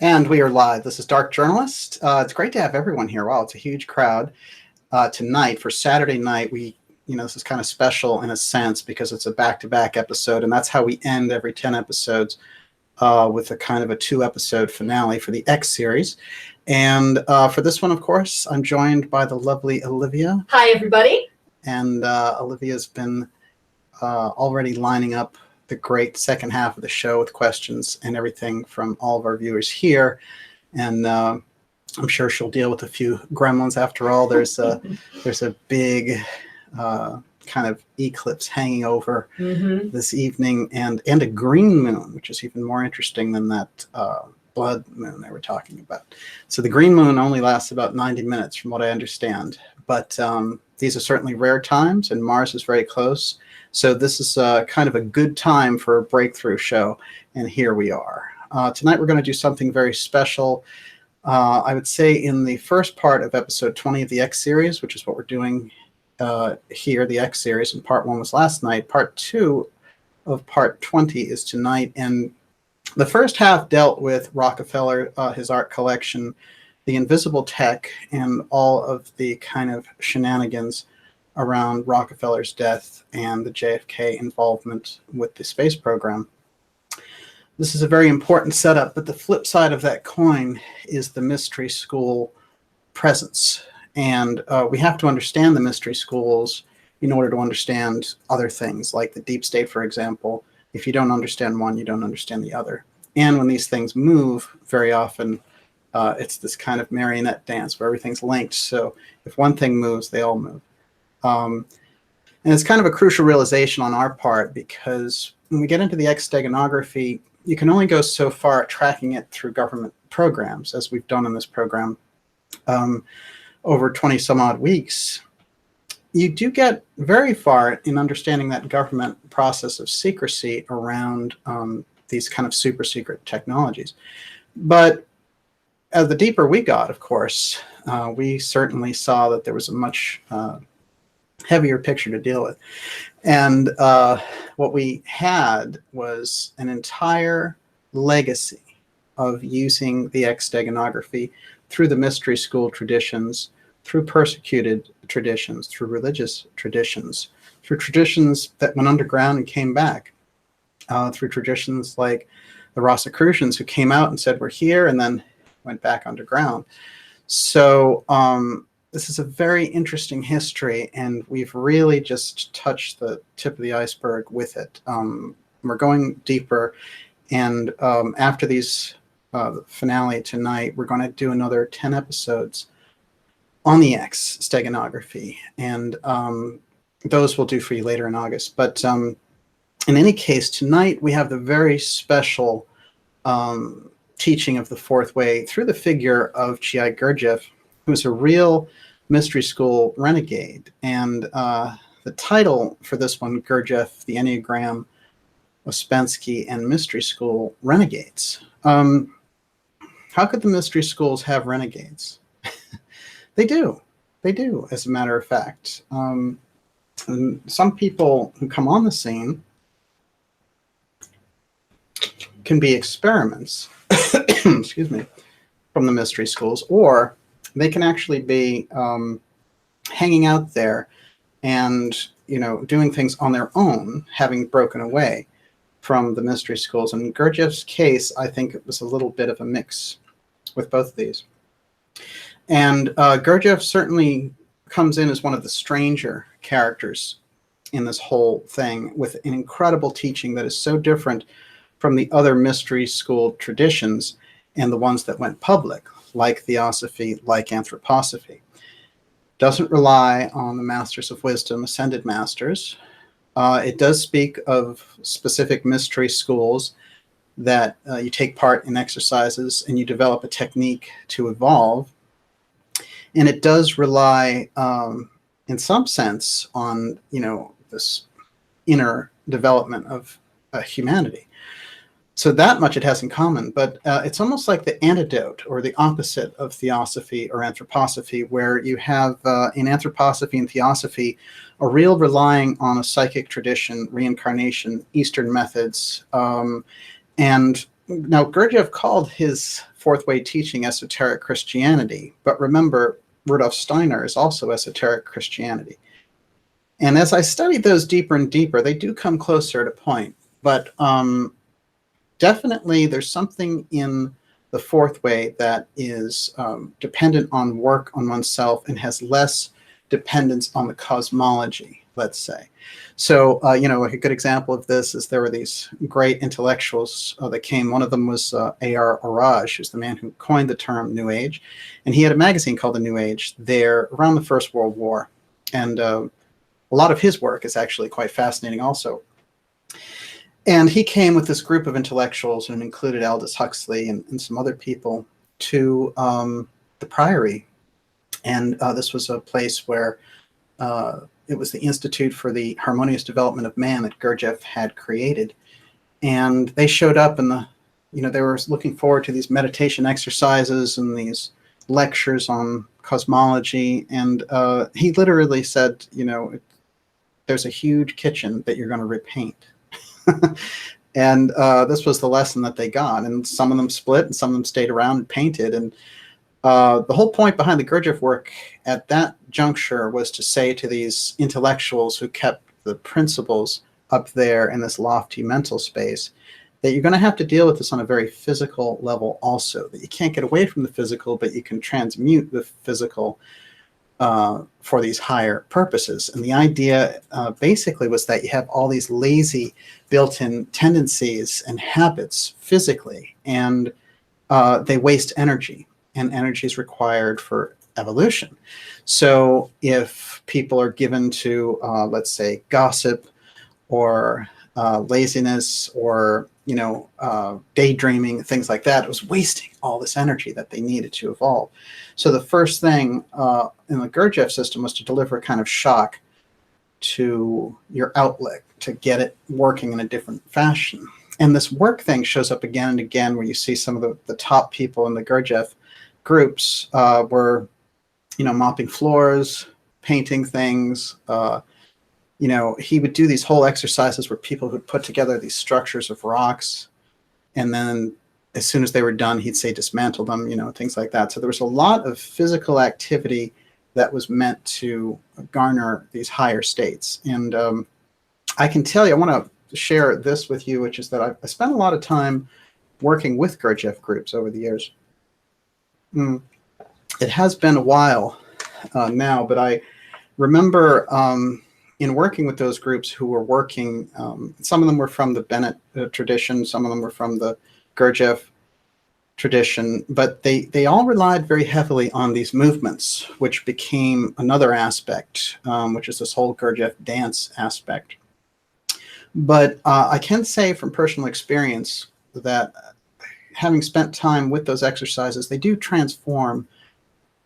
And we are live. This is Dark Journalist. It's great to have everyone here. Wow, it's a huge crowd tonight for Saturday night. This is kind of special in a sense because it's a back-to-back episode, and that's how we end every 10 episodes with a kind of a 2-episode finale for the X series. And for this one, of course, I'm joined by the lovely Olivia. Hi, everybody. And Olivia's been already lining up the great second half of the show with questions and everything from all of our viewers here. And I'm sure she'll deal with a few gremlins. After all, there's a big kind of eclipse hanging over this evening, and a green moon, which is even more interesting than that blood moon they were talking about. So the green moon only lasts about 90 minutes from what I understand. But these are certainly rare times, and Mars is very close. So this is kind of a good time for a breakthrough show, and here we are. Tonight we're going to do something very special. I would say in the first part of episode 20 of the X series, which is what we're doing here, the X series, and part 1 was last night. Part 2 of part 20 is tonight, and the first half dealt with Rockefeller, his art collection, the invisible tech, and all of the kind of shenanigans around Rockefeller's death and the JFK involvement with the space program. This is a very important setup, but the flip side of that coin is the mystery school presence. And we have to understand the mystery schools in order to understand other things, like the deep state, for example. If you don't understand one, you don't understand the other. And when these things move, very often it's this kind of marionette dance where everything's linked. So if one thing moves, they all move. And it's kind of a crucial realization on our part, because when we get into the X Steganography, you can only go so far tracking it through government programs, as we've done in this program over 20 some odd weeks. You do get very far in understanding that government process of secrecy around these kind of super secret technologies. But as the deeper we got, of course, we certainly saw that there was a much heavier picture to deal with. And what we had was an entire legacy of using the X Steganography through the mystery school traditions, through persecuted traditions, through religious traditions, through traditions that went underground and came back, through traditions like the Rosicrucians, who came out and said, "We're here," and then went back underground. So this is a very interesting history, and we've really just touched the tip of the iceberg with it. We're going deeper, and after these finale tonight, we're going to do another 10 episodes on the X Steganography, and those we'll do for you later in August. But in any case, tonight we have the very special teaching of the fourth way through the figure of G.I. Gurdjieff, who's a real mystery school renegade. And the title for this one, Gurdjieff, the Enneagram, Ouspensky, and Mystery School Renegades. How could the mystery schools have renegades? They do, as a matter of fact. And some people who come on the scene can be experiments, excuse me, from the mystery schools, or they can actually be hanging out there and, doing things on their own, having broken away from the mystery schools. In Gurdjieff's case, I think it was a little bit of a mix with both of these. And Gurdjieff certainly comes in as one of the stranger characters in this whole thing, with an incredible teaching that is so different from the other mystery school traditions and the ones that went public, like Theosophy, like Anthroposophy. Doesn't rely on the masters of wisdom, ascended masters. It does speak of specific mystery schools that you take part in exercises and you develop a technique to evolve. And it does rely, in some sense, on, this inner development of humanity. So that much it has in common, but it's almost like the antidote or the opposite of Theosophy or Anthroposophy, where you have in Anthroposophy and Theosophy a real relying on a psychic tradition, reincarnation, Eastern methods, and now Gurdjieff called his fourth way teaching esoteric Christianity, but remember, Rudolf Steiner is also esoteric Christianity. And as I studied those deeper and deeper, they do come closer at a point. But definitely there's something in the fourth way that is dependent on work on oneself and has less dependence on the cosmology, let's say. So, like a good example of this is there were these great intellectuals that came. One of them was A.R. Orage, who's the man who coined the term New Age. And he had a magazine called The New Age there around the First World War. And a lot of his work is actually quite fascinating also. And he came with this group of intellectuals and included Aldous Huxley and some other people to the Priory. And this was a place where it was the Institute for the Harmonious Development of Man that Gurdjieff had created. And they showed up and they were looking forward to these meditation exercises and these lectures on cosmology. And he literally said, there's a huge kitchen that you're going to repaint. And this was the lesson that they got. And some of them split and some of them stayed around and painted. And the whole point behind the Gurdjieff work at that juncture was to say to these intellectuals who kept the principles up there in this lofty mental space that you're going to have to deal with this on a very physical level also, that you can't get away from the physical, but you can transmute the physical for these higher purposes. And the idea basically was that you have all these lazy built-in tendencies and habits physically, and they waste energy. And energy is required for evolution. So if people are given to, let's say, gossip or laziness or, daydreaming, things like that, it was wasting all this energy that they needed to evolve. So the first thing in the Gurdjieff system was to deliver a kind of shock to your outlet to get it working in a different fashion. And this work thing shows up again and again where you see some of the top people in the Gurdjieff groups were, mopping floors, painting things. He would do these whole exercises where people would put together these structures of rocks. And then as soon as they were done, he'd say, dismantle them, things like that. So there was a lot of physical activity that was meant to garner these higher states. And I can tell you, I want to share this with you, which is that I spent a lot of time working with Gurdjieff groups over the years. It has been a while now, but I remember in working with those groups who were working, some of them were from the Bennett tradition, some of them were from the Gurdjieff tradition, but they all relied very heavily on these movements, which became another aspect, which is this whole Gurdjieff dance aspect. But I can say from personal experience that having spent time with those exercises, they do transform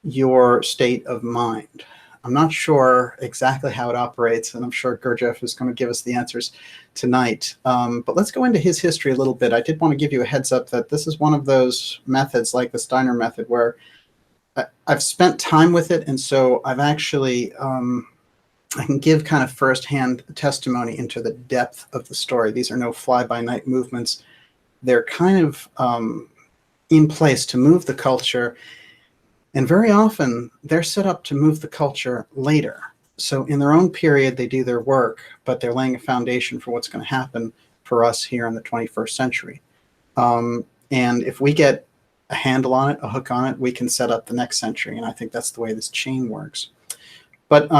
your state of mind. I'm not sure exactly how it operates, and I'm sure Gurdjieff is going to give us the answers tonight. But let's go into his history a little bit. I did want to give you a heads up that this is one of those methods, like the Steiner method, where I've spent time with it, and so I've actually, I can give kind of firsthand testimony into the depth of the story. These are no fly-by-night movements. They're kind of in place to move the culture. And very often, they're set up to move the culture later. So in their own period, they do their work, but they're laying a foundation for what's going to happen for us here in the 21st century. And if we get a handle on it, a hook on it, we can set up the next century. And I think that's the way this chain works. But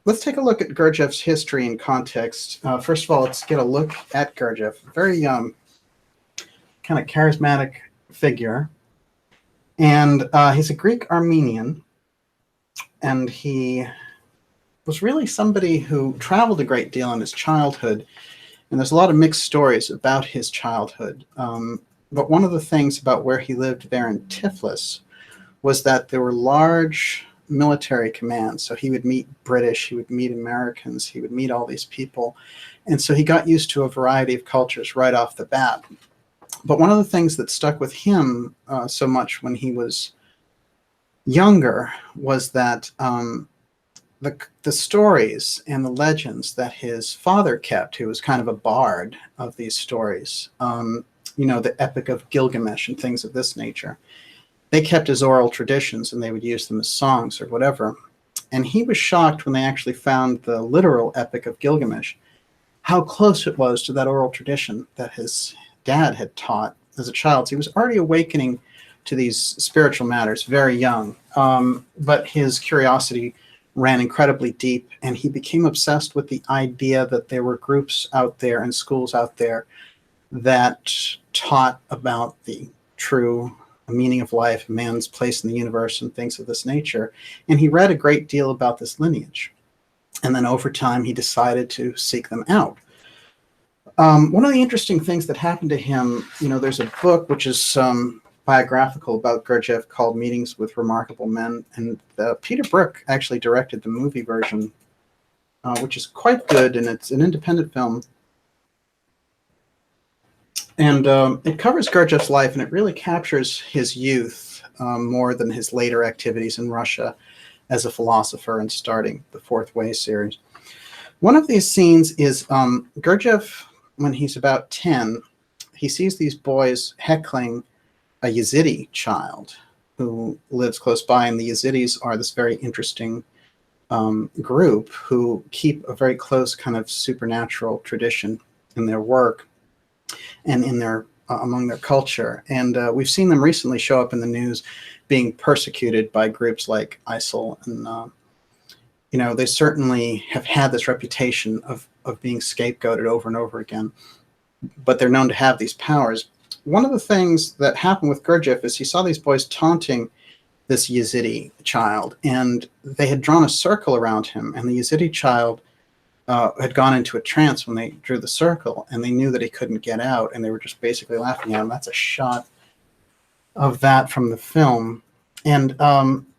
let's take a look at Gurdjieff's history and context. First of all, let's get a look at Gurdjieff. Very kind of charismatic figure. And he's a Greek Armenian, and he was really somebody who traveled a great deal in his childhood. And there's a lot of mixed stories about his childhood. But one of the things about where he lived there in Tiflis was that there were large military commands. So he would meet British, he would meet Americans, he would meet all these people. And so he got used to a variety of cultures right off the bat. But one of the things that stuck with him so much when he was younger was that the stories and the legends that his father kept, who was kind of a bard of these stories, the Epic of Gilgamesh and things of this nature. They kept as oral traditions, and they would use them as songs or whatever. And he was shocked when they actually found the literal Epic of Gilgamesh, how close it was to that oral tradition that his dad had taught as a child. So he was already awakening to these spiritual matters very young, but his curiosity ran incredibly deep, and he became obsessed with the idea that there were groups out there and schools out there that taught about the true meaning of life, man's place in the universe, and things of this nature. And he read a great deal about this lineage. And then over time, he decided to seek them out. One of the interesting things that happened to him, there's a book which is biographical about Gurdjieff called Meetings with Remarkable Men. And Peter Brook actually directed the movie version, which is quite good. And it's an independent film. And it covers Gurdjieff's life, and it really captures his youth more than his later activities in Russia as a philosopher and starting the Fourth Way series. One of these scenes is Gurdjieff, when he's about 10, he sees these boys heckling a Yazidi child who lives close by, and the Yazidis are this very interesting group who keep a very close kind of supernatural tradition in their work and in their among their culture. And we've seen them recently show up in the news being persecuted by groups like ISIL. And, they certainly have had this reputation of being scapegoated over and over again, but they're known to have these powers. One of the things that happened with Gurdjieff is he saw these boys taunting this Yazidi child, and they had drawn a circle around him, and the Yazidi child had gone into a trance when they drew the circle, and they knew that he couldn't get out, and they were just basically laughing at him. That's a shot of that from the film. And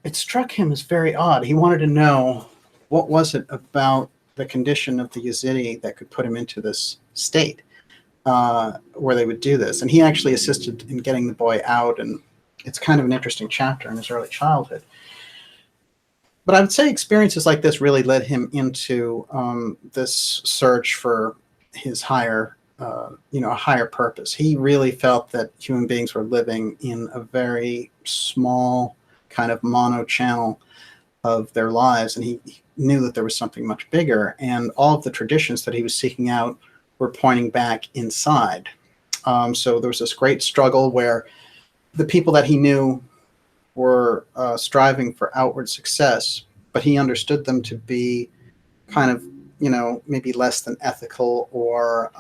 it struck him as very odd. He wanted to know what was it about the condition of the Yazidi that could put him into this state where they would do this. And he actually assisted in getting the boy out, and it's kind of an interesting chapter in his early childhood. But I would say experiences like this really led him into this search for his higher, a higher purpose. He really felt that human beings were living in a very small kind of mono channel of their lives, and he knew that there was something much bigger. And all of the traditions that he was seeking out were pointing back inside. So there was this great struggle where the people that he knew were striving for outward success, but he understood them to be kind of, maybe less than ethical or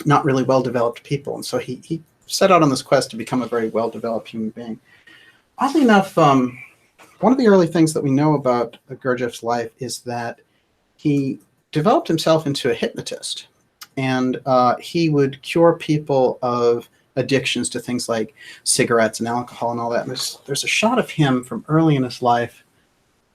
not really well-developed people. And so he set out on this quest to become a very well-developed human being. Oddly enough, one of the early things that we know about Gurdjieff's life is that he developed himself into a hypnotist, and he would cure people of addictions to things like cigarettes and alcohol and all that. And there's a shot of him from early in his life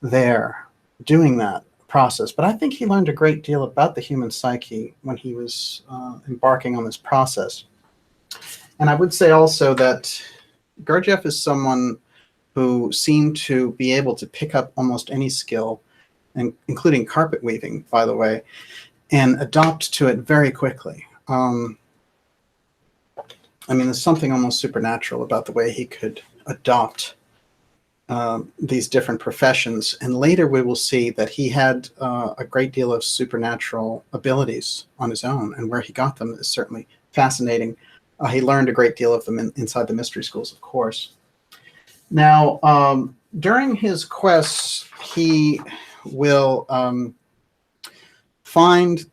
there doing that process. But I think he learned a great deal about the human psyche when he was embarking on this process. And I would say also that Gurdjieff is someone who seemed to be able to pick up almost any skill, and including carpet weaving, by the way, and adopt to it very quickly. There's something almost supernatural about the way he could adopt these different professions. And later we will see that he had a great deal of supernatural abilities on his own, and where he got them is certainly fascinating. He learned a great deal of them inside the mystery schools, of course. Now, during his quests, he will find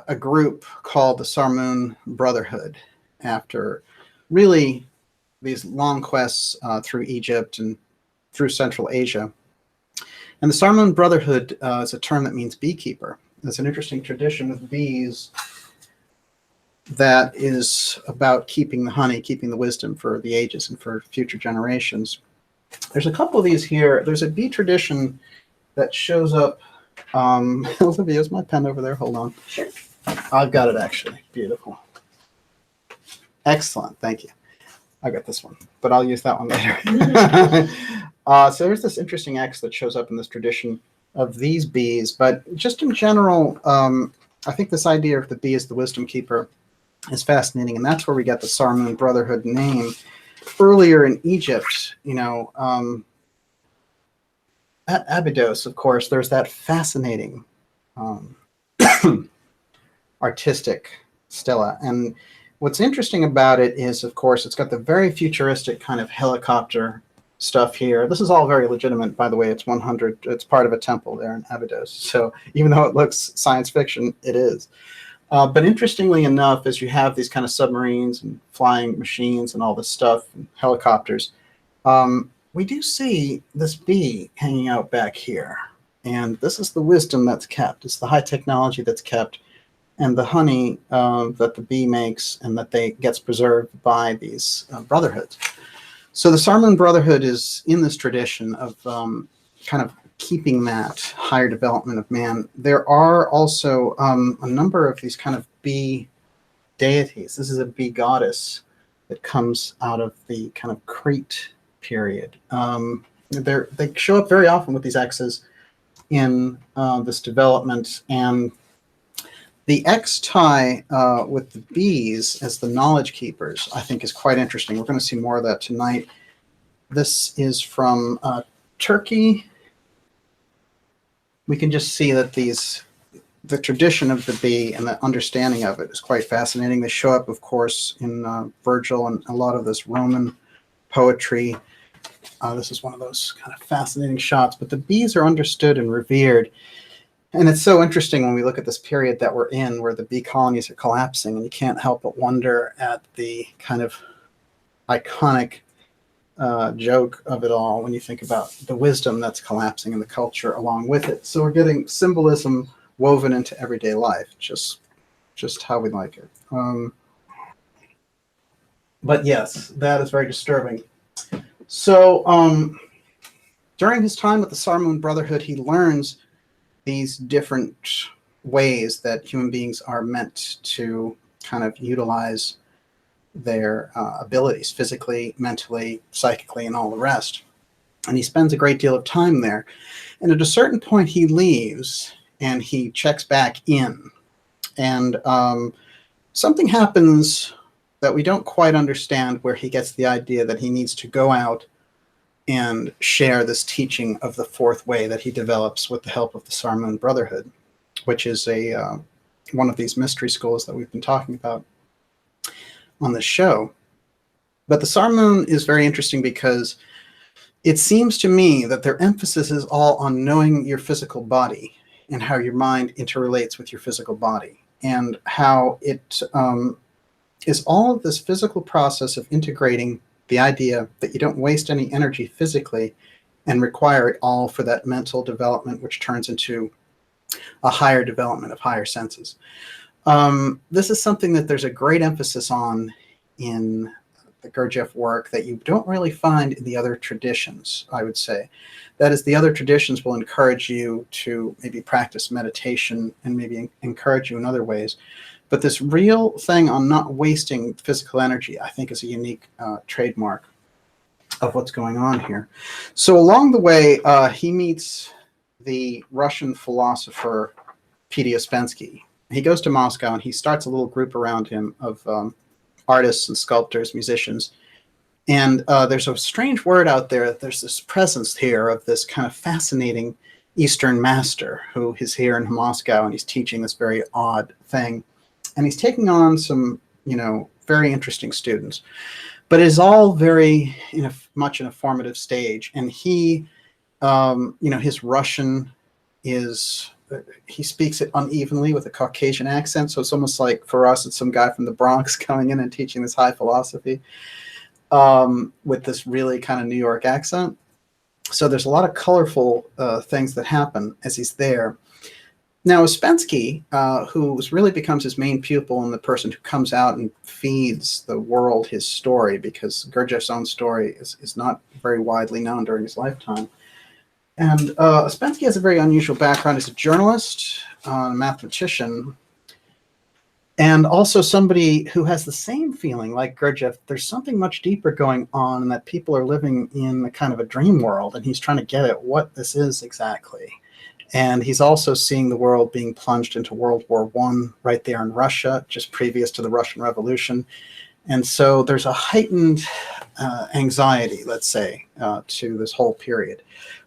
a group called the Sarmoun Brotherhood after really these long quests through Egypt and through Central Asia. And the Sarmoun Brotherhood is a term that means beekeeper. It's an interesting tradition of bees that is about keeping the honey, keeping the wisdom for the ages and for future generations. There's a couple of these here. There's a bee tradition that shows up. Olivia, is my pen over there? Hold on. Sure. I've got it, actually. Beautiful. Excellent. Thank you. I got this one, but I'll use that one later. So there's this interesting X that shows up in this tradition of these bees. But just in general, I think this idea of the bee as the wisdom keeper is fascinating. And that's where we get the Sarmoun Brotherhood name. Earlier in Egypt, at Abydos, of course, there's that fascinating artistic stela. And what's interesting about it is, of course, it's got the very futuristic kind of helicopter stuff here. This is all very legitimate, by the way. It's part of a temple there in Abydos. So even though it looks science fiction, it is. But interestingly enough, as you have these kind of submarines and flying machines and all this stuff, and helicopters, we do see this bee hanging out back here. And this is the wisdom that's kept. It's the high technology that's kept, and the honey that the bee makes and that gets preserved by these brotherhoods. So the Sarmoun Brotherhood is in this tradition of kind of keeping that higher development of man. There are also a number of these kind of bee deities. This is a bee goddess that comes out of the kind of Crete period. They show up very often with these X's in this development, and the X tie with the bees as the knowledge keepers, I think, is quite interesting. We're going to see more of that tonight. This is from Turkey. We can just see that the tradition of the bee and the understanding of it is quite fascinating. They show up, of course, in Virgil and a lot of this Roman poetry. This is one of those kind of fascinating shots. But the bees are understood and revered. And it's so interesting when we look at this period that we're in, where the bee colonies are collapsing, and you can't help but wonder at the kind of iconic joke of it all when you think about the wisdom that's collapsing in the culture along with it. So we're getting symbolism woven into everyday life, just how we like it. But yes, that is very disturbing. So during his time with the Sarmoun Brotherhood, he learns these different ways that human beings are meant to kind of utilize their abilities physically, mentally, psychically, and all the rest. And he spends a great deal of time there. And at a certain point, he leaves and he checks back in. And something happens that we don't quite understand, where he gets the idea that he needs to go out and share this teaching of the fourth way that he develops with the help of the Sarmoun Brotherhood, which is one of these mystery schools that we've been talking about on this show. But the Sarmoun is very interesting because it seems to me that their emphasis is all on knowing your physical body and how your mind interrelates with your physical body, and how it is all of this physical process of integrating the idea that you don't waste any energy physically and require it all for that mental development, which turns into a higher development of higher senses. This is something that there's a great emphasis on in the Gurdjieff work that you don't really find in the other traditions, I would say. That is, the other traditions will encourage you to maybe practice meditation and maybe encourage you in other ways. But this real thing on not wasting physical energy, I think, is a unique trademark of what's going on here. So along the way, he meets the Russian philosopher PD Ouspensky. He goes to Moscow and he starts a little group around him of artists and sculptors, musicians. And there's a strange word out there. There's this presence here of this kind of fascinating Eastern master who is here in Moscow, and he's teaching this very odd thing. And he's taking on some, very interesting students. But it is all very much in a formative stage. And he, his Russian is, he speaks it unevenly with a Caucasian accent. So it's almost like, for us, it's some guy from the Bronx coming in and teaching this high philosophy with this really kind of New York accent. So there's a lot of colorful things that happen as he's there. Now, Ouspensky, who really becomes his main pupil and the person who comes out and feeds the world his story, because Gurdjieff's own story is not very widely known during his lifetime. And Ouspensky has a very unusual background. He's a journalist, a mathematician, and also somebody who has the same feeling like Gurdjieff. There's something much deeper going on, and that people are living in a kind of a dream world, and he's trying to get at what this is exactly. And he's also seeing the world being plunged into World War I right there in Russia, just previous to the Russian Revolution. And so there's a heightened anxiety, let's say, to this whole period,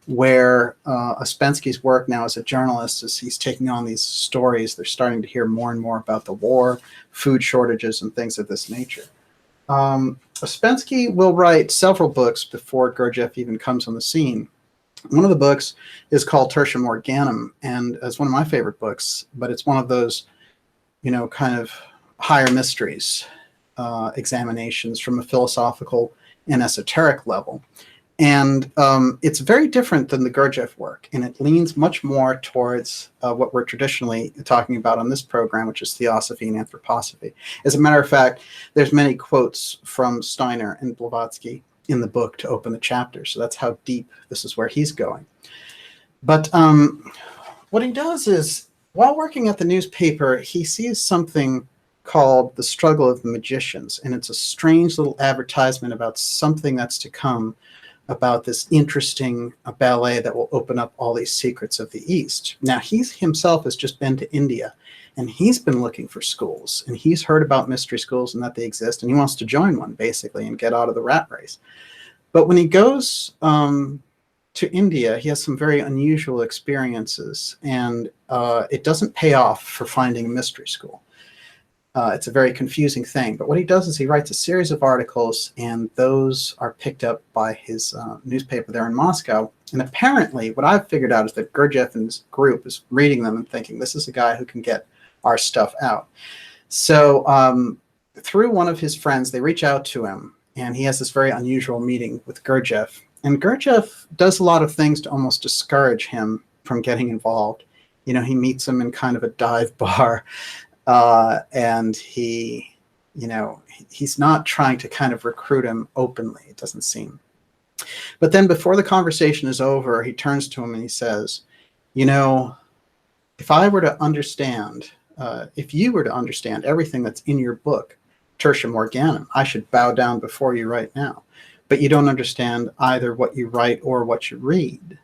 where Ouspensky's work now as a journalist, as he's taking on these stories, they're starting to hear more and more about the war, food shortages, and things of this nature. Ouspensky will write several books before Gurdjieff even comes on the scene. One of the books is called Tertium Organum, and it's one of my favorite books, but it's one of those, kind of higher mysteries, examinations from a philosophical and esoteric level. And it's very different than the Gurdjieff work, and it leans much more towards what we're traditionally talking about on this program, which is Theosophy and Anthroposophy. As a matter of fact, there's many quotes from Steiner and Blavatsky in the book to open the chapter. So that's how deep this is where he's going. But what he does is, while working at the newspaper, he sees something called The Struggle of the Magicians. And it's a strange little advertisement about something that's to come, about this interesting ballet that will open up all these secrets of the East. Now, he himself has just been to India, and he's been looking for schools, and he's heard about mystery schools and that they exist, and he wants to join one, basically, and get out of the rat race. But when he goes to India, he has some very unusual experiences, and it doesn't pay off for finding a mystery school. It's a very confusing thing. But what he does is he writes a series of articles, and those are picked up by his newspaper there in Moscow. And apparently, what I've figured out is that Gurdjieff and his group is reading them and thinking, this is a guy who can get our stuff out. So through one of his friends, they reach out to him, and he has this very unusual meeting with Gurdjieff. And Gurdjieff does a lot of things to almost discourage him from getting involved. He meets him in kind of a dive bar, and he's not trying to kind of recruit him openly, it doesn't seem. But then before the conversation is over, he turns to him and he says, if I were to understand, if you were to understand everything that's in your book, Tertium Organum, I should bow down before you right now. But you don't understand either what you write or what you read.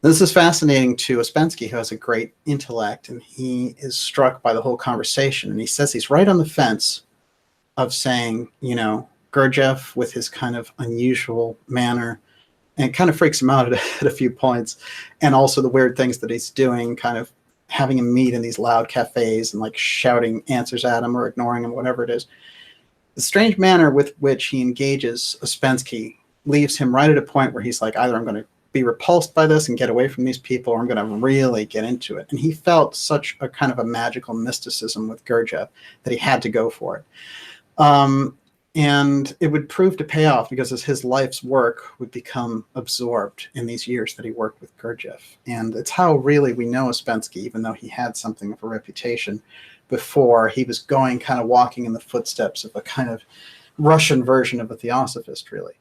This is fascinating to Ouspensky, who has a great intellect, and he is struck by the whole conversation. And he says he's right on the fence of saying, Gurdjieff, with his kind of unusual manner, and it kind of freaks him out at a few points, and also the weird things that he's doing, kind of having him meet in these loud cafes and like shouting answers at him or ignoring him, whatever it is. The strange manner with which he engages Ouspensky leaves him right at a point where he's like, either I'm going to be repulsed by this and get away from these people, or I'm going to really get into it. And he felt such a kind of a magical mysticism with Gurdjieff that he had to go for it. And it would prove to pay off, because as his life's work would become absorbed in these years that he worked with Gurdjieff. And it's how really we know Ouspensky, even though he had something of a reputation before, he was kind of walking in the footsteps of a kind of Russian version of a theosophist, really.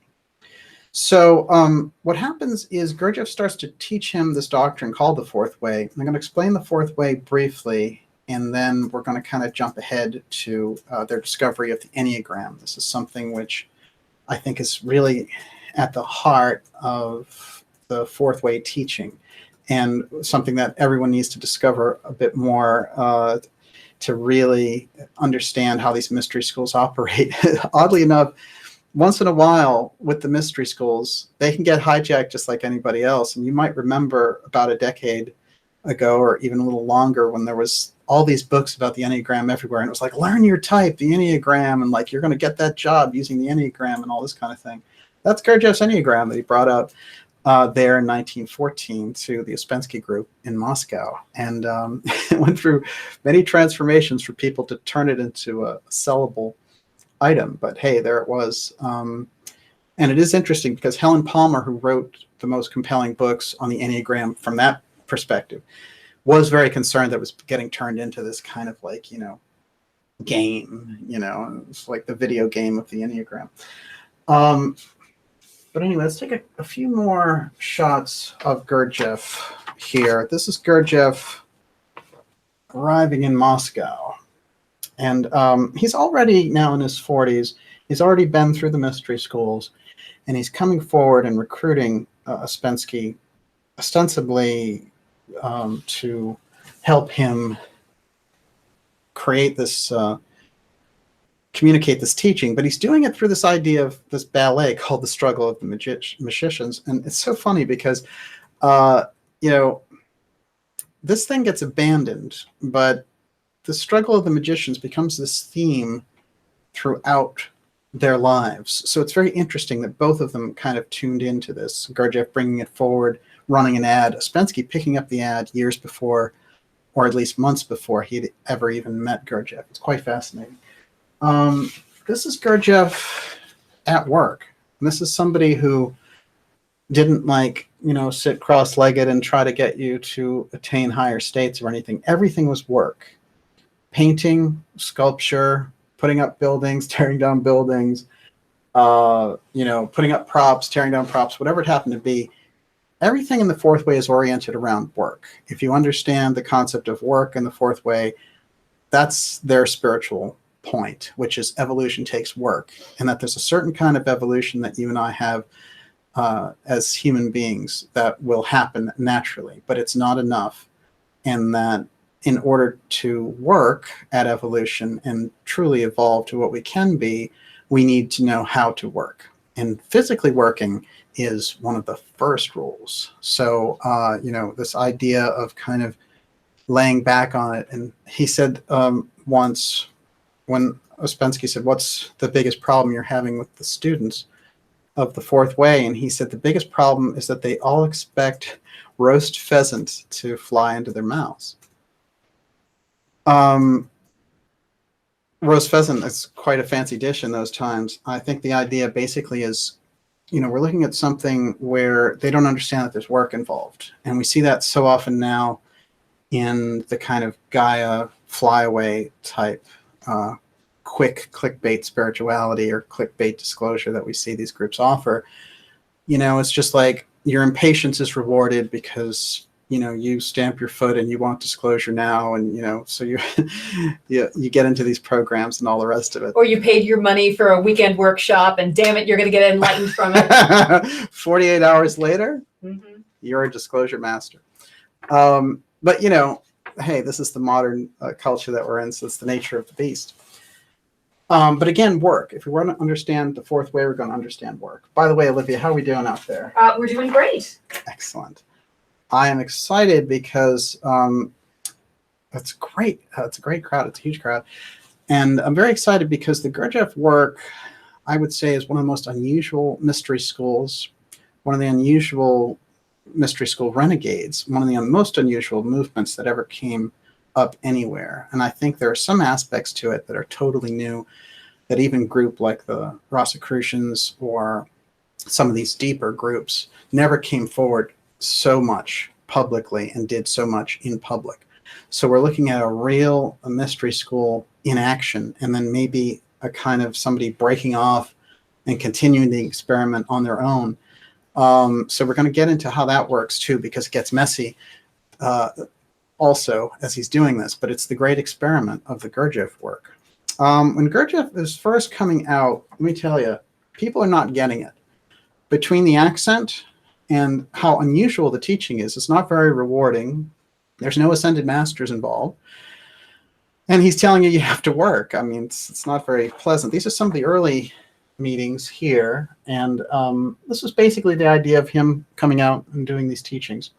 So what happens is Gurdjieff starts to teach him this doctrine called the Fourth Way. I'm going to explain the Fourth Way briefly, and then we're going to kind of jump ahead to their discovery of the Enneagram. This is something which I think is really at the heart of the Fourth Way teaching, and something that everyone needs to discover a bit more to really understand how these mystery schools operate. Oddly enough, once in a while with the mystery schools, they can get hijacked just like anybody else. And you might remember about a decade ago, or even a little longer, when there was all these books about the Enneagram everywhere. And it was like, learn your type, the Enneagram, and like, you're going to get that job using the Enneagram and all this kind of thing. That's Gurdjieff's Enneagram that he brought out there in 1914 to the Ouspensky group in Moscow. And it went through many transformations for people to turn it into a sellable item. But hey, there it was. And it is interesting because Helen Palmer, who wrote the most compelling books on the Enneagram from that perspective, was very concerned that it was getting turned into this kind of like, game, it's like the video game of the Enneagram. But anyway, let's take a few more shots of Gurdjieff here. This is Gurdjieff arriving in Moscow. And he's already now in his 40s. He's already been through the mystery schools, and he's coming forward and recruiting Ouspensky ostensibly to help him create this, communicate this teaching, but he's doing it through this idea of this ballet called The Struggle of the Magicians. And it's so funny because, you know, this thing gets abandoned, but the struggle of the magicians becomes this theme throughout their lives. So it's very interesting that both of them kind of tuned into this. Gurdjieff bringing it forward, running an ad, Ouspensky picking up the ad years before, or at least months before he'd ever even met Gurdjieff. It's quite fascinating. This is Gurdjieff at work. And this is somebody who didn't, like, you know, sit cross-legged and try to get you to attain higher states or anything. Everything was work. Painting, sculpture, putting up buildings, tearing down buildings, you know, putting up props, tearing down props, whatever it happened to be. Everything in the fourth way is oriented around work. If you understand the concept of work in the fourth way, that's their spiritual point, which is evolution takes work, and that there's a certain kind of evolution that you and I have as human beings that will happen naturally, but it's not enough, and that in order to work at evolution and truly evolve to what we can be, we need to know how to work. And physically working is one of the first rules. So, you know, this idea of kind of laying back on it. And he said once, when Ouspensky said, "What's the biggest problem you're having with the students of the fourth way?" And he said, "The biggest problem is that they all expect roast pheasant to fly into their mouths." Roast pheasant is quite a fancy dish in those times. I think the idea basically is, you know, we're looking at something where they don't understand that there's work involved. And we see that so often now in the kind of Gaia flyaway type quick clickbait spirituality or clickbait disclosure that we see these groups offer. You know, it's just like your impatience is rewarded because, you know, you stamp your foot and you want disclosure now, and, you know, so you you get into these programs and all the rest of it. Or you paid your money for a weekend workshop, and damn it, you're going to get enlightened from it. 48 hours later, you're a disclosure master. But, you know, hey, this is the modern culture that we're in, so it's the nature of the beast. But again, work. If we want to understand the fourth way, we're going to understand work. By the way, Olivia, how are we doing out there? We're doing great. Excellent. I am excited because it's great. It's a great crowd. It's a huge crowd. And I'm very excited because the Gurdjieff work, I would say, is one of the most unusual mystery schools, one of the unusual mystery school renegades, one of the most unusual movements that ever came up anywhere. And I think there are some aspects to it that are totally new, that even group like the Rosicrucians or some of these deeper groups never came forward so much publicly and did so much in public. So we're looking at a mystery school in action, and then maybe a kind of somebody breaking off and continuing the experiment on their own. So we're going to get into how that works too, because it gets messy also as he's doing this, but it's the great experiment of the Gurdjieff work. When Gurdjieff is first coming out, let me tell you, people are not getting it. Between the accent and how unusual the teaching is, it's not very rewarding. There's no ascended masters involved. And he's telling you have to work. I mean, it's not very pleasant. These are some of the early meetings here. And this was basically the idea of him coming out and doing these teachings.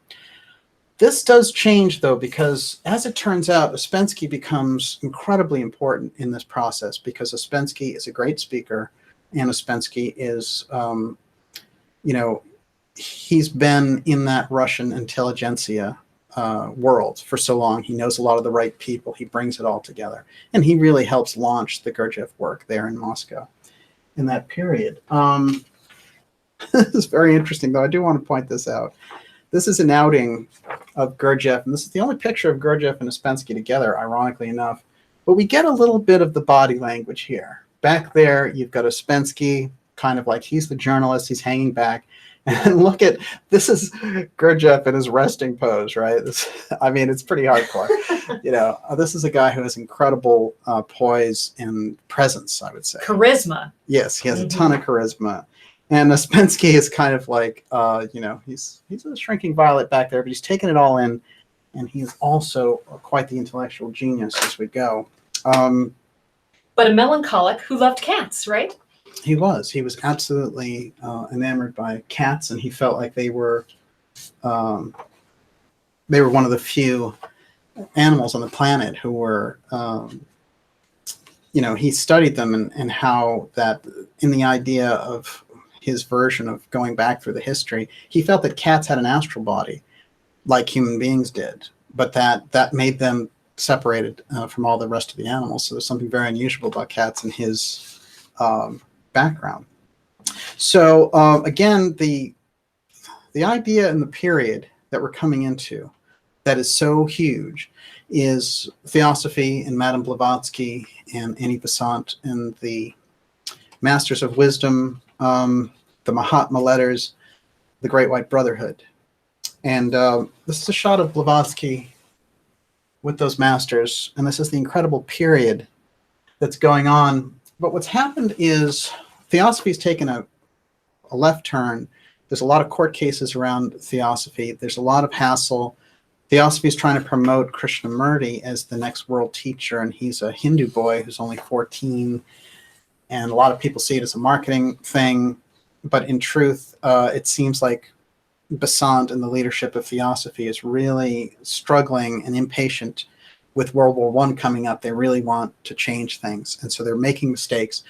This does change, though, because as it turns out, Ouspensky becomes incredibly important in this process, because Ouspensky is a great speaker, and Ouspensky is, you know, he's been in that Russian intelligentsia world for so long. He knows a lot of the right people. He brings it all together. And he really helps launch the Gurdjieff work there in Moscow in that period. This is very interesting, though. I do want to point this out. This is an outing of Gurdjieff, and this is the only picture of Gurdjieff and Ouspensky together, ironically enough. But we get a little bit of the body language here. Back there, you've got Ouspensky, kind of like he's the journalist, he's hanging back. And look at, this is Gurdjieff in his resting pose, right? I mean, it's pretty hardcore. You know, this is a guy who has incredible poise and presence, I would say. Charisma. Yes, he has a ton of charisma. And Ouspensky is kind of like, you know, he's a shrinking violet back there, but he's taking it all in. and he is also quite the intellectual genius as we go. But a melancholic who loved cats, right? He was absolutely enamored by cats, and he felt like they were one of the few animals on the planet who were, he studied them and how that in the idea of his version of going back through the history, he felt that cats had an astral body like human beings did, but that made them separated from all the rest of the animals. So there's something very unusual about cats in his background. So again, the idea and the period that we're coming into that is so huge is Theosophy and Madame Blavatsky and Annie Besant and the Masters of Wisdom, the Mahatma letters, the Great White Brotherhood. And this is a shot of Blavatsky with those masters, and this is the incredible period that's going on. But what's happened is Theosophy's taken a left turn. There's a lot of court cases around Theosophy. There's a lot of hassle. Theosophy is trying to promote Krishnamurti as the next world teacher, and he's a Hindu boy who's only 14, and a lot of people see it as a marketing thing, but in truth, it seems like Besant and the leadership of Theosophy is really struggling and impatient with World War I coming up. They really want to change things, and so they're making mistakes.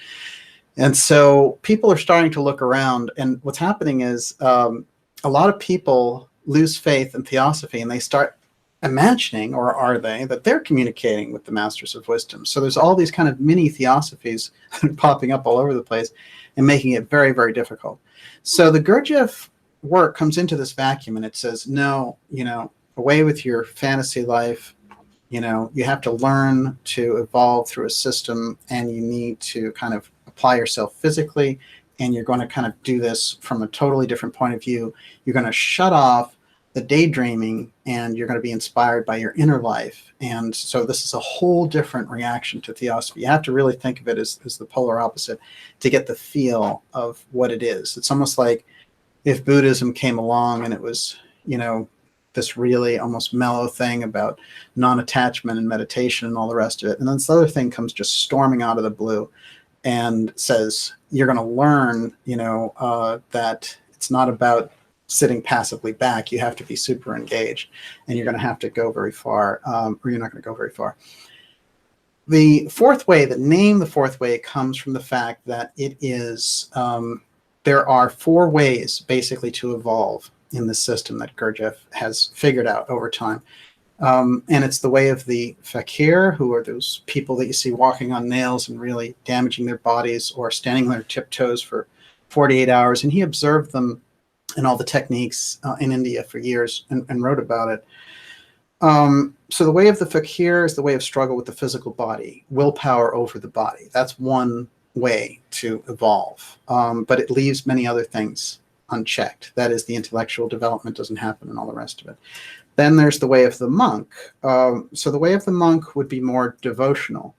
And so people are starting to look around, and what's happening is a lot of people lose faith in Theosophy, and they start imagining, or are they, that they're communicating with the Masters of Wisdom. So there's all these kind of mini Theosophies that are popping up all over the place and making it very, very difficult. So the Gurdjieff work comes into this vacuum, and it says, no, away with your fantasy life. You have to learn to evolve through a system, and you need to kind of apply yourself physically, and you're going to kind of do this from a totally different point of view. You're going to shut off the daydreaming, and you're going to be inspired by your inner life. And so this is a whole different reaction to Theosophy. You have to really think of it as the polar opposite to get the feel of what it is. It's almost like if Buddhism came along and it was, this really almost mellow thing about non-attachment and meditation and all the rest of it. And then this other thing comes just storming out of the blue and says, you're going to learn, that it's not about sitting passively back. You have to be super engaged, and you're going to have to go very far, or you're not going to go very far. The fourth way, the name the fourth way, comes from the fact that it is, there are 4 ways basically to evolve in the system that Gurdjieff has figured out over time. And it's the way of the fakir, who are those people that you see walking on nails and really damaging their bodies, or standing on their tiptoes for 48 hours. And he observed them and all the techniques in India for years and wrote about it. So the way of the fakir is the way of struggle with the physical body, willpower over the body. That's one way to evolve, but it leaves many other things unchecked. That is, the intellectual development doesn't happen and all the rest of it. Then there's the way of the monk. So the way of the monk would be more devotional.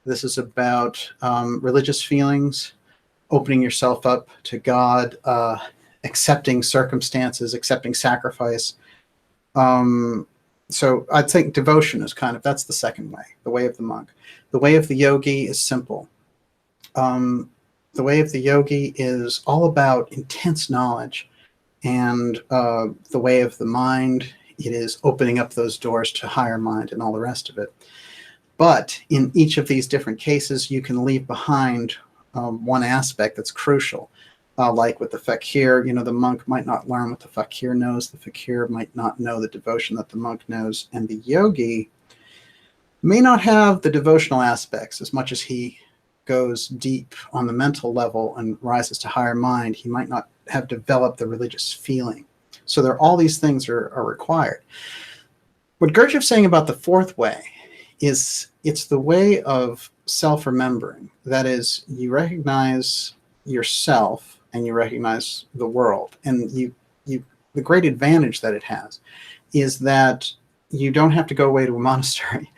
This is about religious feelings, opening yourself up to God, accepting circumstances, accepting sacrifice. So I think devotion is that's the second way, the way of the monk. The way of the yogi is simple. The way of the yogi is all about intense knowledge, and the way of the mind, it is opening up those doors to higher mind and all the rest of it. But in each of these different cases, you can leave behind one aspect that's crucial. Like with the fakir, the monk might not learn what the fakir knows. The fakir might not know the devotion that the monk knows. And the yogi may not have the devotional aspects as much as he goes deep on the mental level and rises to higher mind. He might not have developed the religious feeling. So there are all these things are required. What Gurdjieff's saying about the fourth way is it's the way of self-remembering. That is, you recognize yourself and you recognize the world. And the great advantage that it has is that you don't have to go away to a monastery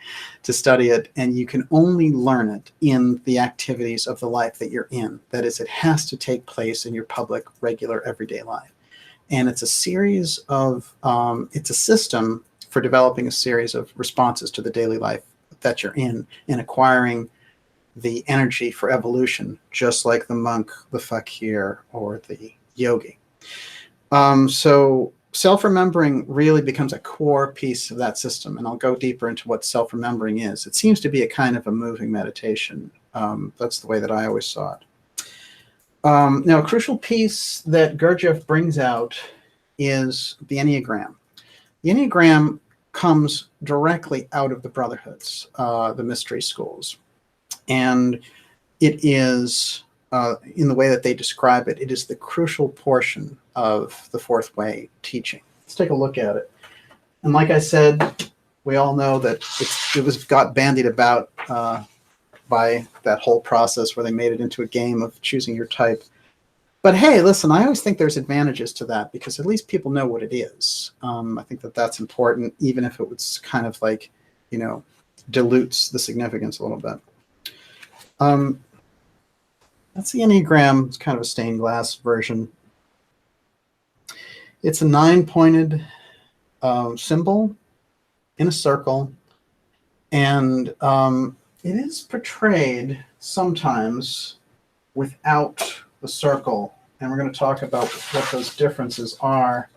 to study it, and you can only learn it in the activities of the life that you're in. That is, it has to take place in your public, regular, everyday life. And it's a series of, it's a system for developing a series of responses to the daily life that you're in and acquiring the energy for evolution, just like the monk, the fakir, or the yogi. So self-remembering really becomes a core piece of that system, and I'll go deeper into what self-remembering is. It seems to be a kind of a moving meditation. That's the way that I always saw it. Now, a crucial piece that Gurdjieff brings out is the Enneagram. The Enneagram comes directly out of the Brotherhoods, the mystery schools. And it is, in the way that they describe it, it is the crucial portion of the fourth way teaching. Let's take a look at it. And like I said, we all know that it got bandied about by that whole process where they made it into a game of choosing your type. But hey, listen, I always think there's advantages to that because at least people know what it is. I think that that's important, even if it was kind of like, dilutes the significance a little bit. That's the Enneagram. It's kind of a stained glass version. It's a 9-pointed symbol in a circle, and it is portrayed sometimes without the circle, and we're going to talk about what those differences are.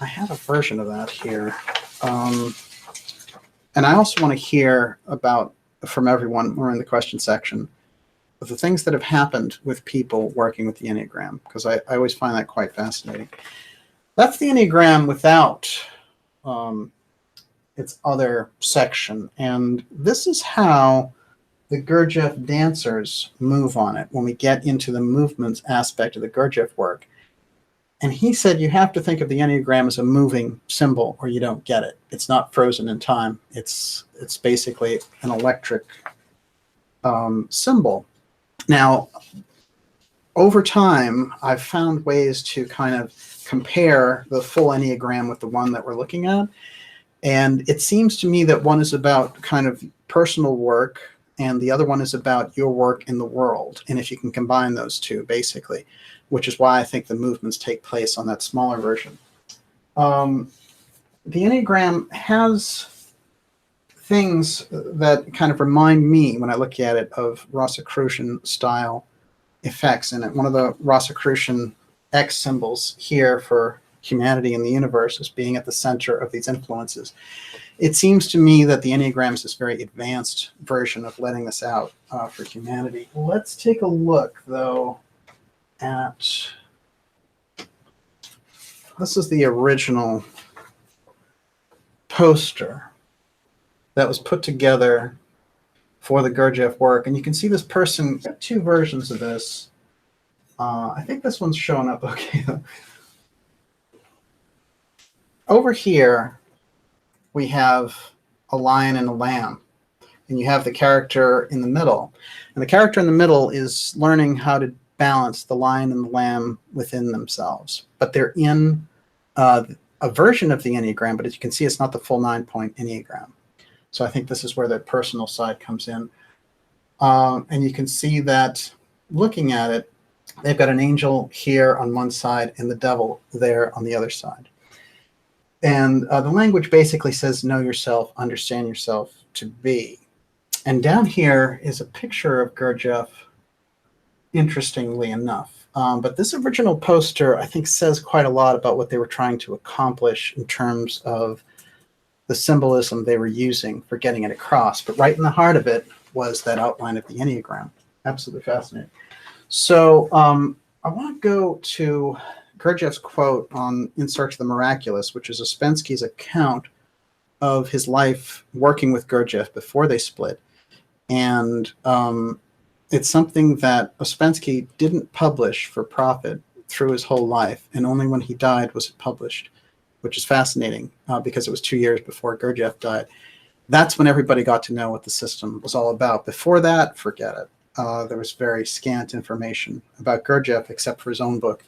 I have a version of that here, and I also want to hear from everyone. We're in the question section of the things that have happened with people working with the Enneagram, because I always find that quite fascinating. That's the Enneagram without its other section, and this is how the Gurdjieff dancers move on it when we get into the movements aspect of the Gurdjieff work. And he said you have to think of the Enneagram as a moving symbol or you don't get it. It's not frozen in time. It's basically an electric symbol. Now, over time, I've found ways to kind of compare the full Enneagram with the one that we're looking at. And it seems to me that one is about kind of personal work, and the other one is about your work in the world. And if you can combine those two, basically, which is why I think the movements take place on that smaller version. The Enneagram has things that kind of remind me, when I look at it, of Rosicrucian style effects in it. One of the Rosicrucian X symbols here for humanity and the universe is being at the center of these influences. It seems to me that the Enneagram is this very advanced version of letting this out for humanity. Let's take a look, though, at... This is the original poster that was put together for the Gurdjieff work. And you can see this person, got two versions of this. I think this one's showing up okay, though. Over here, we have a lion and a lamb, and you have the character in the middle. And the character in the middle is learning how to balance the lion and the lamb within themselves. But they're in a version of the Enneagram, but as you can see, it's not the full 9-point Enneagram. So I think this is where the personal side comes in. And you can see that, looking at it, they've got an angel here on one side and the devil there on the other side. And the language basically says, know yourself, understand yourself to be. And down here is a picture of Gurdjieff, interestingly enough. But this original poster, I think, says quite a lot about what they were trying to accomplish in terms of the symbolism they were using for getting it across. But right in the heart of it was that outline of the Enneagram. Absolutely fascinating. So I want to go to Gurdjieff's quote on In Search of the Miraculous, which is Ouspensky's account of his life working with Gurdjieff before they split. And it's something that Ouspensky didn't publish for profit through his whole life, and only when he died was it published, which is fascinating because it was 2 years before Gurdjieff died. That's when everybody got to know what the system was all about. Before that, forget it. There was very scant information about Gurdjieff except for his own book,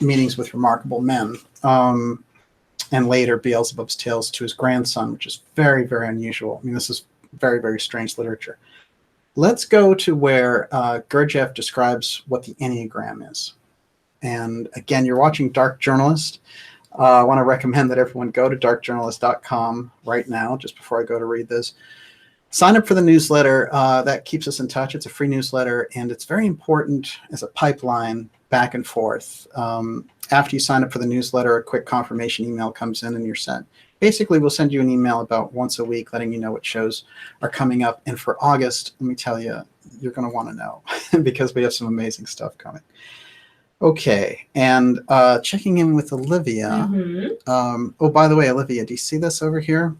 Meetings with Remarkable Men, and later Beelzebub's Tales to his grandson, which is very, very unusual. I mean, this is very, very strange literature. Let's go to where Gurdjieff describes what the Enneagram is. And again, you're watching Dark Journalist. I want to recommend that everyone go to darkjournalist.com right now, just before I go to read this. Sign up for the newsletter. That keeps us in touch. It's a free newsletter, and it's very important as a pipeline back and forth. After you sign up for the newsletter, a quick confirmation email comes in and you're sent. Basically, we'll send you an email about once a week letting you know what shows are coming up. And for August, let me tell you, you're going to want to know because we have some amazing stuff coming. Okay, and checking in with Olivia. Oh, by the way, Olivia, do you see this over here?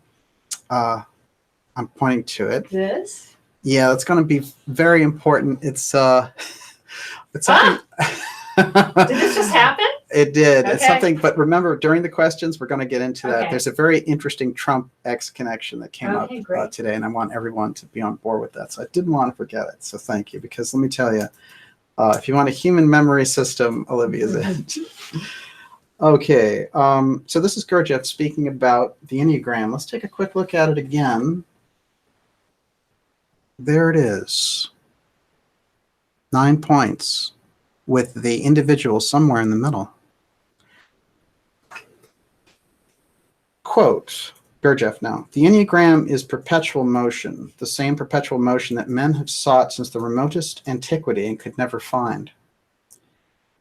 I'm pointing to it. This? Yeah, it's going to be very important. It's something. Did this just happen? It did. Okay. It's something, but remember, during the questions, we're going to get into that. Okay. There's a very interesting Trump-X connection that came up great. today, and I want everyone to be on board with that. So I didn't want to forget it. So thank you, because let me tell you, if you want a human memory system, Olivia's it. Okay, so this is Gurdjieff speaking about the Enneagram. Let's take a quick look at it again. There it is. 9 points with the individual somewhere in the middle. Quote, Gurdjieff now, the Enneagram is perpetual motion, the same perpetual motion that men have sought since the remotest antiquity and could never find.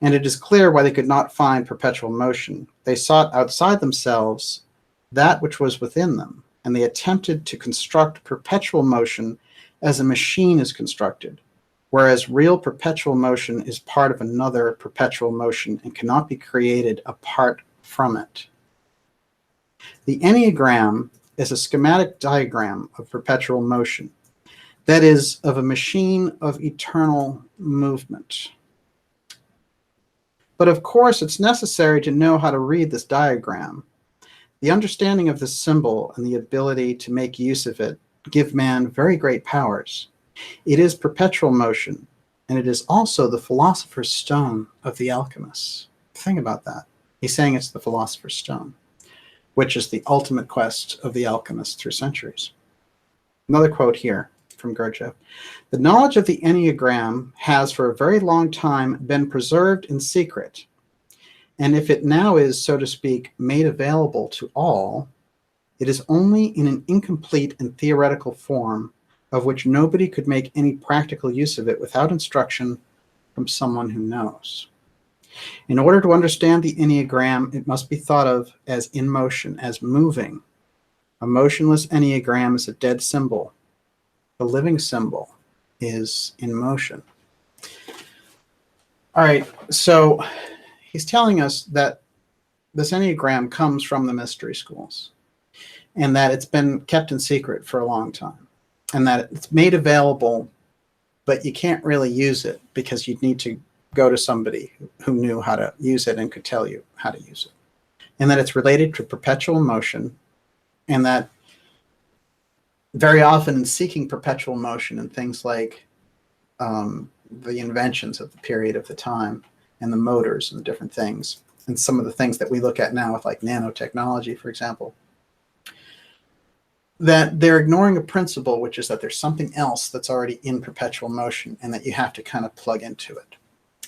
And it is clear why they could not find perpetual motion. They sought outside themselves that which was within them, and they attempted to construct perpetual motion as a machine is constructed, whereas real perpetual motion is part of another perpetual motion and cannot be created apart from it. The Enneagram is a schematic diagram of perpetual motion, that is, of a machine of eternal movement. But of course, it's necessary to know how to read this diagram. The understanding of this symbol and the ability to make use of it give man very great powers. It is perpetual motion, and it is also the philosopher's stone of the alchemists. Think about that. He's saying it's the philosopher's stone, which is the ultimate quest of the alchemists through centuries. Another quote here from Gurdjieff. The knowledge of the Enneagram has for a very long time been preserved in secret, and if it now is, so to speak, made available to all, it is only in an incomplete and theoretical form of which nobody could make any practical use of it without instruction from someone who knows. In order to understand the Enneagram, it must be thought of as in motion, as moving. A motionless Enneagram is a dead symbol. The living symbol is in motion. All right, so he's telling us that this Enneagram comes from the mystery schools, and that it's been kept in secret for a long time, and that it's made available, but you can't really use it because you'd need to go to somebody who knew how to use it and could tell you how to use it. And that it's related to perpetual motion, and that very often in seeking perpetual motion and things like the inventions of the period of the time and the motors and the different things, and some of the things that we look at now with like nanotechnology, for example, that they're ignoring a principle, which is that there's something else that's already in perpetual motion and that you have to kind of plug into it.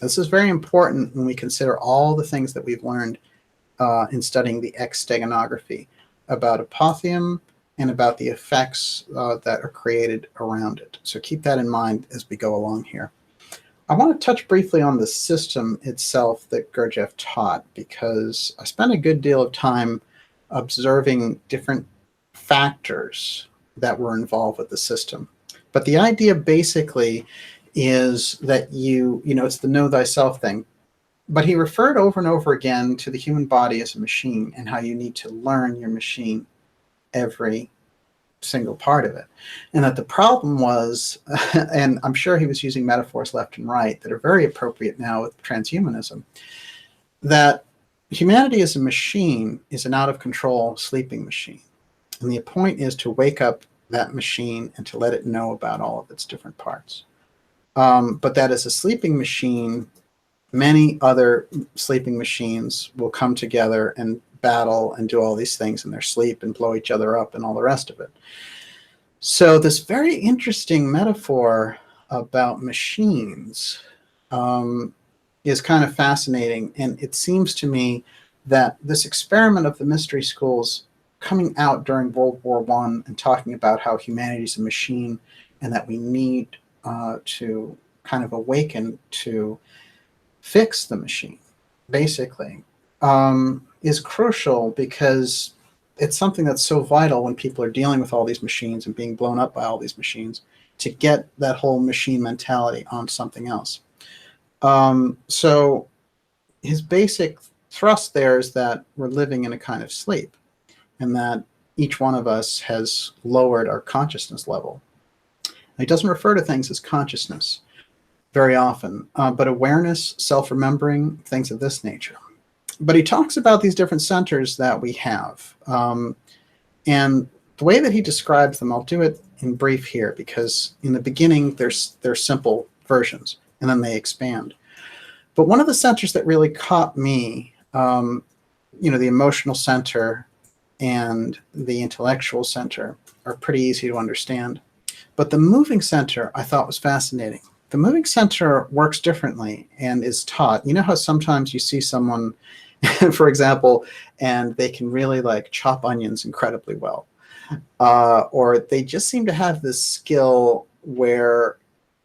This is very important when we consider all the things that we've learned in studying the X Steganography about apotheum and about the effects that are created around it. So keep that in mind as we go along here. I want to touch briefly on the system itself that Gurdjieff taught, because I spent a good deal of time observing different factors that were involved with the system. But the idea basically is that it's the know thyself thing. But he referred over and over again to the human body as a machine and how you need to learn your machine, every single part of it. And that the problem was, and I'm sure he was using metaphors left and right that are very appropriate now with transhumanism, that humanity as a machine is an out of control sleeping machine. And the point is to wake up that machine and to let it know about all of its different parts. But that as a sleeping machine, many other sleeping machines will come together and battle and do all these things in their sleep and blow each other up and all the rest of it. So this very interesting metaphor about machines is kind of fascinating. And it seems to me that this experiment of the mystery schools coming out during World War I and talking about how humanity is a machine and that we need to kind of awaken to fix the machine, basically, is crucial, because it's something that's so vital when people are dealing with all these machines and being blown up by all these machines, to get that whole machine mentality on something else. So his basic thrust there is that we're living in a kind of sleep, and that each one of us has lowered our consciousness level. He doesn't refer to things as consciousness very often, but awareness, self-remembering, things of this nature. But he talks about these different centers that we have. And the way that he describes them, I'll do it in brief here, because in the beginning, they're simple versions, and then they expand. But one of the centers that really caught me, the emotional center and the intellectual center are pretty easy to understand. But the moving center I thought was fascinating. The moving center works differently and is taught. You know how sometimes you see someone, for example, and they can really like chop onions incredibly well. Or they just seem to have this skill where,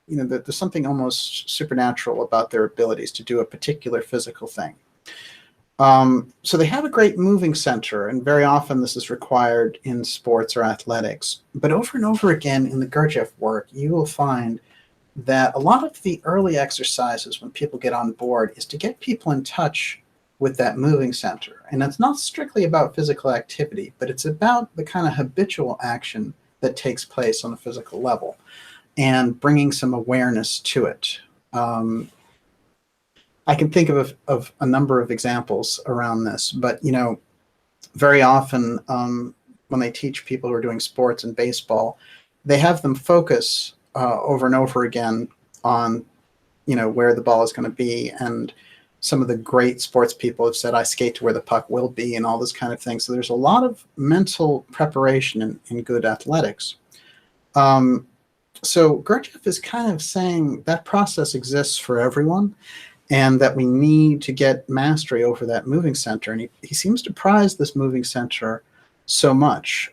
there's something almost supernatural about their abilities to do a particular physical thing. So they have a great moving center, and very often this is required in sports or athletics. But over and over again in the Gurdjieff work, you will find that a lot of the early exercises when people get on board is to get people in touch with that moving center. And it's not strictly about physical activity, but it's about the kind of habitual action that takes place on a physical level and bringing some awareness to it. I can think of a number of examples around this, but, very often when they teach people who are doing sports and baseball, they have them focus over and over again on, where the ball is going to be. And some of the great sports people have said, I skate to where the puck will be, and all this kind of thing. So there's a lot of mental preparation in good athletics. So Gurdjieff is kind of saying that process exists for everyone, and that we need to get mastery over that moving center. And he seems to prize this moving center so much.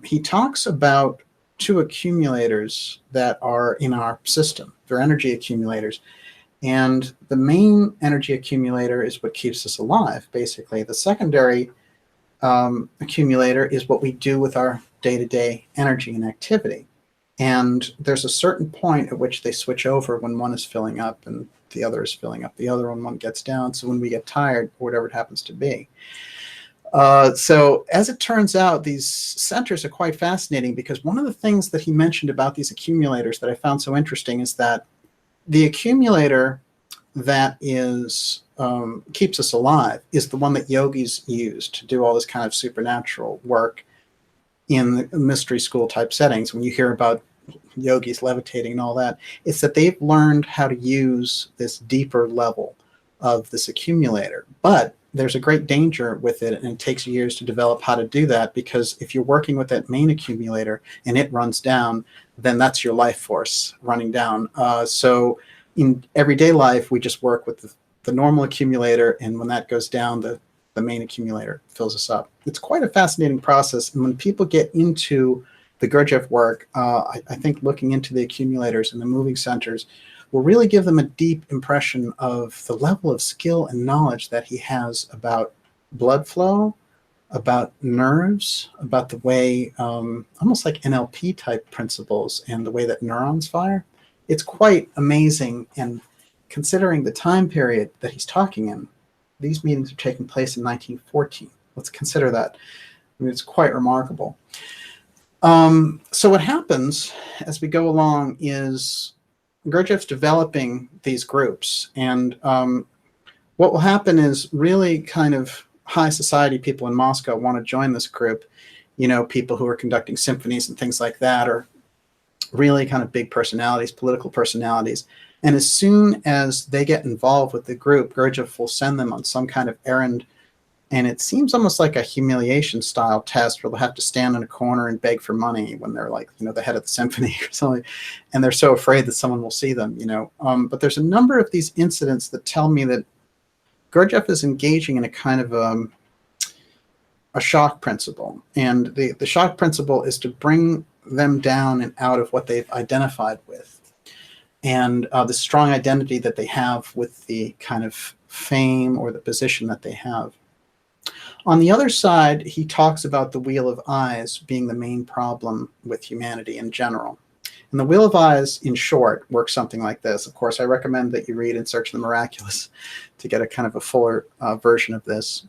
He talks about two accumulators that are in our system. They're energy accumulators. And the main energy accumulator is what keeps us alive, basically. The secondary accumulator is what we do with our day-to-day energy and activity. And there's a certain point at which they switch over when one is filling up and the other is filling up the other one gets down. So when we get tired, or whatever it happens to be. So as it turns out, these centers are quite fascinating, because one of the things that he mentioned about these accumulators that I found so interesting is that the accumulator that is keeps us alive is the one that yogis use to do all this kind of supernatural work in the mystery school type settings. When you hear about yogis levitating and all that, it's that they've learned how to use this deeper level of this accumulator. But there's a great danger with it, and it takes years to develop how to do that, because if you're working with that main accumulator and it runs down, then that's your life force running down. So in everyday life, we just work with the normal accumulator, and when that goes down, the main accumulator fills us up. It's quite a fascinating process, and when people get into the Gurdjieff work, I think looking into the accumulators and the moving centers will really give them a deep impression of the level of skill and knowledge that he has about blood flow, about nerves, about the way, almost like NLP type principles and the way that neurons fire. It's quite amazing. And considering the time period that he's talking in, these meetings are taking place in 1914. Let's consider that. I mean, it's quite remarkable. So what happens as we go along is Gurdjieff's developing these groups, and what will happen is really kind of high society people in Moscow want to join this group, people who are conducting symphonies and things like that, or really kind of big personalities, political personalities. And as soon as they get involved with the group, Gurdjieff will send them on some kind of errand. And it seems almost like a humiliation style test where they'll have to stand in a corner and beg for money when they're like, the head of the symphony or something. And they're so afraid that someone will see them, But there's a number of these incidents that tell me that Gurdjieff is engaging in a kind of a shock principle. And the shock principle is to bring them down and out of what they've identified with. And the strong identity that they have with the kind of fame or the position that they have. On the other side, he talks about the Wheel of Eyes being the main problem with humanity in general. And the Wheel of Eyes, in short, works something like this. Of course, I recommend that you read In Search of the Miraculous to get a kind of a fuller version of this.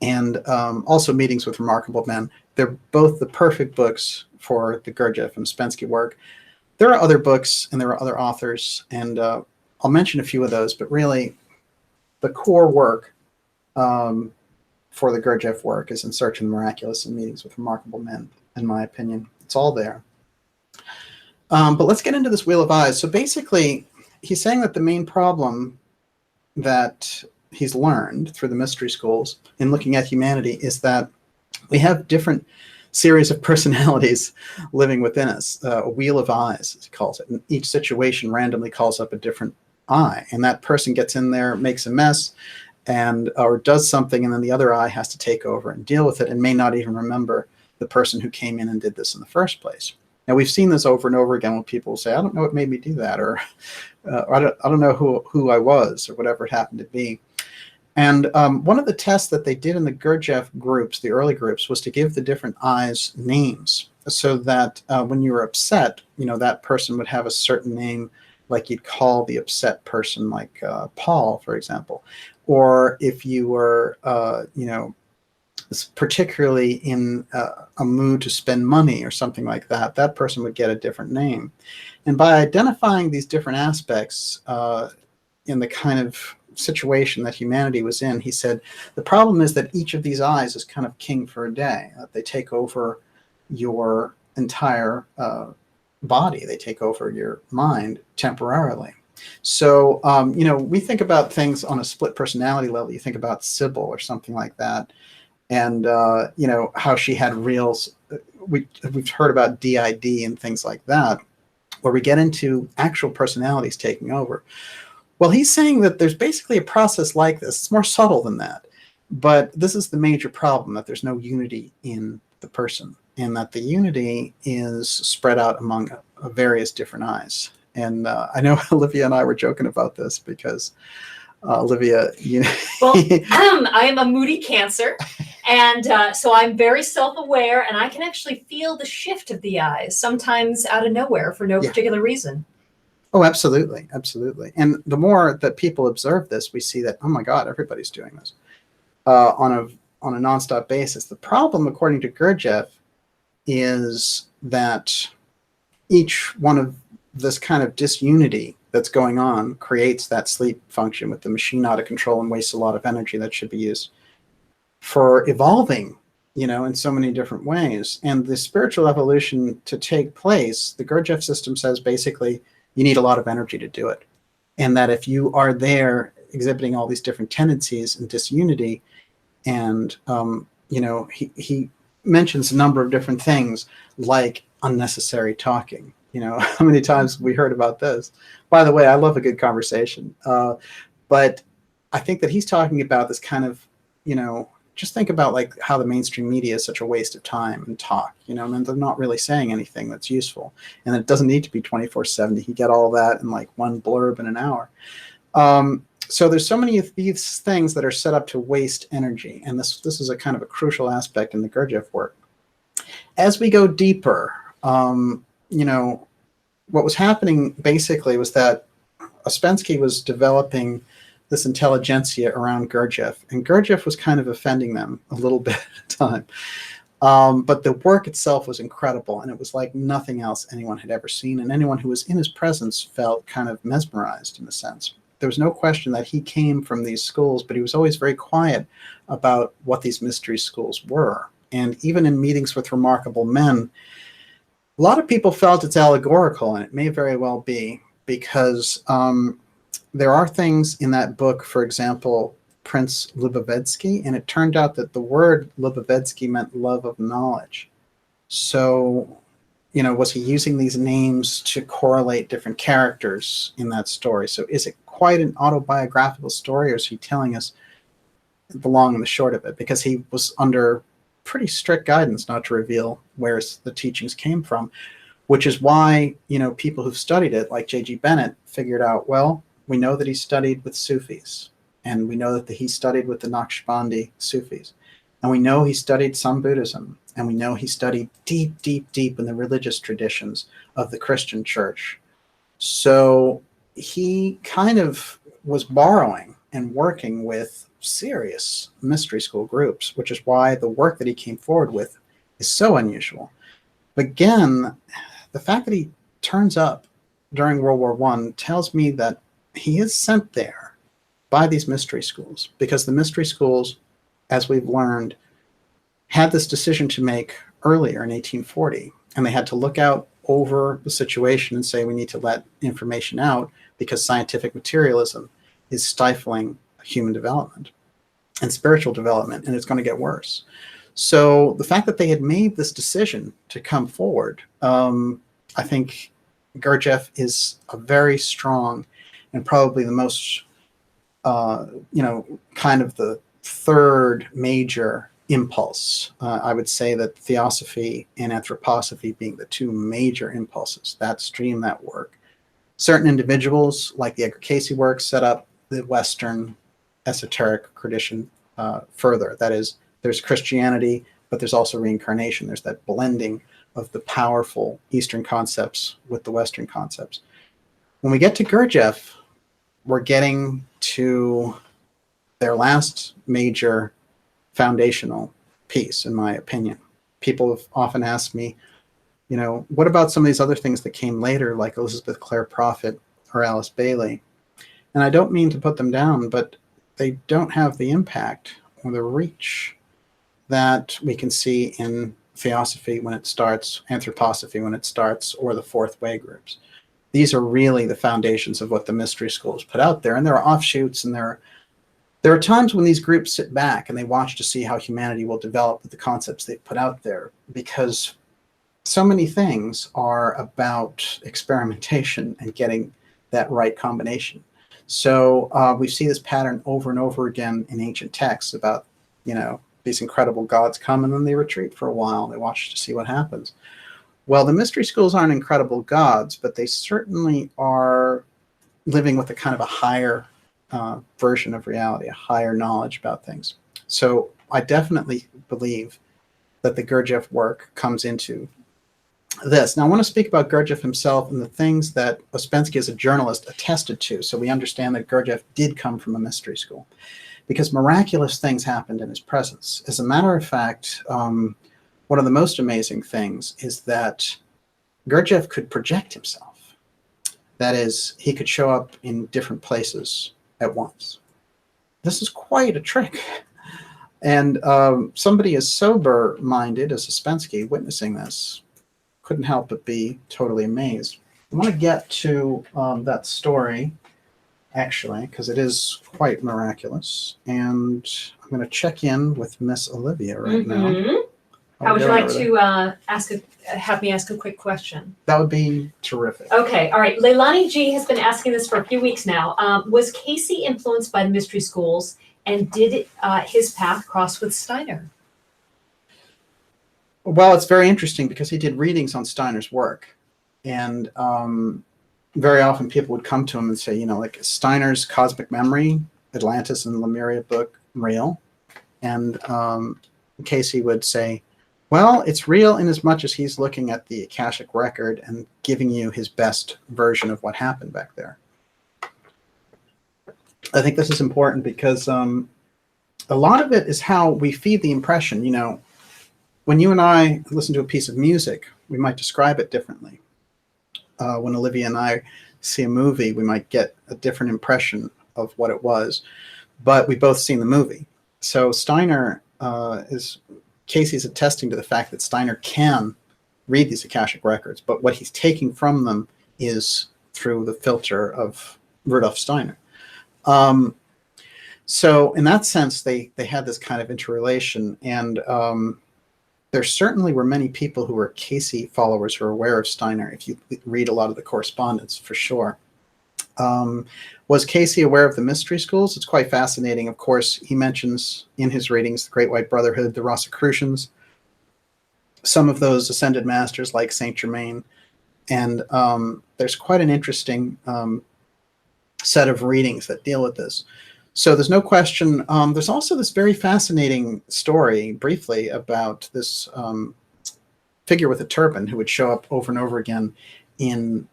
And also Meetings with Remarkable Men. They're both the perfect books for the Gurdjieff and Ouspensky work. There are other books and there are other authors, and I'll mention a few of those, but really the core work for the Gurdjieff work is In Search of the Miraculous and Meetings with Remarkable Men, in my opinion. It's all there. But let's get into this Wheel of Eyes. So basically, he's saying that the main problem that he's learned through the mystery schools in looking at humanity is that we have different series of personalities living within us, a wheel of eyes, as he calls it. And each situation randomly calls up a different eye. And that person gets in there, makes a mess, and or does something, and then the other eye has to take over and deal with it and may not even remember the person who came in and did this in the first place. Now, we've seen this over and over again when people say, I don't know what made me do that, or I don't know who I was, or whatever it happened to be. And one of the tests that they did in the Gurdjieff groups, the early groups, was to give the different eyes names so that when you were upset, you know, that person would have a certain name, like you'd call the upset person, like Paul, for example. Or if you were, you know, particularly in a mood to spend money or something like that, that person would get a different name. And by identifying these different aspects in the kind of situation that humanity was in, he said, the problem is that each of these eyes is kind of king for a day. They take over your entire body. They take over your mind temporarily. So, you know, we think about things on a split personality level. You think about Sybil or something like that. And, you know, how she had reals. We've heard about DID and things like that, where we get into actual personalities taking over. Well, he's saying that there's basically a process like this. It's more subtle than that. But this is the major problem, that there's no unity in the person, and that the unity is spread out among various different eyes. And I know Olivia and I were joking about this because Olivia, you know. Well, I am a moody Cancer, and so I'm very self-aware, and I can actually feel the shift of the eyes, sometimes out of nowhere for no particular reason. Oh, absolutely. Absolutely. And the more that people observe this, we see that, oh my God, everybody's doing this on a nonstop basis. The problem, according to Gurdjieff, is that each one of this kind of disunity that's going on creates that sleep function with the machine out of control and wastes a lot of energy that should be used for evolving, you know, in so many different ways. And the spiritual evolution to take place, the Gurdjieff system says basically you need a lot of energy to do it. And that if you are there exhibiting all these different tendencies and disunity, and, you know, he mentions a number of different things like unnecessary talking. You know, how many times we heard about this? By the way, I love a good conversation. But I think that he's talking about this kind of, you know, just think about like how the mainstream media is such a waste of time and talk, you know, and they're not really saying anything that's useful. And it doesn't need to be 24/7. You can get all that in like one blurb in an hour. So there's so many of these things that are set up to waste energy. And this is a kind of a crucial aspect in the Gurdjieff work. As we go deeper, you know, what was happening basically was that Ouspensky was developing this intelligentsia around Gurdjieff, and Gurdjieff was kind of offending them a little bit at a time. But the work itself was incredible, and it was like nothing else anyone had ever seen, and anyone who was in his presence felt kind of mesmerized in a sense. There was no question that he came from these schools, but he was always very quiet about what these mystery schools were. And even in Meetings with Remarkable Men, a lot of people felt it's allegorical, and it may very well be, because there are things in that book, for example, Prince Lubavetsky, and it turned out that the word Lubavetsky meant love of knowledge. So was he using these names to correlate different characters in that story? So is it quite an autobiographical story, or is he telling us the long and the short of it? Because he was under pretty strict guidance not to reveal where the teachings came from, which is why, people who've studied it, like J.G. Bennett, figured out, well, we know that he studied with Sufis, and we know that he studied with the Naqshbandi Sufis, and we know he studied some Buddhism, and we know he studied deep, deep, deep in the religious traditions of the Christian church. So he kind of was borrowing and working with serious mystery school groups, which is why the work that he came forward with is so unusual. But again, the fact that he turns up during World War I tells me that he is sent there by these mystery schools, because the mystery schools, as we've learned, had this decision to make earlier in 1840, and they had to look out over the situation and say, we need to let information out because scientific materialism is stifling human development and spiritual development, and it's going to get worse. So the fact that they had made this decision to come forward, I think Gurdjieff is a very strong and probably the most, kind of the third major impulse. I would say that Theosophy and Anthroposophy being the two major impulses that stream that work. Certain individuals, like the Edgar Cayce work, set up the Western esoteric tradition further. That is, there's Christianity, but there's also reincarnation. There's that blending of the powerful Eastern concepts with the Western concepts. When we get to Gurdjieff, we're getting to their last major foundational piece, in my opinion. People have often asked me, what about some of these other things that came later, like Elizabeth Clare Prophet or Alice Bailey? And I don't mean to put them down, but they don't have the impact or the reach that we can see in Theosophy when it starts, Anthroposophy when it starts, or the Fourth Way groups. These are really the foundations of what the mystery schools put out there. And there are offshoots, and there are times when these groups sit back and they watch to see how humanity will develop with the concepts they've put out there, because so many things are about experimentation and getting that right combination. So we see this pattern over and over again in ancient texts about, these incredible gods come and then they retreat for a while. They watch to see what happens. Well, the mystery schools aren't incredible gods, but they certainly are living with a kind of a higher version of reality, a higher knowledge about things. So I definitely believe that the Gurdjieff work comes into this. Now, I want to speak about Gurdjieff himself and the things that Ouspensky as a journalist attested to, so we understand that Gurdjieff did come from a mystery school, because miraculous things happened in his presence. As a matter of fact, one of the most amazing things is that Gurdjieff could project himself. That is, he could show up in different places at once. This is quite a trick. And somebody as sober-minded as Ouspensky witnessing this couldn't help but be totally amazed. I want to get to that story, actually, because it is quite miraculous. And I'm going to check in with Miss Olivia right now. How would you like to have me ask a quick question? That would be terrific. Okay, all right. Leilani G has been asking this for a few weeks now. Was Cayce influenced by the mystery schools, and did his path cross with Steiner? Well, it's very interesting because he did readings on Steiner's work. And very often people would come to him and say, like Steiner's Cosmic Memory, Atlantis and Lemuria book, real? And Cayce would say, well, it's real in as much as he's looking at the Akashic record and giving you his best version of what happened back there. I think this is important because a lot of it is how we feed the impression. When you and I listen to a piece of music, we might describe it differently. When Olivia and I see a movie, we might get a different impression of what it was, but we both seen the movie. So Steiner Cayce is attesting to the fact that Steiner can read these Akashic records, but what he's taking from them is through the filter of Rudolf Steiner. So in that sense, they had this kind of interrelation. And there certainly were many people who were Casey followers who are aware of Steiner, if you read a lot of the correspondence, for sure. Was Casey aware of the mystery schools? It's quite fascinating. Of course, he mentions in his readings the Great White Brotherhood, the Rosicrucians, some of those ascended masters like Saint Germain. And there's quite an interesting set of readings that deal with this. So there's no question. There's also this very fascinating story, briefly, about this figure with a turban who would show up over and over again in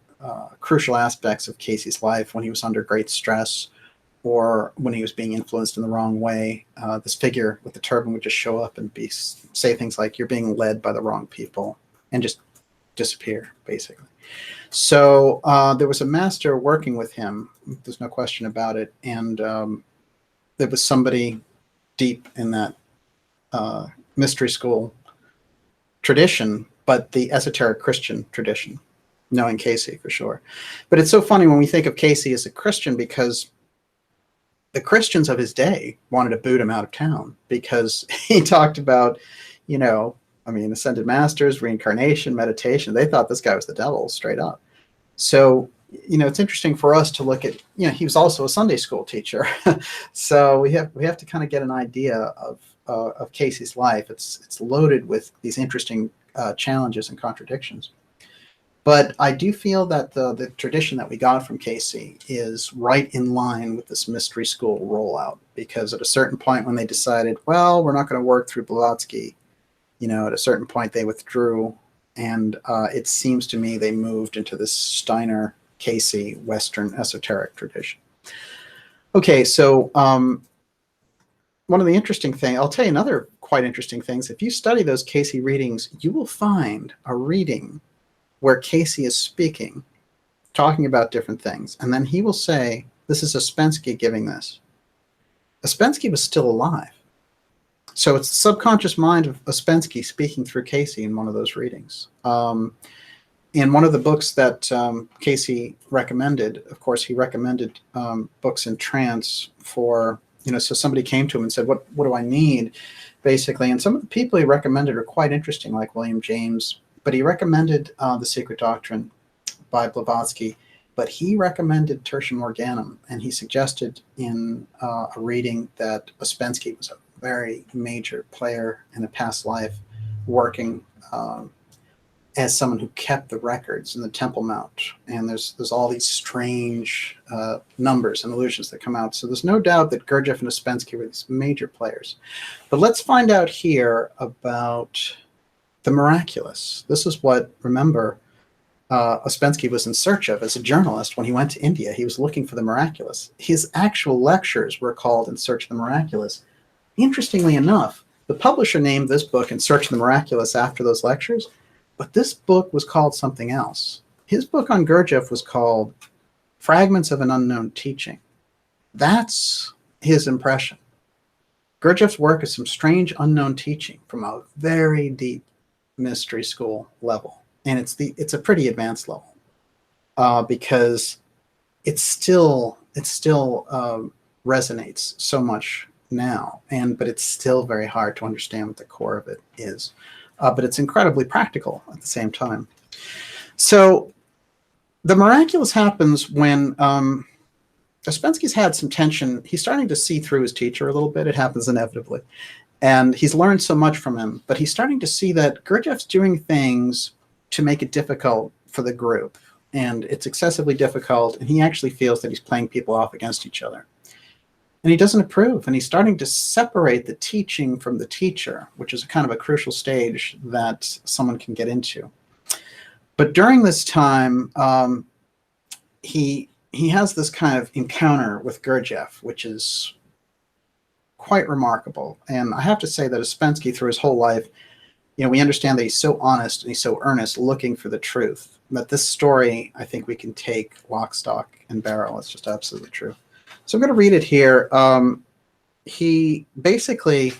crucial aspects of Casey's life when he was under great stress or when he was being influenced in the wrong way. This figure with the turban would just show up and say things like, "You're being led by the wrong people," and just disappear, basically. So there was a master working with him. There's no question about it. And there was somebody deep in that mystery school tradition, but the esoteric Christian tradition, knowing Casey for sure. But it's so funny when we think of Casey as a Christian, because the Christians of his day wanted to boot him out of town because he talked about, ascended masters, reincarnation, meditation. They thought this guy was the devil straight up. So, it's interesting for us to look at, he was also a Sunday school teacher. So we have to kind of get an idea of Casey's life. It's loaded with these interesting challenges and contradictions. But I do feel that the tradition that we got from Casey is right in line with this mystery school rollout, because at a certain point when they decided, well, we're not going to work through Blavatsky, at a certain point they withdrew, and it seems to me they moved into this Steiner, Casey, Western esoteric tradition. Okay, so one of the interesting things, I'll tell you another quite interesting things. If you study those Casey readings, you will find a reading where Casey is speaking, talking about different things, and then he will say, this is Ouspensky giving this. Ouspensky was still alive. So it's the subconscious mind of Ouspensky speaking through Casey in one of those readings. In one of the books that Casey recommended, of course, he recommended books in trance for, so somebody came to him and said, what do I need, basically? And some of the people he recommended are quite interesting, like William James. But he recommended The Secret Doctrine by Blavatsky, but he recommended Tertium Organum, and he suggested in a reading that Ouspensky was a very major player in a past life, working as someone who kept the records in the Temple Mount. And there's all these strange numbers and illusions that come out. So there's no doubt that Gurdjieff and Ouspensky were these major players. But let's find out here about the miraculous. This is what, remember, Ouspensky was in search of as a journalist when he went to India. He was looking for the miraculous. His actual lectures were called In Search of the Miraculous. Interestingly enough, the publisher named this book In Search of the Miraculous after those lectures, but this book was called something else. His book on Gurdjieff was called Fragments of an Unknown Teaching. That's his impression. Gurdjieff's work is some strange unknown teaching from a very deep mystery school level, and it's a pretty advanced level because it still resonates so much now, but it's still very hard to understand what the core of it is, but it's incredibly practical at the same time. So the miraculous happens when Ouspensky's had some tension. He's starting to see through his teacher a little bit. It happens inevitably. And he's learned so much from him, but he's starting to see that Gurdjieff's doing things to make it difficult for the group. And it's excessively difficult, and he actually feels that he's playing people off against each other. And he doesn't approve, and he's starting to separate the teaching from the teacher, which is kind of a crucial stage that someone can get into. But during this time, he has this kind of encounter with Gurdjieff, which is quite remarkable. And I have to say that Ouspensky, through his whole life, we understand that he's so honest and he's so earnest looking for the truth. But this story, I think we can take lock, stock, and barrel. It's just absolutely true. So I'm going to read it here. He basically,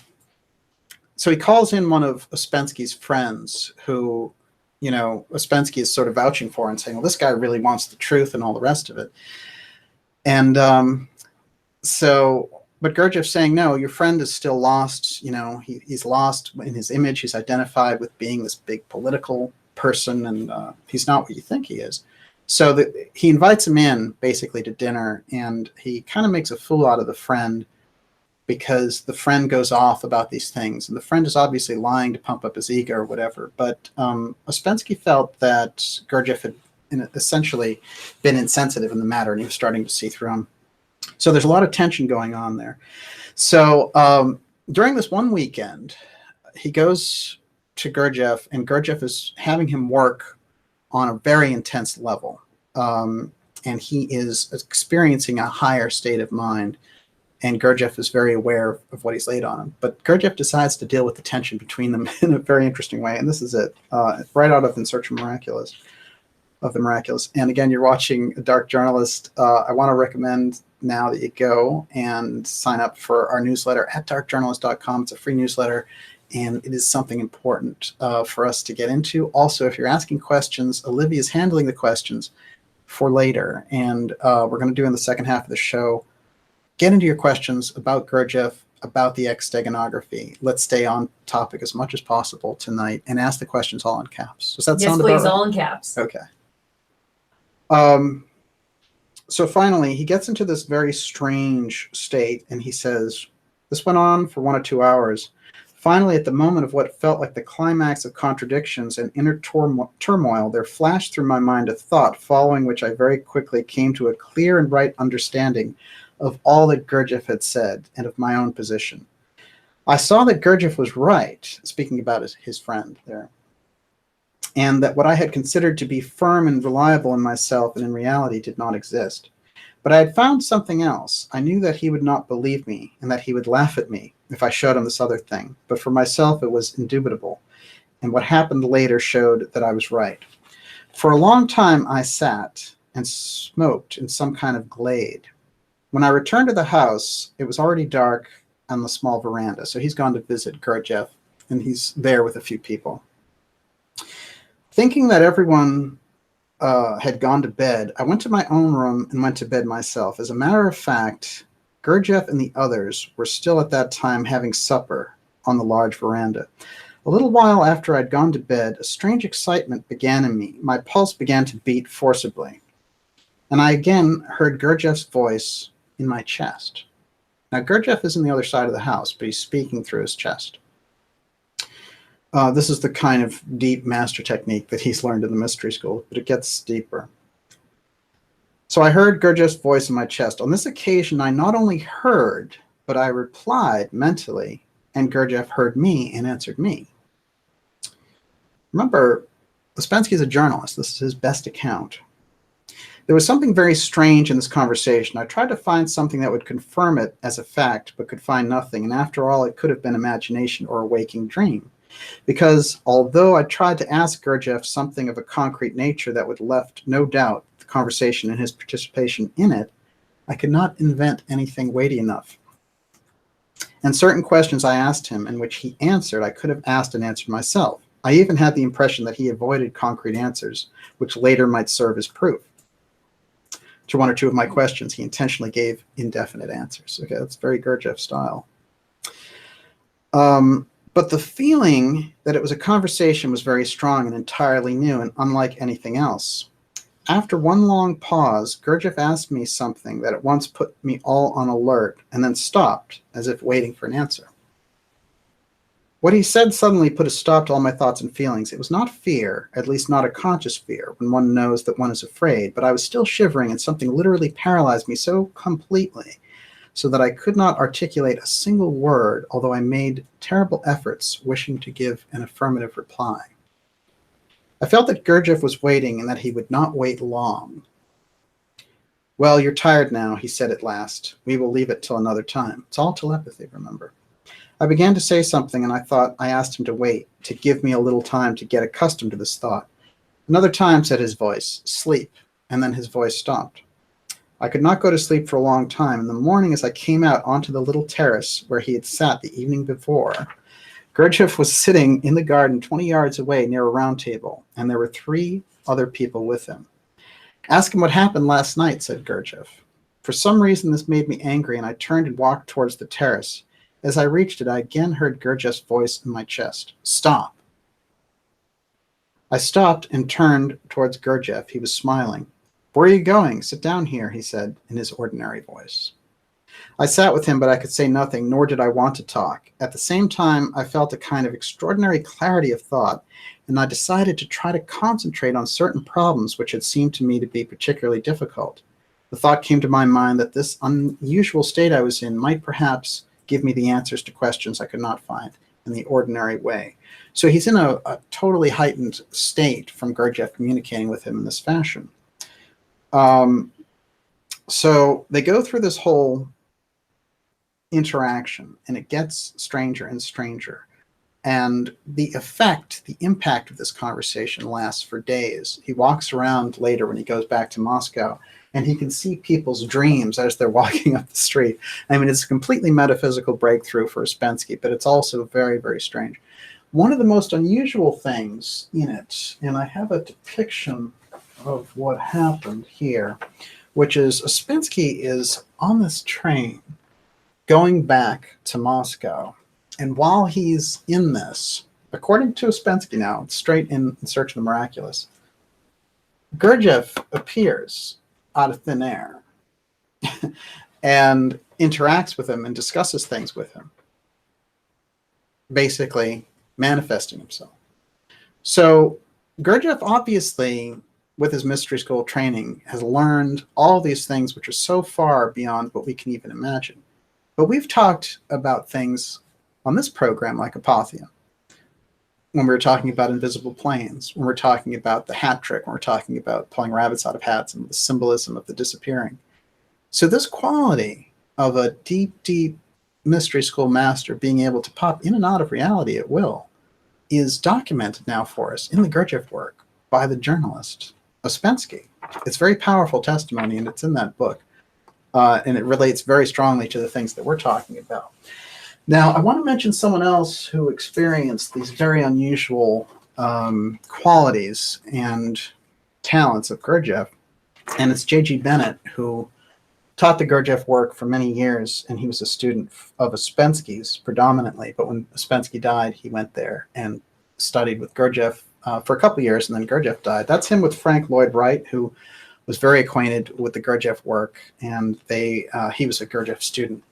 so he calls in one of Ouspensky's friends who, Ouspensky is sort of vouching for and saying, well, this guy really wants the truth and all the rest of it. And so But Gurdjieff's saying, no, your friend is still lost. You know, he's lost in his image. He's identified with being this big political person, and he's not what you think he is. So he invites him in basically to dinner, and he kind of makes a fool out of the friend because the friend goes off about these things. And the friend is obviously lying to pump up his ego or whatever. But Ouspensky felt that Gurdjieff had essentially been insensitive in the matter, and he was starting to see through him. So there's a lot of tension going on there. So during this one weekend, he goes to Gurdjieff, and Gurdjieff is having him work on a very intense level. And he is experiencing a higher state of mind. And Gurdjieff is very aware of what he's laid on him. But Gurdjieff decides to deal with the tension between them in a very interesting way. And this is it, right out of In Search of the Miraculous. And again, you're watching A Dark Journalist. I want to recommend now that you go and sign up for our newsletter at darkjournalist.com. It's a free newsletter, and it is something important for us to get into. Also, if you're asking questions, Olivia is handling the questions for later. And we're going to do in the second half of the show, get into your questions about Gurdjieff, about the X Steganography. Let's stay on topic as much as possible tonight and ask the questions all in caps. Does that sound about right? Yes, please, all in caps. Okay. So finally, he gets into this very strange state, and he says, this went on for 1 or 2 hours. Finally, at the moment of what felt like the climax of contradictions and inner turmoil, there flashed through my mind a thought, following which I very quickly came to a clear and right understanding of all that Gurdjieff had said and of my own position. I saw that Gurdjieff was right, speaking about his friend there, and that what I had considered to be firm and reliable in myself and in reality did not exist. But I had found something else. I knew that he would not believe me and that he would laugh at me if I showed him this other thing. But for myself, it was indubitable. And what happened later showed that I was right. For a long time, I sat and smoked in some kind of glade. When I returned to the house, it was already dark on the small veranda. So he's gone to visit Gurdjieff, and he's there with a few people. Thinking that everyone had gone to bed, I went to my own room and went to bed myself. As a matter of fact, Gurdjieff and the others were still at that time having supper on the large veranda. A little while after I'd gone to bed, a strange excitement began in me. My pulse began to beat forcibly. And I again heard Gurdjieff's voice in my chest. Now, Gurdjieff is on the other side of the house, but he's speaking through his chest. This is the kind of deep master technique that he's learned in the mystery school, but it gets deeper. So I heard Gurdjieff's voice in my chest. On this occasion, I not only heard, but I replied mentally, and Gurdjieff heard me and answered me. Remember, Ouspensky is a journalist. This is his best account. There was something very strange in this conversation. I tried to find something that would confirm it as a fact, but could find nothing. And after all, it could have been imagination or a waking dream. Because although I tried to ask Gurdjieff something of a concrete nature that would left no doubt the conversation and his participation in it, I could not invent anything weighty enough. And certain questions I asked him in which he answered, I could have asked and answered myself. I even had the impression that he avoided concrete answers, which later might serve as proof. To 1 or 2 of my questions, he intentionally gave indefinite answers. Okay, that's very Gurdjieff style. But the feeling that it was a conversation was very strong and entirely new and unlike anything else. After one long pause, Gurdjieff asked me something that at once put me all on alert and then stopped, as if waiting for an answer. What he said suddenly put a stop to all my thoughts and feelings. It was not fear, at least not a conscious fear, when one knows that one is afraid, but I was still shivering, and something literally paralyzed me so completely so that I could not articulate a single word, although I made terrible efforts wishing to give an affirmative reply. I felt that Gurdjieff was waiting and that he would not wait long. Well, you're tired now, he said at last. We will leave it till another time. It's all telepathy, remember. I began to say something, and I thought I asked him to wait, to give me a little time to get accustomed to this thought. Another time, said his voice, sleep, and then his voice stopped. I could not go to sleep for a long time. In the morning, as I came out onto the little terrace where he had sat the evening before, Gurdjieff was sitting in the garden 20 yards away near a round table, and there were 3 other people with him. Ask him what happened last night, said Gurdjieff. For some reason, this made me angry, and I turned and walked towards the terrace. As I reached it, I again heard Gurdjieff's voice in my chest. Stop. I stopped and turned towards Gurdjieff. He was smiling. Where are you going? Sit down here, he said in his ordinary voice. I sat with him, but I could say nothing, nor did I want to talk. At the same time, I felt a kind of extraordinary clarity of thought, and I decided to try to concentrate on certain problems which had seemed to me to be particularly difficult. The thought came to my mind that this unusual state I was in might perhaps give me the answers to questions I could not find in the ordinary way. So he's in a totally heightened state from Gurdjieff communicating with him in this fashion. So they go through this whole interaction, and it gets stranger and stranger. And the impact of this conversation lasts for days. He walks around later when he goes back to Moscow, and he can see people's dreams as they're walking up the street. I mean, it's a completely metaphysical breakthrough for Ouspensky, but it's also very, very strange. One of the most unusual things in it, and I have a depiction of what happened here, which is Ouspensky is on this train going back to Moscow. And while he's in this, according to Ouspensky now, straight in Search of the Miraculous, Gurdjieff appears out of thin air and interacts with him and discusses things with him, basically manifesting himself. So Gurdjieff, obviously, with his mystery school training, has learned all these things which are so far beyond what we can even imagine. But we've talked about things on this program like apothea, when we were talking about invisible planes, when we're talking about the hat trick, when we're talking about pulling rabbits out of hats and the symbolism of the disappearing. So this quality of a deep, deep mystery school master being able to pop in and out of reality at will is documented now for us in the Gurdjieff work by the journalist Ouspensky. It's very powerful testimony, and it's in that book. And it relates very strongly to the things that we're talking about. Now, I want to mention someone else who experienced these very unusual qualities and talents of Gurdjieff, and it's J.G. Bennett, who taught the Gurdjieff work for many years, and he was a student of Ouspensky's predominantly, but when Ouspensky died, he went there and studied with Gurdjieff for a couple of years, and then Gurdjieff died. That's him with Frank Lloyd Wright, who was very acquainted with the Gurdjieff work, and he was a Gurdjieff student,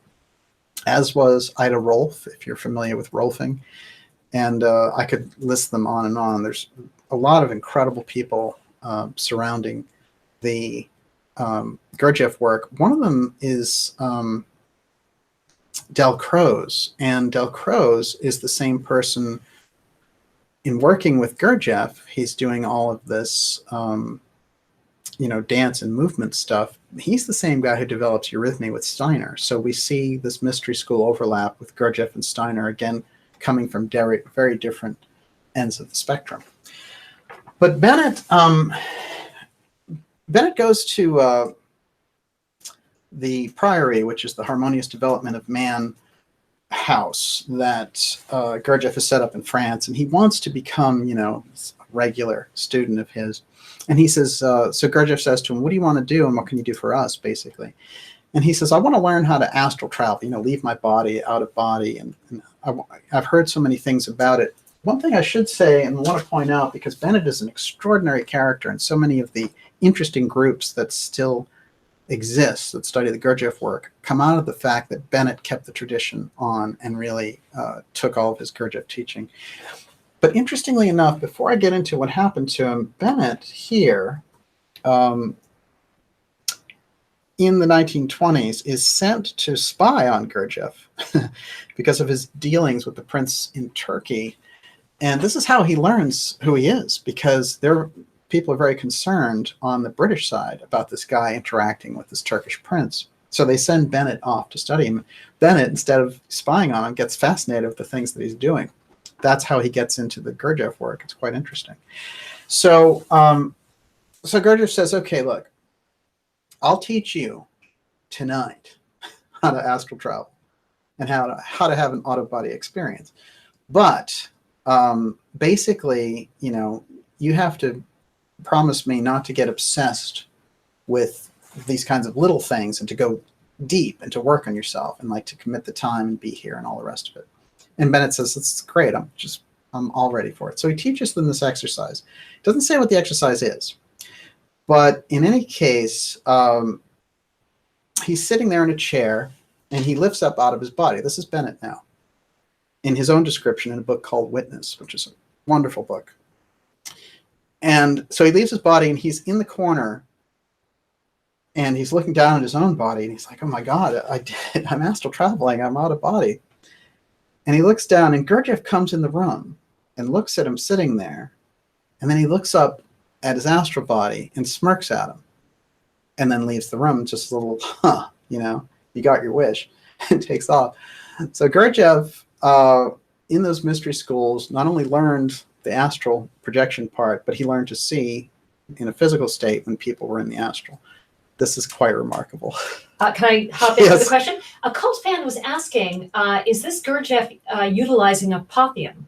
as was Ida Rolf, if you're familiar with Rolfing. And I could list them on and on. There's a lot of incredible people surrounding the Gurdjieff work. One of them is Delcroze, and Delcroze is the same person in working with Gurdjieff. He's doing all of this dance and movement stuff. He's the same guy who develops eurythmy with Steiner. So we see this mystery school overlap with Gurdjieff and Steiner, again, coming from very, very different ends of the spectrum. But Bennett goes to the Priory, which is the Harmonious Development of Man house that Gurdjieff has set up in France, and he wants to become, a regular student of his. And he says, so Gurdjieff says to him, what do you want to do, and what can you do for us, basically? And he says, I want to learn how to astral travel, leave my body, out of body, and I've heard so many things about it. One thing I should say, and want to point out, because Bennett is an extraordinary character, and so many of the interesting groups that still exist that study the Gurdjieff work come out of the fact that Bennett kept the tradition on and really took all of his Gurdjieff teaching. But interestingly enough, before I get into what happened to him, Bennett here in the 1920s is sent to spy on Gurdjieff because of his dealings with the prince in Turkey. And this is how he learns who he is, because people are very concerned on the British side about this guy interacting with this Turkish prince. So they send Bennett off to study him. Bennett, instead of spying on him, gets fascinated with the things that he's doing. That's how he gets into the Gurdjieff work. It's quite interesting. So Gurdjieff says, okay, look, I'll teach you tonight how to astral travel and how to have an out-of-body experience. But basically, you have to promise me not to get obsessed with these kinds of little things and to go deep and to work on yourself and like to commit the time and be here and all the rest of it. And Bennett says, it's great. I'm all ready for it. So he teaches them this exercise. Doesn't say what the exercise is, but in any case, he's sitting there in a chair and he lifts up out of his body. This is Bennett now, in his own description in a book called Witness, which is a wonderful book. And so he leaves his body and he's in the corner and he's looking down at his own body and he's like, oh my God, I'm astral traveling. I'm out of body. And he looks down and Gurdjieff comes in the room and looks at him sitting there. And then he looks up at his astral body and smirks at him and then leaves the room, just a little, you got your wish, and takes off. So Gurdjieff, in those mystery schools, not only learned the astral projection part, but he learned to see in a physical state when people were in the astral. This is quite remarkable. Can I hop into the question? A cult fan was asking, is this Gurdjieff utilizing a Apotheum?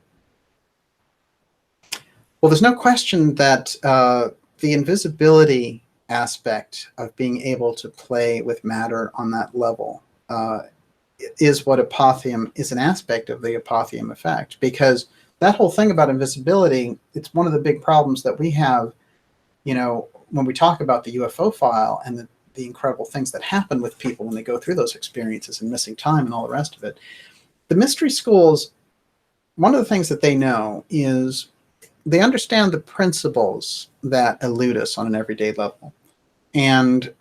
Well, there's no question that the invisibility aspect of being able to play with matter on that level is what Apotheum is, an aspect of the Apotheum effect, because that whole thing about invisibility, it's one of the big problems that we have, when we talk about the UFO file and the incredible things that happen with people when they go through those experiences and missing time and all the rest of it. The mystery schools, one of the things that they know is they understand the principles that elude us on an everyday level. And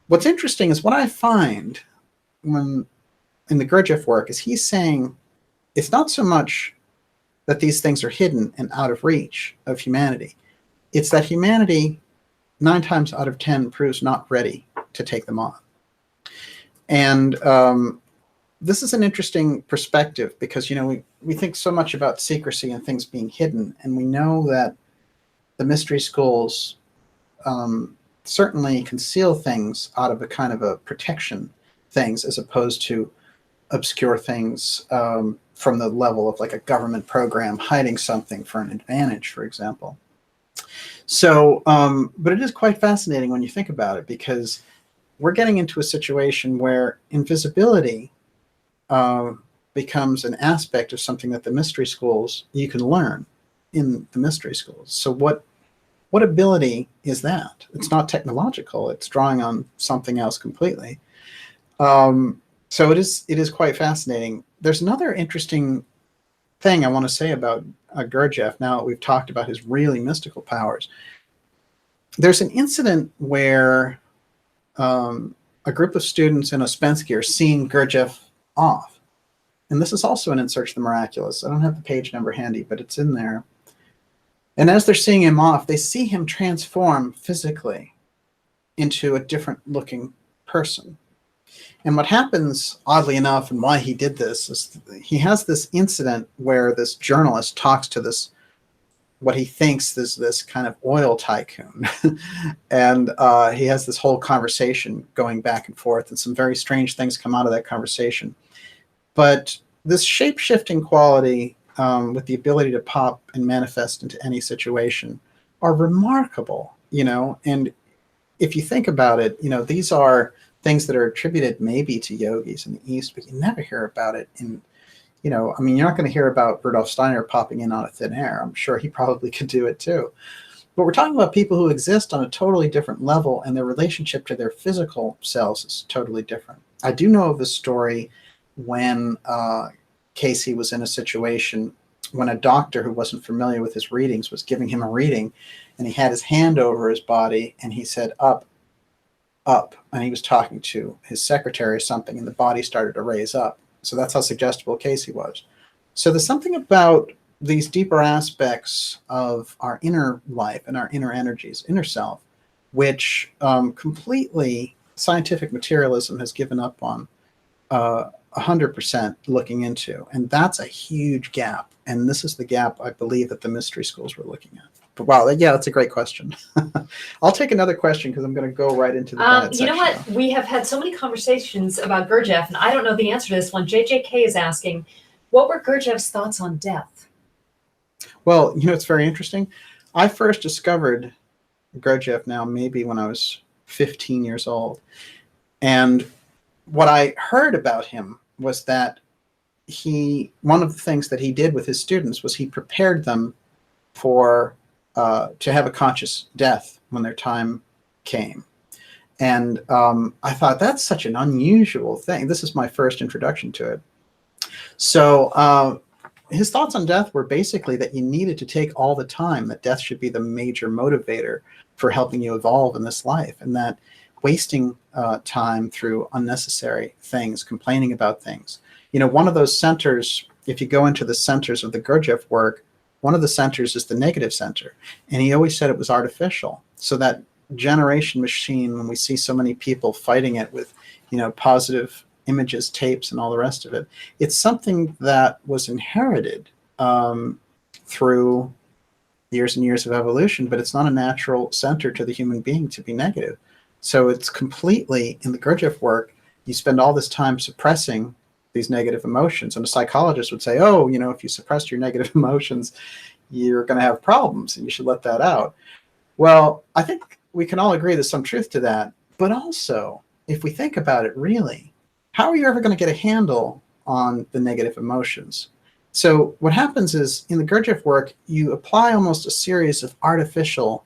what's interesting is what I find when in the Gurdjieff work is he's saying it's not so much that these things are hidden and out of reach of humanity. It's that humanity 9 times out of 10 proves not ready to take them on. And this is an interesting perspective because, we think so much about secrecy and things being hidden. And we know that the mystery schools certainly conceal things out of a kind of a protection things as opposed to obscure things from the level of like a government program hiding something for an advantage, for example. So, but it is quite fascinating when you think about it, because we're getting into a situation where invisibility becomes an aspect of something that the mystery schools, you can learn in the mystery schools. So what ability is that? It's not technological. It's drawing on something else completely. So it is quite fascinating. There's another interesting thing I want to say about Gurdjieff, now that we've talked about his really mystical powers. There's an incident where a group of students in Ouspensky are seeing Gurdjieff off. And this is also an In Search of the Miraculous. I don't have the page number handy, but it's in there. And as they're seeing him off, they see him transform physically into a different looking person. And what happens, oddly enough, and why he did this, is he has this incident where this journalist talks to this, what he thinks is this kind of oil tycoon. And he has this whole conversation going back and forth, and some very strange things come out of that conversation. But this shape-shifting quality with the ability to pop and manifest into any situation are remarkable, and if you think about it, these are things that are attributed maybe to yogis in the East, but you never hear about it in, you're not going to hear about Rudolf Steiner popping in out of thin air. I'm sure he probably could do it too. But we're talking about people who exist on a totally different level, and their relationship to their physical selves is totally different. I do know of a story when Casey was in a situation when a doctor who wasn't familiar with his readings was giving him a reading, and he had his hand over his body, and he said, up, and he was talking to his secretary or something, and the body started to raise up. So that's how suggestible Casey was. So there's something about these deeper aspects of our inner life and our inner energies, inner self, which completely scientific materialism has given up on 100% looking into. And that's a huge gap. And this is the gap I believe that the mystery schools were looking at. But wow, yeah, that's a great question. I'll take another question because I'm going to go right into the Bennett section. What? We have had so many conversations about Gurdjieff, and I don't know the answer to this one. JJK is asking, what were Gurdjieff's thoughts on death? Well, it's very interesting. I first discovered Gurdjieff now maybe when I was 15 years old. And what I heard about him was that one of the things that he did with his students was he prepared them for to have a conscious death when their time came. And I thought, that's such an unusual thing. This is my first introduction to it. So his thoughts on death were basically that you needed to take all the time, that death should be the major motivator for helping you evolve in this life, and that wasting time through unnecessary things, complaining about things. One of those centers, if you go into the centers of the Gurdjieff work, one of the centers is the negative center. And he always said it was artificial. So that generation machine, when we see so many people fighting it with, positive images, tapes, and all the rest of it, it's something that was inherited through years and years of evolution, but it's not a natural center to the human being to be negative. So it's completely, in the Gurdjieff work, you spend all this time suppressing these negative emotions. And a psychologist would say, oh, if you suppress your negative emotions, you're going to have problems and you should let that out. Well, I think we can all agree there's some truth to that. But also, if we think about it really, how are you ever going to get a handle on the negative emotions? So what happens is, in the Gurdjieff work, you apply almost a series of artificial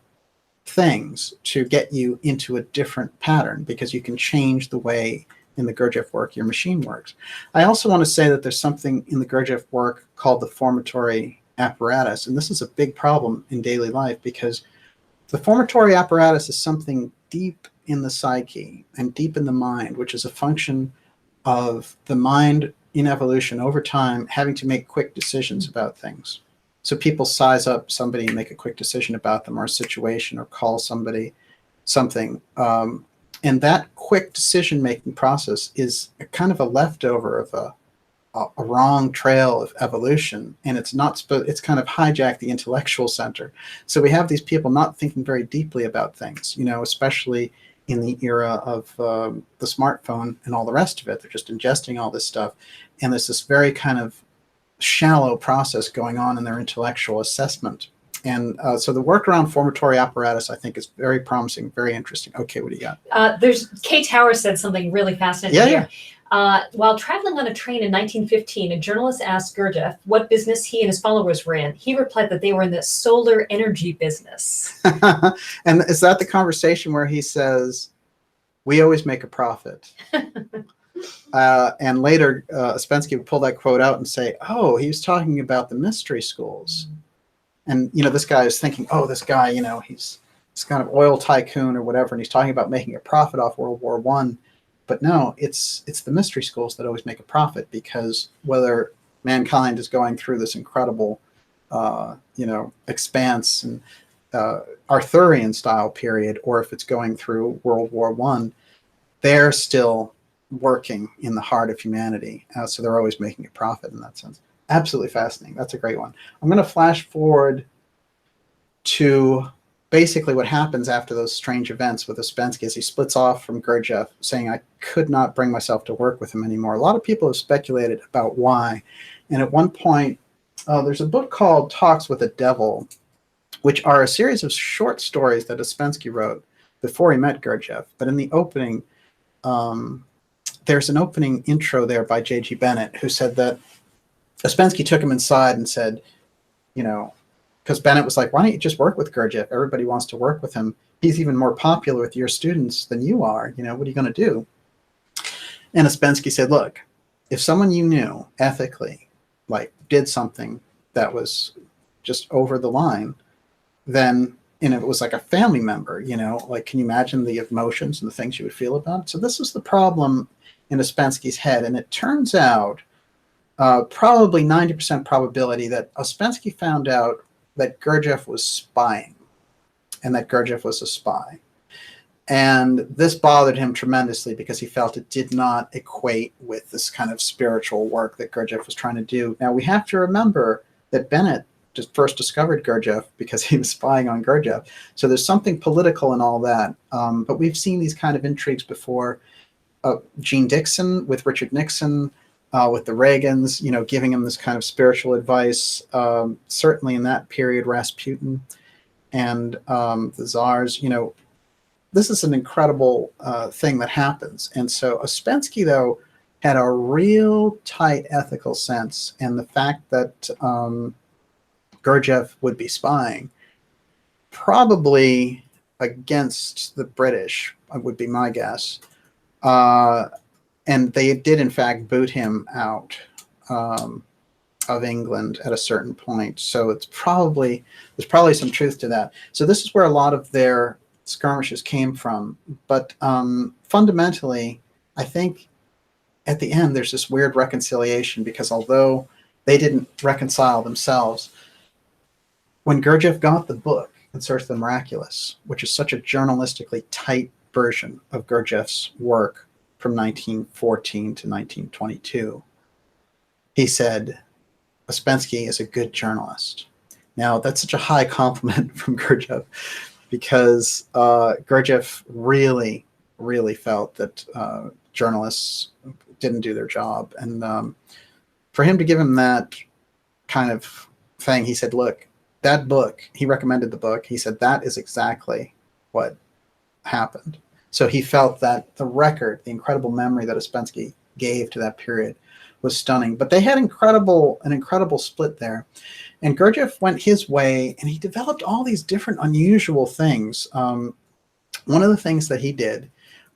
things to get you into a different pattern, because you can change the way in the Gurdjieff work your machine works. I also want to say that there's something in the Gurdjieff work called the formatory apparatus, and this is a big problem in daily life, because the formatory apparatus is something deep in the psyche and deep in the mind, which is a function of the mind in evolution over time having to make quick decisions about things. So people size up somebody and make a quick decision about them or a situation, or call somebody something. And that quick decision-making process is a kind of a leftover of a wrong trail of evolution, and it's kind of hijacked the intellectual center. So we have these people not thinking very deeply about things, especially in the era of the smartphone and all the rest of it. They're just ingesting all this stuff, and there's this very kind of shallow process going on in their intellectual assessment. And so the work around formatory apparatus, I think, is very promising, very interesting. Okay, what do you got? Kay Tower said something really fascinating here. While traveling on a train in 1915, a journalist asked Gurdjieff what business he and his followers were in. He replied that they were in the solar energy business. And is that the conversation where he says, we always make a profit? And later, Ouspensky would pull that quote out and say, oh, he was talking about the mystery schools. And, this guy is thinking, oh, this guy, he's this kind of oil tycoon or whatever, and he's talking about making a profit off World War I. But no, it's the mystery schools that always make a profit, because whether mankind is going through this incredible, expanse and Arthurian style period, or if it's going through World War I, they're still working in the heart of humanity. So they're always making a profit in that sense. Absolutely fascinating. That's a great one. I'm going to flash forward to basically what happens after those strange events with Ouspensky as he splits off from Gurdjieff, saying, I could not bring myself to work with him anymore. A lot of people have speculated about why. And at one point, there's a book called Talks with a Devil, which are a series of short stories that Ouspensky wrote before he met Gurdjieff. But in the opening, there's an opening intro there by J.G. Bennett, who said that Ouspensky took him inside and said, because Bennett was like, why don't you just work with Gurdjieff? Everybody wants to work with him. He's even more popular with your students than you are. What are you going to do? And Ouspensky said, look, if someone you knew ethically, did something that was just over the line, then, and it was like a family member, can you imagine the emotions and the things you would feel about it? So this was the problem in Ouspensky's head. And it turns out, probably 90% probability that Ouspensky found out that Gurdjieff was spying, and that Gurdjieff was a spy. And this bothered him tremendously, because he felt it did not equate with this kind of spiritual work that Gurdjieff was trying to do. Now, we have to remember that Bennett just first discovered Gurdjieff because he was spying on Gurdjieff. So there's something political in all that. But we've seen these kind of intrigues before. Gene Dixon with Richard Nixon, with the Reagans, giving him this kind of spiritual advice. Certainly in that period, Rasputin and the czars, this is an incredible thing that happens. And so Ouspensky, though, had a real tight ethical sense, and the fact that Gurdjieff would be spying, probably against the British, would be my guess. And they did, in fact, boot him out of England at a certain point. So there's probably some truth to that. So this is where a lot of their skirmishes came from. But fundamentally, I think at the end, there's this weird reconciliation, because although they didn't reconcile themselves, when Gurdjieff got the book, In Search of the Miraculous, which is such a journalistically tight version of Gurdjieff's work from 1914 to 1922, he said, Ouspensky is a good journalist. Now, that's such a high compliment from Gurdjieff, because Gurdjieff really, really felt that journalists didn't do their job. And for him to give him that kind of thing, he said, look, that book, he recommended the book. He said, that is exactly what happened. So he felt that the record, the incredible memory that Ouspensky gave to that period was stunning. But they had an incredible split there. And Gurdjieff went his way, and he developed all these different unusual things. One of the things that he did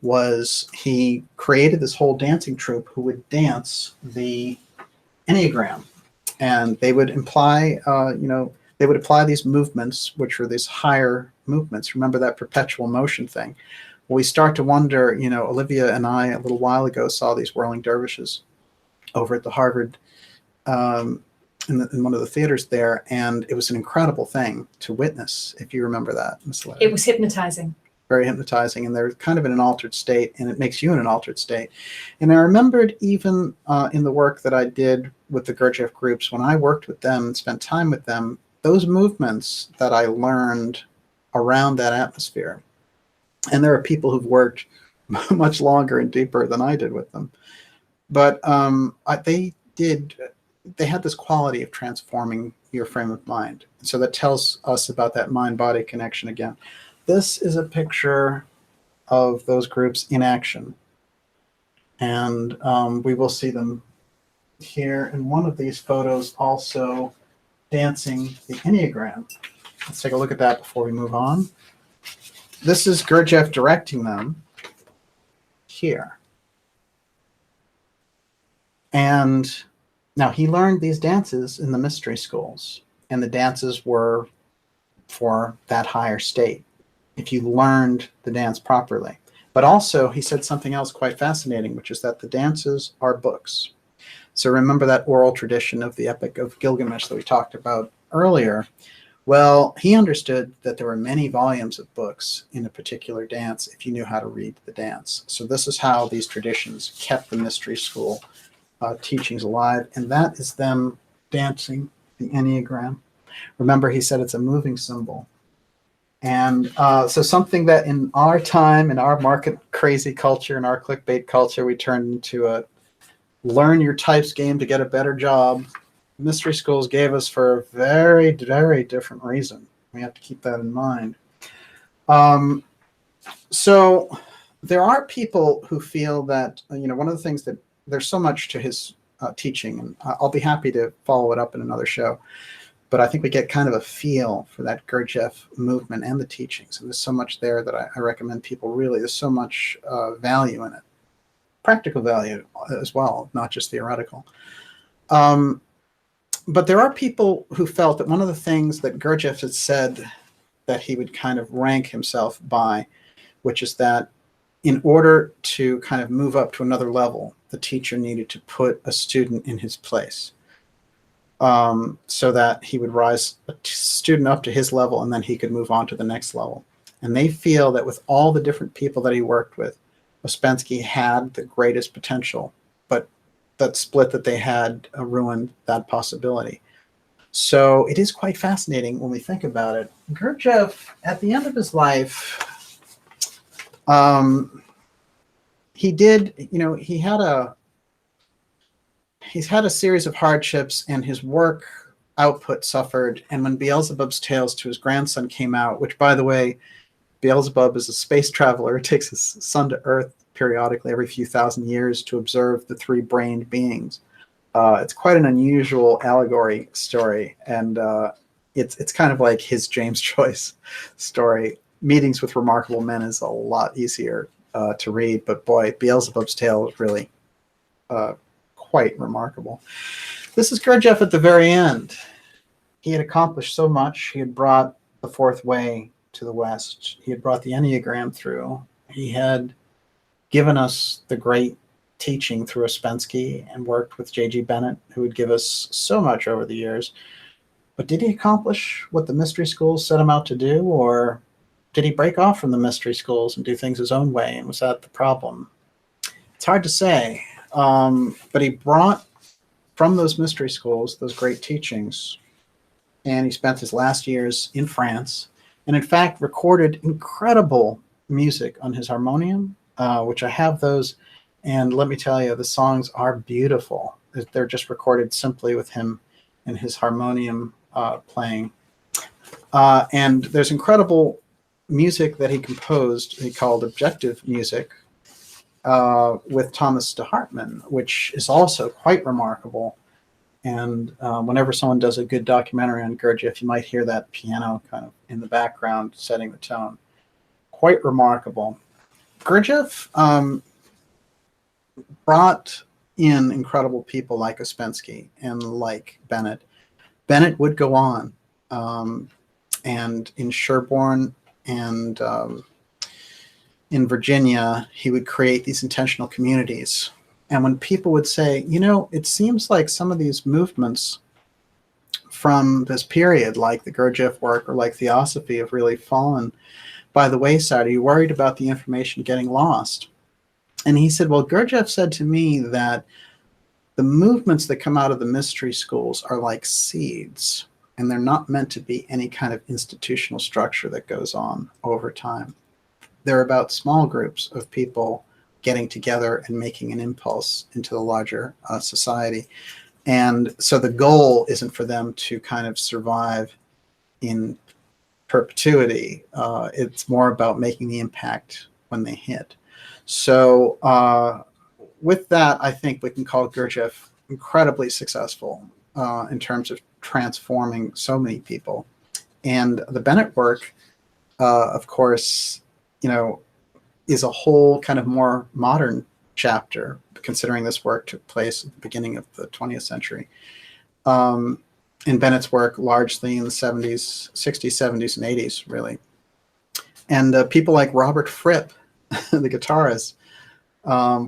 was he created this whole dancing troupe who would dance the Enneagram. And they would apply these movements, which were these higher movements. Remember that perpetual motion thing? Well, we start to wonder, Olivia and I a little while ago saw these whirling dervishes over at the Harvard, in one of the theaters there, and it was an incredible thing to witness, if you remember that, Ms. Larry. It was hypnotizing. Very hypnotizing, and they're kind of in an altered state, and it makes you in an altered state. And I remembered even in the work that I did with the Gurdjieff groups, when I worked with them and spent time with them, those movements that I learned around that atmosphere. And there are people who've worked much longer and deeper than I did with them. But they had this quality of transforming your frame of mind. So that tells us about that mind-body connection again. This is a picture of those groups in action. And we will see them here in one of these photos, also dancing the Enneagram. Let's take a look at that before we move on. This is Gurdjieff directing them here. And now he learned these dances in the mystery schools, and the dances were for that higher state, if you learned the dance properly. But also he said something else quite fascinating, which is that the dances are books. So remember that oral tradition of the Epic of Gilgamesh that we talked about earlier? Well, he understood that there were many volumes of books in a particular dance if you knew how to read the dance. So this is how these traditions kept the mystery school teachings alive, and that is them dancing the Enneagram. Remember, he said it's a moving symbol. And so something that in our time, in our market crazy culture, in our clickbait culture, we turned into a learn your types game to get a better job. Mystery schools gave us for a very, very different reason. We have to keep that in mind. So there are people who feel that, one of the things that there's so much to his teaching, and I'll be happy to follow it up in another show. But I think we get kind of a feel for that Gurdjieff movement and the teachings. And there's so much there that I recommend people really, there's so much value in it. Practical value as well, not just theoretical. But there are people who felt that one of the things that Gurdjieff had said that he would kind of rank himself by, which is that in order to kind of move up to another level, the teacher needed to put a student in his place. So that he would rise a student up to his level, and then he could move on to the next level. And they feel that with all the different people that he worked with, Ouspensky had the greatest potential, but that split that they had ruined that possibility. So it is quite fascinating when we think about it. Gurdjieff, at the end of his life, he did, he's had a series of hardships, and his work output suffered. And when Beelzebub's Tales to his grandson came out, which, by the way, Beelzebub is a space traveler who takes his son to Earth periodically every few thousand years to observe the three-brained beings. It's quite an unusual allegory story, and it's kind of like his James Joyce story. Meetings with Remarkable Men is a lot easier to read, but boy, Beelzebub's tale is really quite remarkable. This is Gurdjieff at the very end. He had accomplished so much. He had brought the fourth way to the West. He had brought the Enneagram through. He had given us the great teaching through Ouspensky and worked with J.G. Bennett, who would give us so much over the years. But did he accomplish what the mystery schools set him out to do, or did he break off from the mystery schools and do things his own way, and was that the problem? It's hard to say, but he brought from those mystery schools those great teachings, and he spent his last years in France, and in fact recorded incredible music on his harmonium, which I have those, and let me tell you, the songs are beautiful. They're just recorded simply with him and his harmonium playing. And there's incredible music that he composed, he called objective music, with Thomas de Hartmann, which is also quite remarkable. And whenever someone does a good documentary on Gurdjieff, you might hear that piano kind of in the background setting the tone. Quite remarkable. Gurdjieff brought in incredible people like Ouspensky and like Bennett. Bennett would go on, and in Sherborne and in Virginia, he would create these intentional communities. And when people would say, you know, it seems like some of these movements from this period, like the Gurdjieff work or like Theosophy, have really fallen by the wayside. Are you worried about the information getting lost? And he said, well, Gurdjieff said to me that the movements that come out of the mystery schools are like seeds, and they're not meant to be any kind of institutional structure that goes on over time. They're about small groups of people getting together and making an impulse into the larger society. And so the goal isn't for them to kind of survive in perpetuity. It's more about making the impact when they hit. So with that, I think we can call Gurdjieff incredibly successful in terms of transforming so many people. And the Bennett work, of course, you know, is a whole kind of more modern chapter, considering this work took place at the beginning of the 20th century. In Bennett's work, largely in the 70s, 60s, 70s, and 80s, really. And people like Robert Fripp, the guitarist,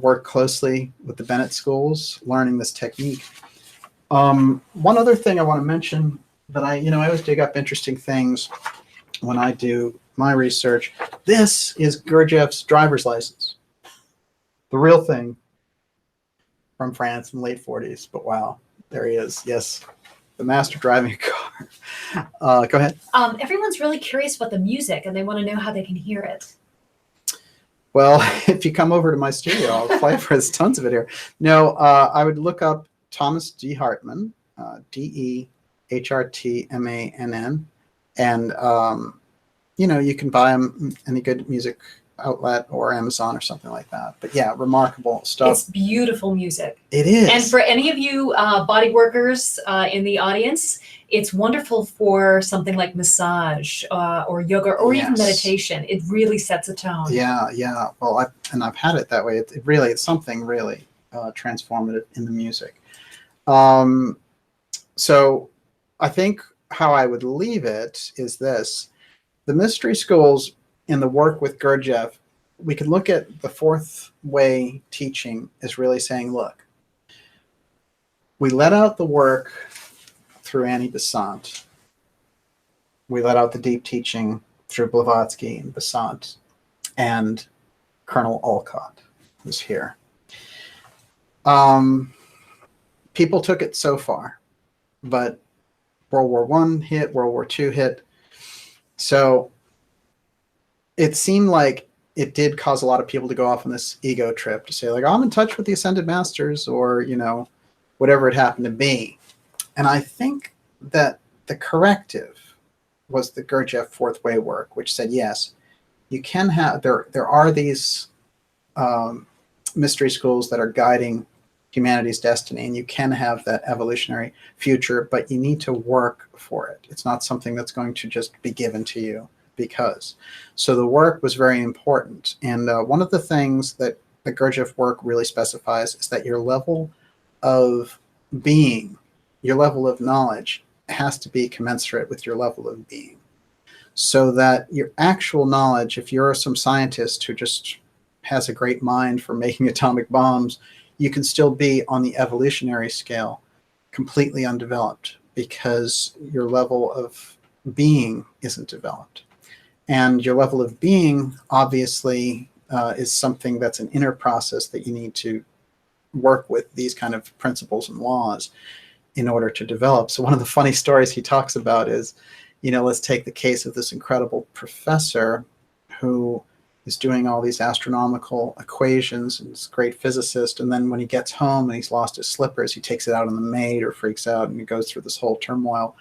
worked closely with the Bennett schools, learning this technique. One other thing I want to mention that I always dig up interesting things when I do my research. This is Gurdjieff's driver's license, the real thing, from France in the late 40s. But wow, there he is. Yes, the master driving a car. Go ahead. Everyone's really curious about the music, and they want to know how they can hear it. Well, if you come over to my studio, I'll play for us tons of it here. No, I would look up Thomas D. Hartmann, Dehartmann, and you can buy them any good music outlet or Amazon or something like that. But yeah, remarkable stuff. It's beautiful music. It is. And for any of you body workers in the audience, it's wonderful for something like massage or yoga or even meditation. It really sets a tone. Yeah. Well, I've had it that way. It's something really transformative in the music. So I think how I would leave it is this. The mystery schools in the work with Gurdjieff, we can look at the fourth way teaching as really saying, look, we let out the work through Annie Besant. We let out the deep teaching through Blavatsky and Besant and Colonel Olcott, who's here. People took it so far, but World War I hit, World War II hit. So it seemed like it did cause a lot of people to go off on this ego trip to say, like, I'm in touch with the Ascended Masters, or, whatever it happened to be. And I think that the corrective was the Gurdjieff fourth way work, which said, yes, you can have, there are these mystery schools that are guiding humanity's destiny, and you can have that evolutionary future, but you need to work for it. It's not something that's going to just be given to you because. So the work was very important. And one of the things that the Gurdjieff work really specifies is that your level of being, your level of knowledge has to be commensurate with your level of being. So that your actual knowledge, if you're some scientist who just has a great mind for making atomic bombs, you can still be on the evolutionary scale completely undeveloped because your level of being isn't developed. And your level of being obviously is something that's an inner process that you need to work with these kind of principles and laws in order to develop. So one of the funny stories he talks about is, let's take the case of this incredible professor who is doing all these astronomical equations and is a great physicist. And then when he gets home and he's lost his slippers, he takes it out on the maid or freaks out, and he goes through this whole turmoil.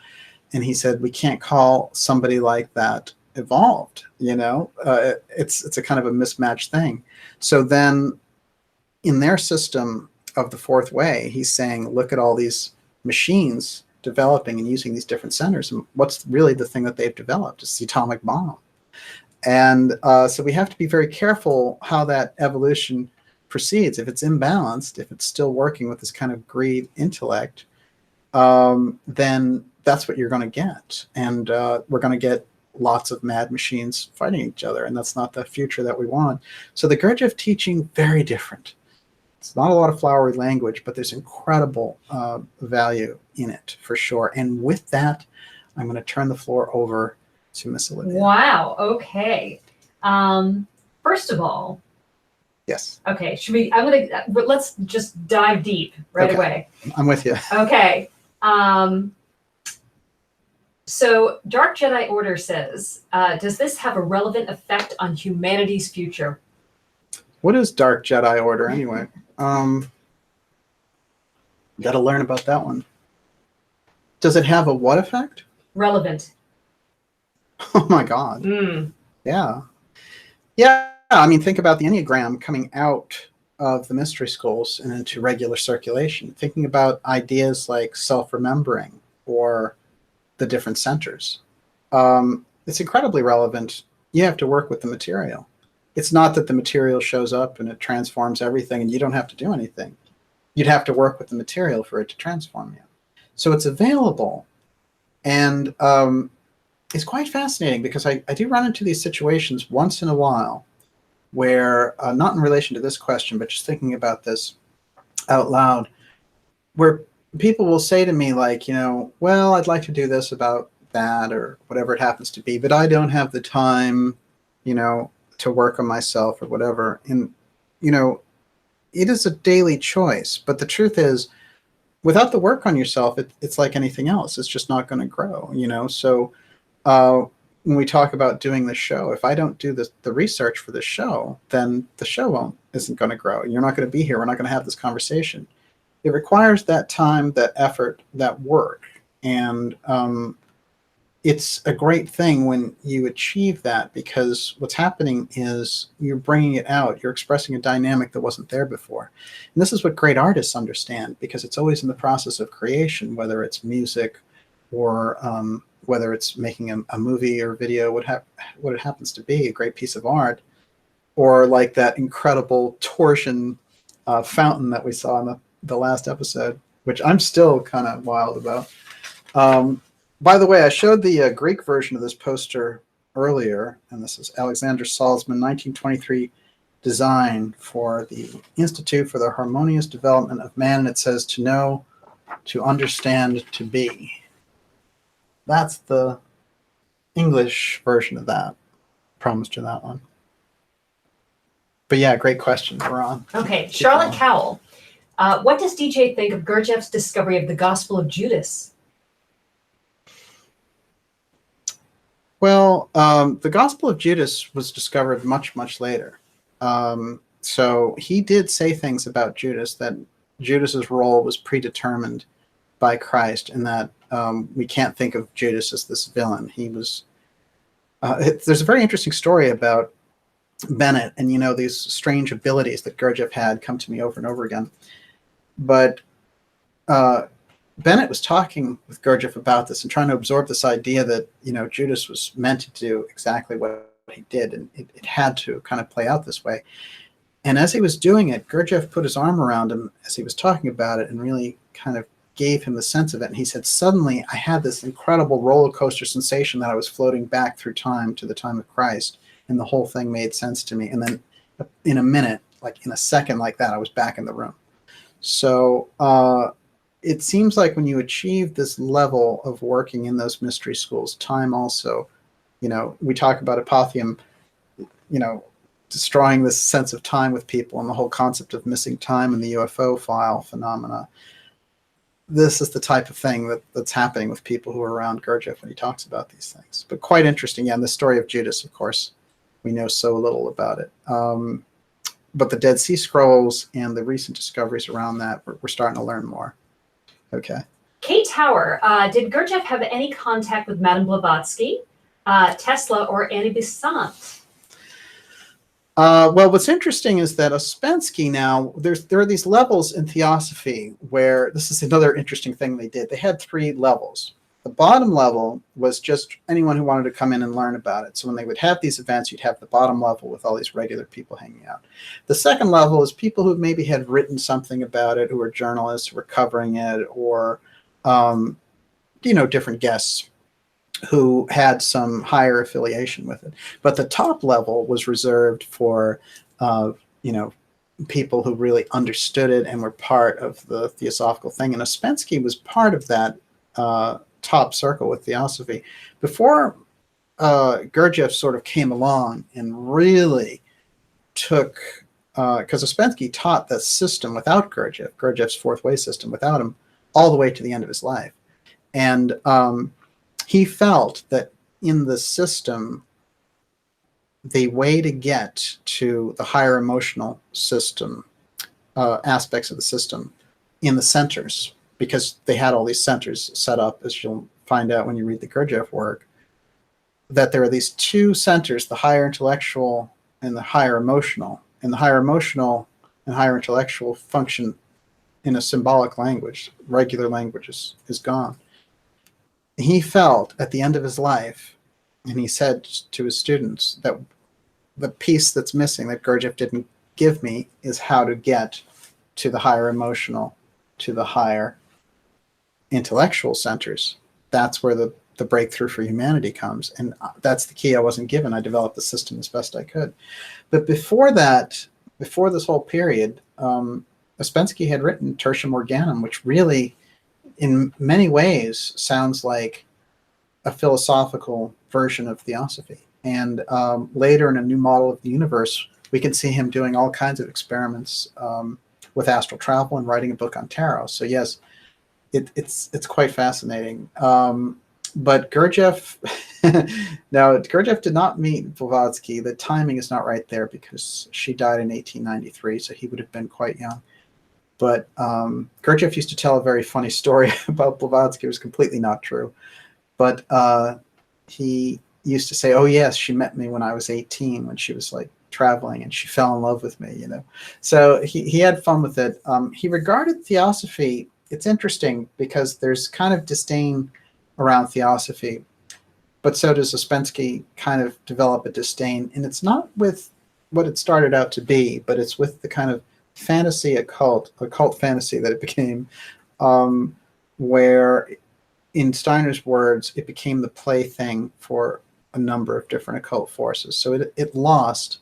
And he said, we can't call somebody like that evolved, it's a kind of a mismatched thing. So then in their system of the fourth way, he's saying, look at all these machines developing and using these different centers. And what's really the thing that they've developed? It's the atomic bomb. And so we have to be very careful how that evolution proceeds. If it's imbalanced, if it's still working with this kind of greed intellect, then that's what you're going to get. And we're going to get lots of mad machines fighting each other. And that's not the future that we want. So the Gurdjieff teaching, very different. It's not a lot of flowery language, but there's incredible value in it for sure. And with that, I'm going to turn the floor over to Miss Olivia. Wow. Okay. First of all. Yes. Okay. Let's just dive deep right away. I'm with you. Okay. So Dark Jedi Order says, does this have a relevant effect on humanity's future? What is Dark Jedi Order anyway? Got to learn about that one. Does it have a what effect? Relevant. Oh my God. Yeah. Yeah. I mean, think about the Enneagram coming out of the mystery schools and into regular circulation. Thinking about ideas like self-remembering or the different centers. It's incredibly relevant. You have to work with the material. It's not that the material shows up and it transforms everything and you don't have to do anything. You'd have to work with the material for it to transform you. So it's available. And it's quite fascinating because I do run into these situations once in a while where, not in relation to this question, but just thinking about this out loud, where people will say to me like, well, I'd like to do this about that or whatever it happens to be, but I don't have the time, to work on myself or whatever. And, it is a daily choice. But the truth is, without the work on yourself, it's like anything else. It's just not going to grow, So when we talk about doing the show, if I don't do the research for the show, then the show isn't going to grow. You're not going to be here. We're not going to have this conversation. It requires that time, that effort, that work. And it's a great thing when you achieve that, because what's happening is you're bringing it out. You're expressing a dynamic that wasn't there before. And this is what great artists understand, because it's always in the process of creation, whether it's music or whether it's making a movie or video, what it happens to be, a great piece of art, or like that incredible torsion fountain that we saw in the last episode, which I'm still kind of wild about. By the way, I showed the Greek version of this poster earlier, and this is Alexander Salzman, 1923 design for the Institute for the Harmonious Development of Man, and it says to know, to understand, to be. That's the English version of that. Promised you that one. But yeah, great question. We're on. Okay, Charlotte Cowell. What does DJ think of Gurdjieff's discovery of the Gospel of Judas? Well, the Gospel of Judas was discovered much, much later. So he did say things about Judas, that Judas's role was predetermined by Christ, and that we can't think of Judas as this villain. He was. There's a very interesting story about Bennett, and these strange abilities that Gurdjieff had come to me over and over again. But Bennett was talking with Gurdjieff about this and trying to absorb this idea that Judas was meant to do exactly what he did, and it had to kind of play out this way. And as he was doing it, Gurdjieff put his arm around him as he was talking about it and really kind of gave him the sense of it. And he said, suddenly I had this incredible roller coaster sensation that I was floating back through time to the time of Christ. And the whole thing made sense to me. And then in a minute, like in a second like that, I was back in the room. So it seems like when you achieve this level of working in those mystery schools, time also, we talk about apotheum, destroying this sense of time with people and the whole concept of missing time and the UFO file phenomena. This is the type of thing that's happening with people who are around Gurdjieff when he talks about these things. But quite interesting. Yeah, and the story of Judas, of course, we know so little about it. But the Dead Sea Scrolls and the recent discoveries around that, we're starting to learn more. Okay. Kate Tower, did Gurdjieff have any contact with Madame Blavatsky, Tesla, or Annie Besant? Well, what's interesting is that Ouspensky now, there are these levels in Theosophy where this is another interesting thing they did. They had 3 levels. The bottom level was just anyone who wanted to come in and learn about it. So when they would have these events, you'd have the bottom level with all these regular people hanging out. The second level is people who maybe had written something about it, who were journalists, who were covering it, or different guests who had some higher affiliation with it. But the top level was reserved for, people who really understood it and were part of the theosophical thing. And Ouspensky was part of that top circle with Theosophy. Before Gurdjieff sort of came along and really took, because Ouspensky taught the system without Gurdjieff's fourth way system without him, all the way to the end of his life. And he felt that in the system, the way to get to the higher emotional system, aspects of the system in the centers, because they had all these centers set up, as you'll find out when you read the Gurdjieff work, that there are these 2 centers, the higher intellectual and the higher emotional. And the higher emotional and higher intellectual function in a symbolic language. Regular language is gone. He felt at the end of his life, and he said to his students, that the piece that's missing that Gurdjieff didn't give me is how to get to the higher emotional, to the higher intellectual centers. That's where the breakthrough for humanity comes. And that's the key I wasn't given. I developed the system as best I could. But before that, before this whole period, Ouspensky had written Tertium Organum, which really, in many ways, sounds like a philosophical version of Theosophy. And later in A New Model of the Universe, we can see him doing all kinds of experiments with astral travel and writing a book on tarot. So yes, it's quite fascinating. But Gurdjieff, now Gurdjieff did not meet Blavatsky. The timing is not right there because she died in 1893, so he would have been quite young. But Gurdjieff used to tell a very funny story about Blavatsky. It was completely not true. But he used to say, oh, yes, she met me when I was 18, when she was like traveling, and she fell in love with me, So he had fun with it. He regarded Theosophy, it's interesting because there's kind of disdain around Theosophy, but so does Ouspensky kind of develop a disdain. And it's not with what it started out to be, but it's with the kind of fantasy occult fantasy that it became, where, in Steiner's words, it became the plaything for a number of different occult forces. So it lost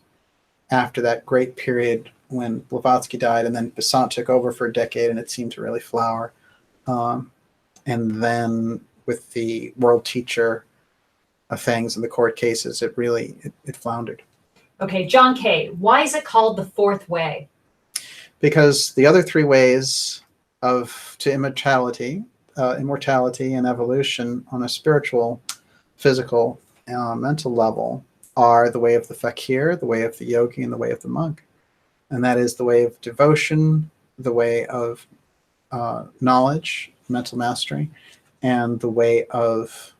after that great period when Blavatsky died, and then Besant took over for a decade, and it seemed to really flower. And then with the world teacher things and the court cases, it really floundered. Okay, John K., why is it called the fourth way? Because the other 3 ways to immortality and evolution on a spiritual, physical, mental level are the way of the fakir, the way of the yogi, and the way of the monk. And that is the way of devotion, the way of knowledge, mental mastery, and the way of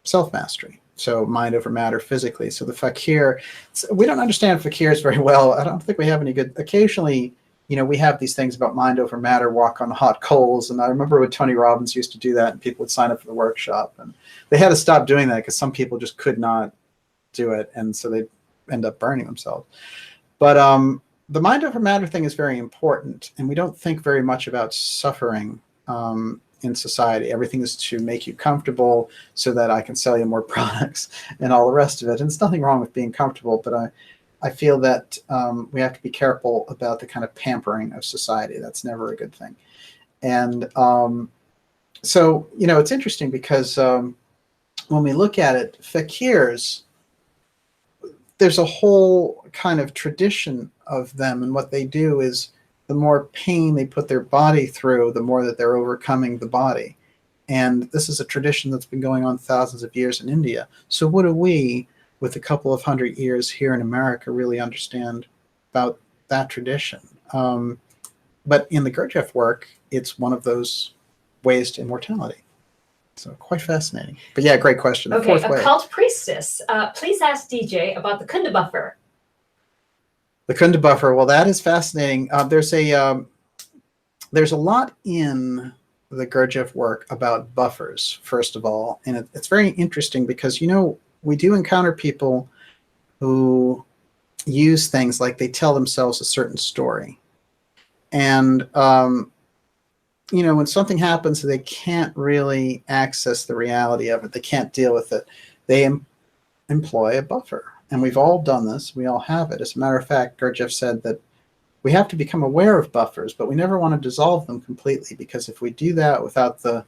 self-mastery. So mind over matter physically. So the fakir, we don't understand fakirs very well. I don't think we have any good, occasionally, we have these things about mind over matter, walk on hot coals. And I remember when Tony Robbins used to do that and people would sign up for the workshop. And they had to stop doing that because some people just could not do it. And so they'd end up burning themselves. But the mind over matter thing is very important. And we don't think very much about suffering in society. Everything is to make you comfortable so that I can sell you more products and all the rest of it. And there's nothing wrong with being comfortable, but I feel that we have to be careful about the kind of pampering of society. That's never a good thing. And so, it's interesting because when we look at it, fakirs, there's a whole kind of tradition of them. And what they do is the more pain they put their body through, the more that they're overcoming the body. And this is a tradition that's been going on thousands of years in India. So what do we, with a couple of 100 years here in America, really understand about that tradition? But in the Gurdjieff work, it's one of those ways to immortality. So quite fascinating. But yeah, great question. Okay, occult priestess. Please ask DJ about the Kunda buffer. The Kunda buffer. Well, that is fascinating. There's a lot in the Gurdjieff work about buffers, first of all. And it's very interesting because, we do encounter people who use things like they tell themselves a certain story. And, when something happens, they can't really access the reality of it. They can't deal with it. They employ a buffer. And we've all done this. We all have it. As a matter of fact, Gurdjieff said that we have to become aware of buffers, but we never want to dissolve them completely, because if we do that without the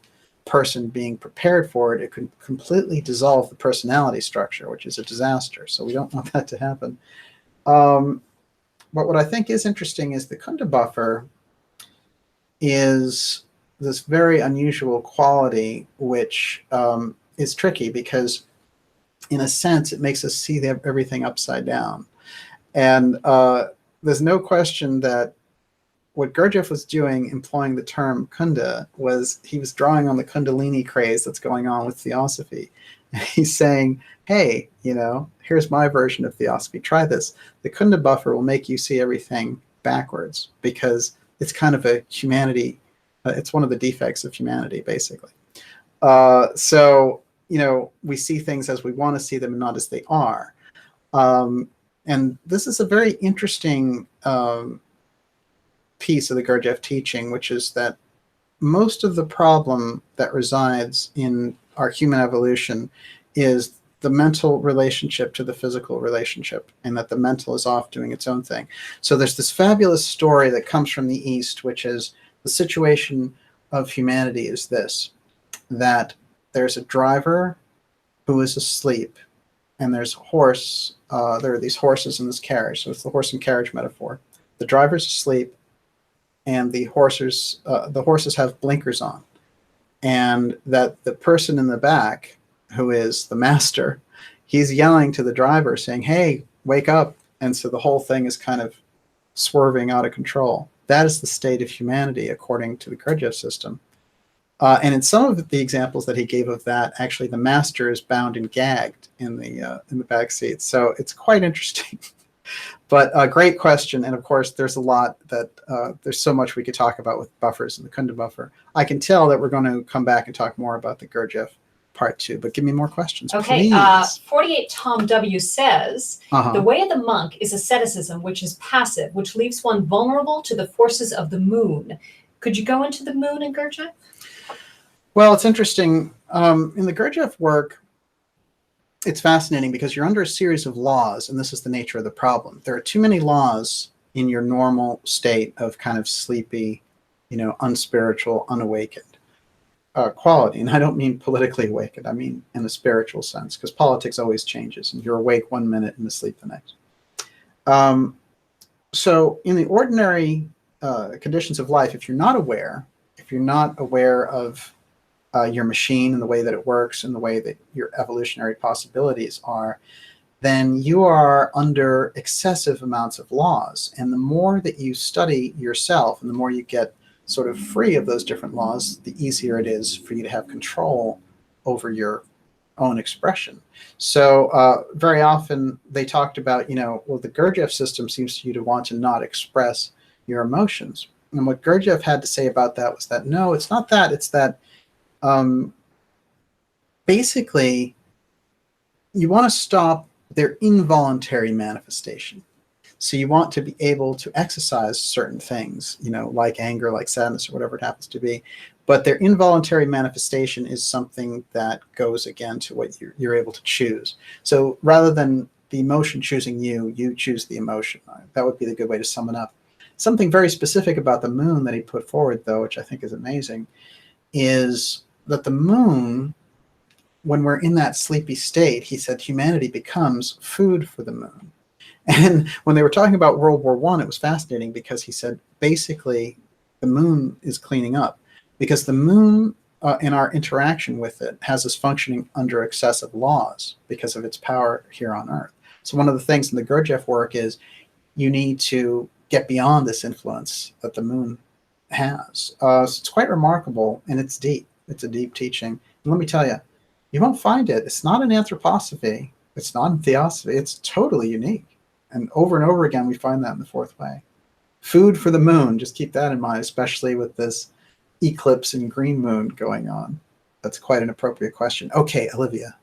person being prepared for it, it could completely dissolve the personality structure, which is a disaster. So we don't want that to happen. But what I think is interesting is the Kunda buffer is this very unusual quality, which is tricky because in a sense, it makes us see everything upside down. And there's no question that what Gurdjieff was doing, employing the term Kunda, was he was drawing on the Kundalini craze that's going on with Theosophy. And he's saying, hey, here's my version of Theosophy. Try this. The Kunda buffer will make you see everything backwards because it's kind of a humanity. It's one of the defects of humanity, basically. So we see things as we want to see them and not as they are. And this is a very interesting piece of the Gurdjieff teaching, which is that most of the problem that resides in our human evolution is the mental relationship to the physical relationship, and that the mental is off doing its own thing. So there's this fabulous story that comes from the East, which is the situation of humanity is this, that there's a driver who is asleep, and there's a horse. There are these horses in this carriage. So it's the horse and carriage metaphor. The driver's asleep, and the horses have blinkers on. And that the person in the back, who is the master, he's yelling to the driver saying, hey, wake up. And so the whole thing is kind of swerving out of control. That is the state of humanity, according to the Gurdjieff system. And in some of the examples that he gave of that, actually the master is bound and gagged in the back seat. So it's quite interesting. But a great question. And of course, there's a lot that there's so much we could talk about with buffers and the Kunda buffer. I can tell that we're going to come back and talk more about the Gurdjieff part 2, but give me more questions, okay, please. 48 Tom W says, the way of the monk is asceticism, which is passive, which leaves one vulnerable to the forces of the moon. Could you go into the moon in Gurdjieff? Well, it's interesting. In the Gurdjieff work, it's fascinating because you're under a series of laws, and this is the nature of the problem. There are too many laws in your normal state of kind of sleepy, unspiritual, unawakened quality. And I don't mean politically awakened. I mean in a spiritual sense, because politics always changes, and you're awake one minute and asleep the next. So in the ordinary conditions of life, if you're not aware of your machine and the way that it works and the way that your evolutionary possibilities are, then you are under excessive amounts of laws. And the more that you study yourself and the more you get sort of free of those different laws, the easier it is for you to have control over your own expression. So very often they talked about, well, the Gurdjieff system seems to you to want to not express your emotions. And what Gurdjieff had to say about that was that, no, it's not that. It's that basically you want to stop their involuntary manifestation. So you want to be able to exercise certain things, like anger, like sadness, or whatever it happens to be. But their involuntary manifestation is something that goes again to what you're able to choose. So rather than the emotion choosing you, you choose the emotion. That would be the good way to sum it up. Something very specific about the moon that he put forward, though, which I think is amazing, is that the moon, when we're in that sleepy state, he said humanity becomes food for the moon. And when they were talking about World War I, it was fascinating because he said basically the moon is cleaning up because the moon in our interaction with it has us functioning under excessive laws because of its power here on Earth. So one of the things in the Gurdjieff work is you need to get beyond this influence that the moon has. So it's quite remarkable, and it's deep. It's a deep teaching. And let me tell you, you won't find it. It's not in anthroposophy. It's not in theosophy. It's totally unique. And over again, we find that in the fourth way. Food for the moon. Just keep that in mind, especially with this eclipse and green moon going on. That's quite an appropriate question. Okay, Olivia.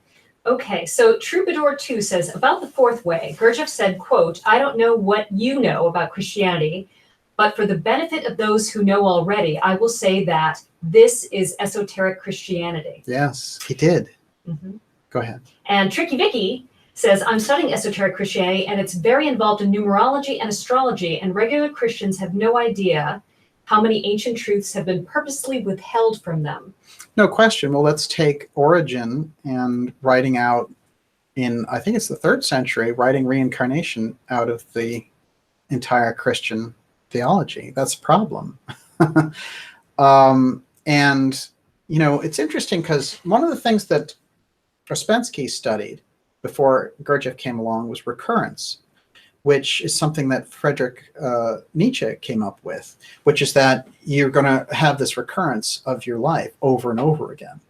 Okay, so Troubadour 2 says, about the fourth way, Gurdjieff said, quote, I don't know what you know about Christianity, but for the benefit of those who know already, I will say that this is esoteric Christianity. Yes, he did. Mm-hmm. Go ahead. And Tricky Vicky says, I'm studying esoteric Christianity, and it's very involved in numerology and astrology, and regular Christians have no idea how many ancient truths have been purposely withheld from them. No question. Well, let's take Origen and writing out in, I think it's the 3rd century, writing reincarnation out of the entire Christian theology. That's a problem. And, it's interesting because one of the things that Ouspensky studied before Gurdjieff came along was recurrence, which is something that Friedrich Nietzsche came up with, which is that you're going to have this recurrence of your life over and over again.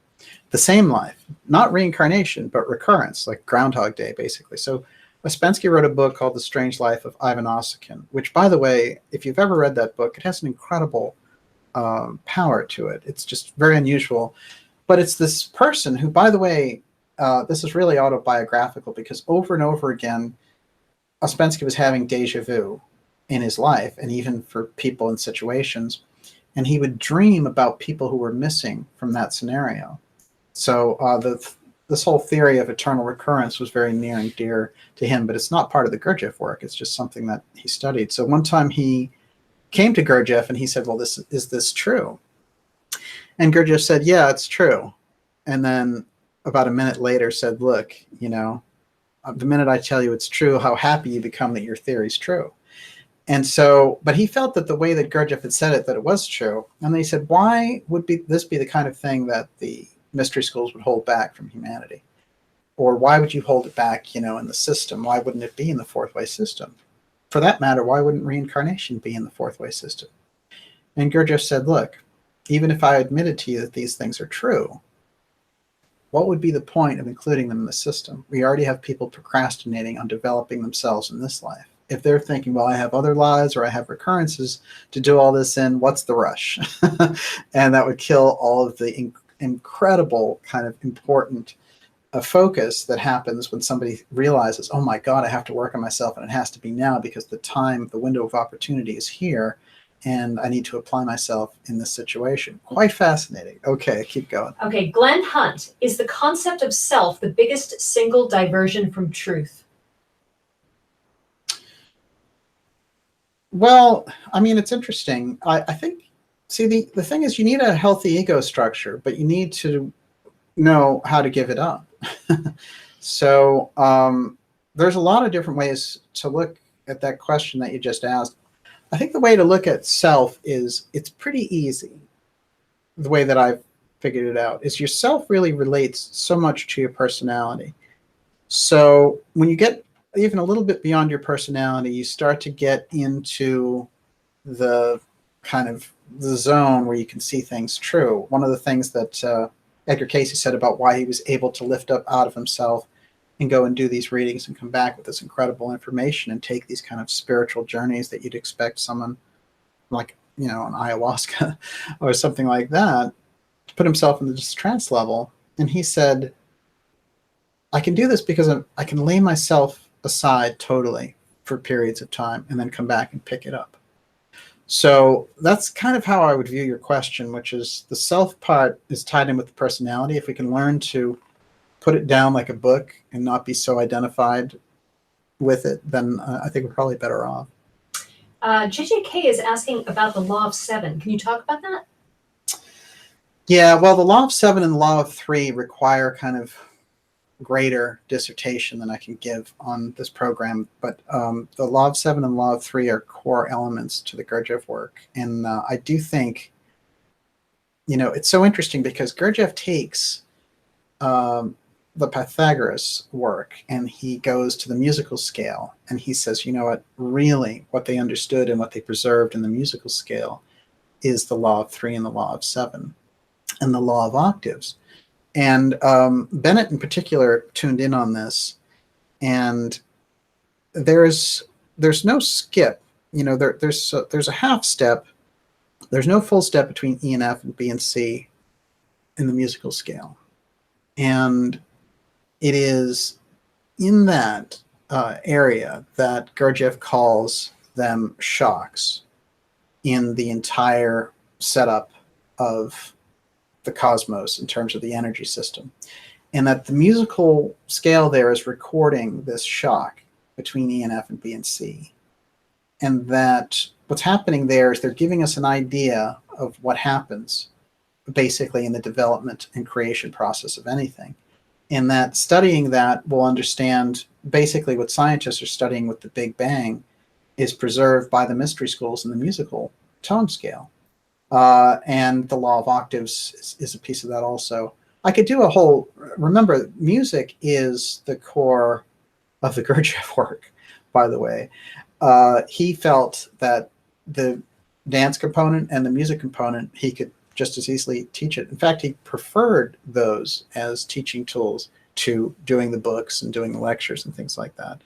The same life, not reincarnation, but recurrence, like Groundhog Day, basically. So Ouspensky wrote a book called The Strange Life of Ivan Ossikin, which, by the way, if you've ever read that book, it has an incredible power to it. It's just very unusual. But it's this person who, by the way, this is really autobiographical because over and over again, Ouspensky was having deja vu in his life and even for people in situations. And he would dream about people who were missing from that scenario. So this whole theory of eternal recurrence was very near and dear to him, but it's not part of the Gurdjieff work. It's just something that he studied. So one time he came to Gurdjieff and he said, well, is this true? And Gurdjieff said, yeah, it's true. And then about a minute later said, look, the minute I tell you it's true, how happy you become that your theory's true. And so, but he felt that the way that Gurdjieff had said it, that it was true. And then he said, why would this be the kind of thing that the mystery schools would hold back from humanity? Or why would you hold it back, in the system? Why wouldn't it be in the fourth way system? For that matter, why wouldn't reincarnation be in the fourth way system? And Gurdjieff said, look, even if I admitted to you that these things are true, what would be the point of including them in the system? We already have people procrastinating on developing themselves in this life. If they're thinking, well, I have other lives or I have recurrences to do all this in, what's the rush? And that would kill all of the incredible kind of important focus that happens when somebody realizes, oh my God, I have to work on myself and it has to be now because the window of opportunity is here. And I need to apply myself in this situation. Quite fascinating. Okay, keep going. Okay, Glenn Hunt, is the concept of self the biggest single diversion from truth? Well, it's interesting. I think, see, the thing is you need a healthy ego structure, but you need to know how to give it up. So there's a lot of different ways to look at that question that you just asked. I think the way to look at self is it's pretty easy. The way that I've figured it out is your self really relates so much to your personality. So when you get even a little bit beyond your personality, you start to get into the kind of the zone where you can see things true. One of the things that Edgar Cayce said about why he was able to lift up out of himself and go and do these readings and come back with this incredible information and take these kind of spiritual journeys that you'd expect someone like, you know, on ayahuasca or something like that, to put himself in this trance level. And he said, I can do this because I can lay myself aside totally for periods of time and then come back and pick it up. So that's kind of how I would view your question, which is the self part is tied in with the personality. If we can learn to put it down like a book and not be so identified with it, then I think we're probably better off. JJK is asking about the law of 7. Can you talk about that? Yeah, well, the law of 7 and the law of 3 require kind of greater dissertation than I can give on this program. But the law of 7 and law of 3 are core elements to the Gurdjieff work. And I do think, you know, it's so interesting because Gurdjieff takes the Pythagoras work and he goes to the musical scale and he says, you know what, really what they understood and what they preserved in the musical scale is the law of 3 and the law of 7 and the law of octaves. And Bennett in particular tuned in on this, and there's no skip. You know, there's a half step. There's no full step between E and F and B and C in the musical scale. And it is in that area that Gurdjieff calls them shocks in the entire setup of the cosmos in terms of the energy system. And that the musical scale there is recording this shock between E and F and B and C. And that what's happening there is they're giving us an idea of what happens basically in the development and creation process of anything. And that studying that will understand basically what scientists are studying with the Big Bang is preserved by the mystery schools in the musical tone scale. And the law of octaves is a piece of that also. I could do a whole, remember, music is the core of the Gurdjieff work, by the way. He felt that the dance component and the music component, he could just as easily teach it. In fact, he preferred those as teaching tools to doing the books and doing the lectures and things like that.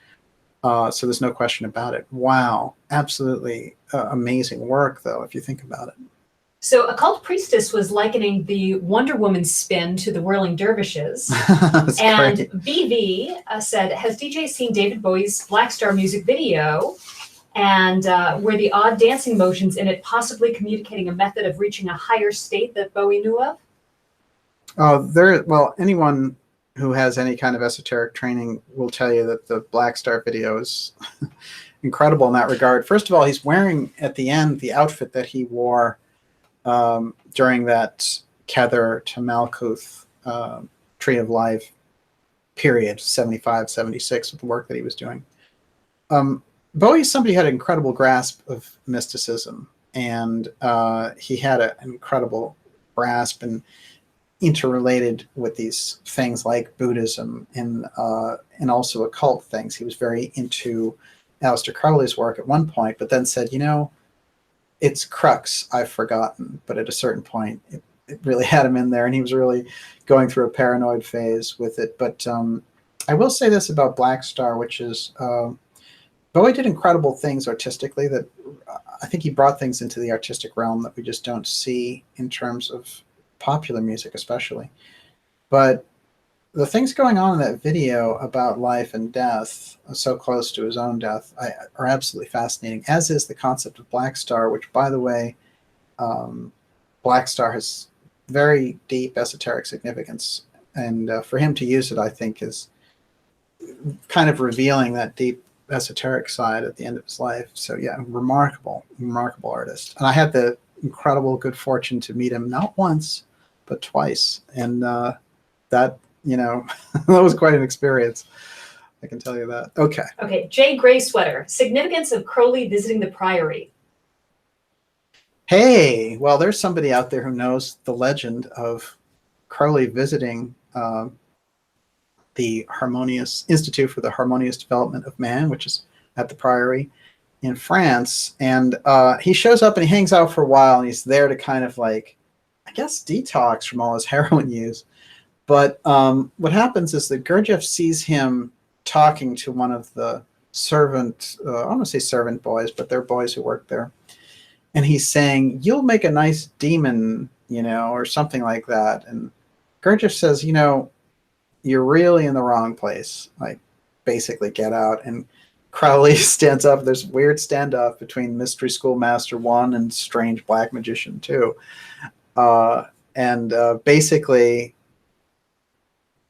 So there's no question about it. Wow, absolutely amazing work, though, if you think about it. So Occult Priestess was likening the Wonder Woman spin to the Whirling Dervishes. And great. BV said, has DJ seen David Bowie's Black Star music video? And were the odd dancing motions in it possibly communicating a method of reaching a higher state that Bowie knew of? Well, anyone who has any kind of esoteric training will tell you that the Black Star video is incredible in that regard. First of all, he's wearing at the end the outfit that he wore during that Kether to Malkuth Tree of Life period, 75, 76, with the work that he was doing. Bowie is somebody who had an incredible grasp of mysticism, and he had an incredible grasp and interrelated with these things like Buddhism and also occult things. He was very into Aleister Crowley's work at one point, but then said, you know, it's crux I've forgotten. But at a certain point, it really had him in there, and he was really going through a paranoid phase with it. But I will say this about Black Star, which is Bowie did incredible things artistically that I think he brought things into the artistic realm that we just don't see in terms of popular music especially. But the things going on in that video about life and death, so close to his own death, are absolutely fascinating, as is the concept of Black Star, which, by the way, Black Star has very deep esoteric significance. And for him to use it, I think, is kind of revealing that deep esoteric side at the end of his life. So yeah, remarkable artist. And I had the incredible good fortune to meet him not once, but twice. And that, you know, that was quite an experience. I can tell you that. Okay. Jay Gray Sweater. Significance of Crowley visiting the Priory. Hey, well, there's somebody out there who knows the legend of Crowley visiting the Harmonious Institute for the Harmonious Development of Man, which is at the Priory in France. And he shows up and he hangs out for a while, and he's there to kind of like I guess, detox from all his heroin use. But what happens is that Gurdjieff sees him talking to one of the servant, I don't want to say servant boys, but they're boys who work there. And he's saying, "You'll make a nice demon," or something like that. And Gurdjieff says, "You're really in the wrong place. Like, basically, get out." And Crowley stands up. There's weird standoff between Mystery School Master 1 and Strange Black Magician 2. Basically,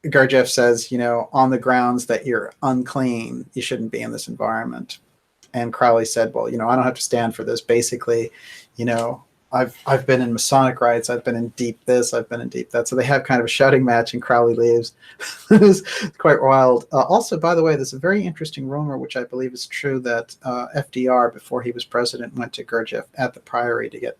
Gurdjieff says, on the grounds that you're unclean, you shouldn't be in this environment. And Crowley said, "Well, I don't have to stand for this. Basically, I've been in Masonic rites, I've been in deep this, I've been in deep that." So they have kind of a shouting match, and Crowley leaves. It's quite wild. Also, by the way, there's a very interesting rumor, which I believe is true, that FDR, before he was president, went to Gurdjieff at the Priory to get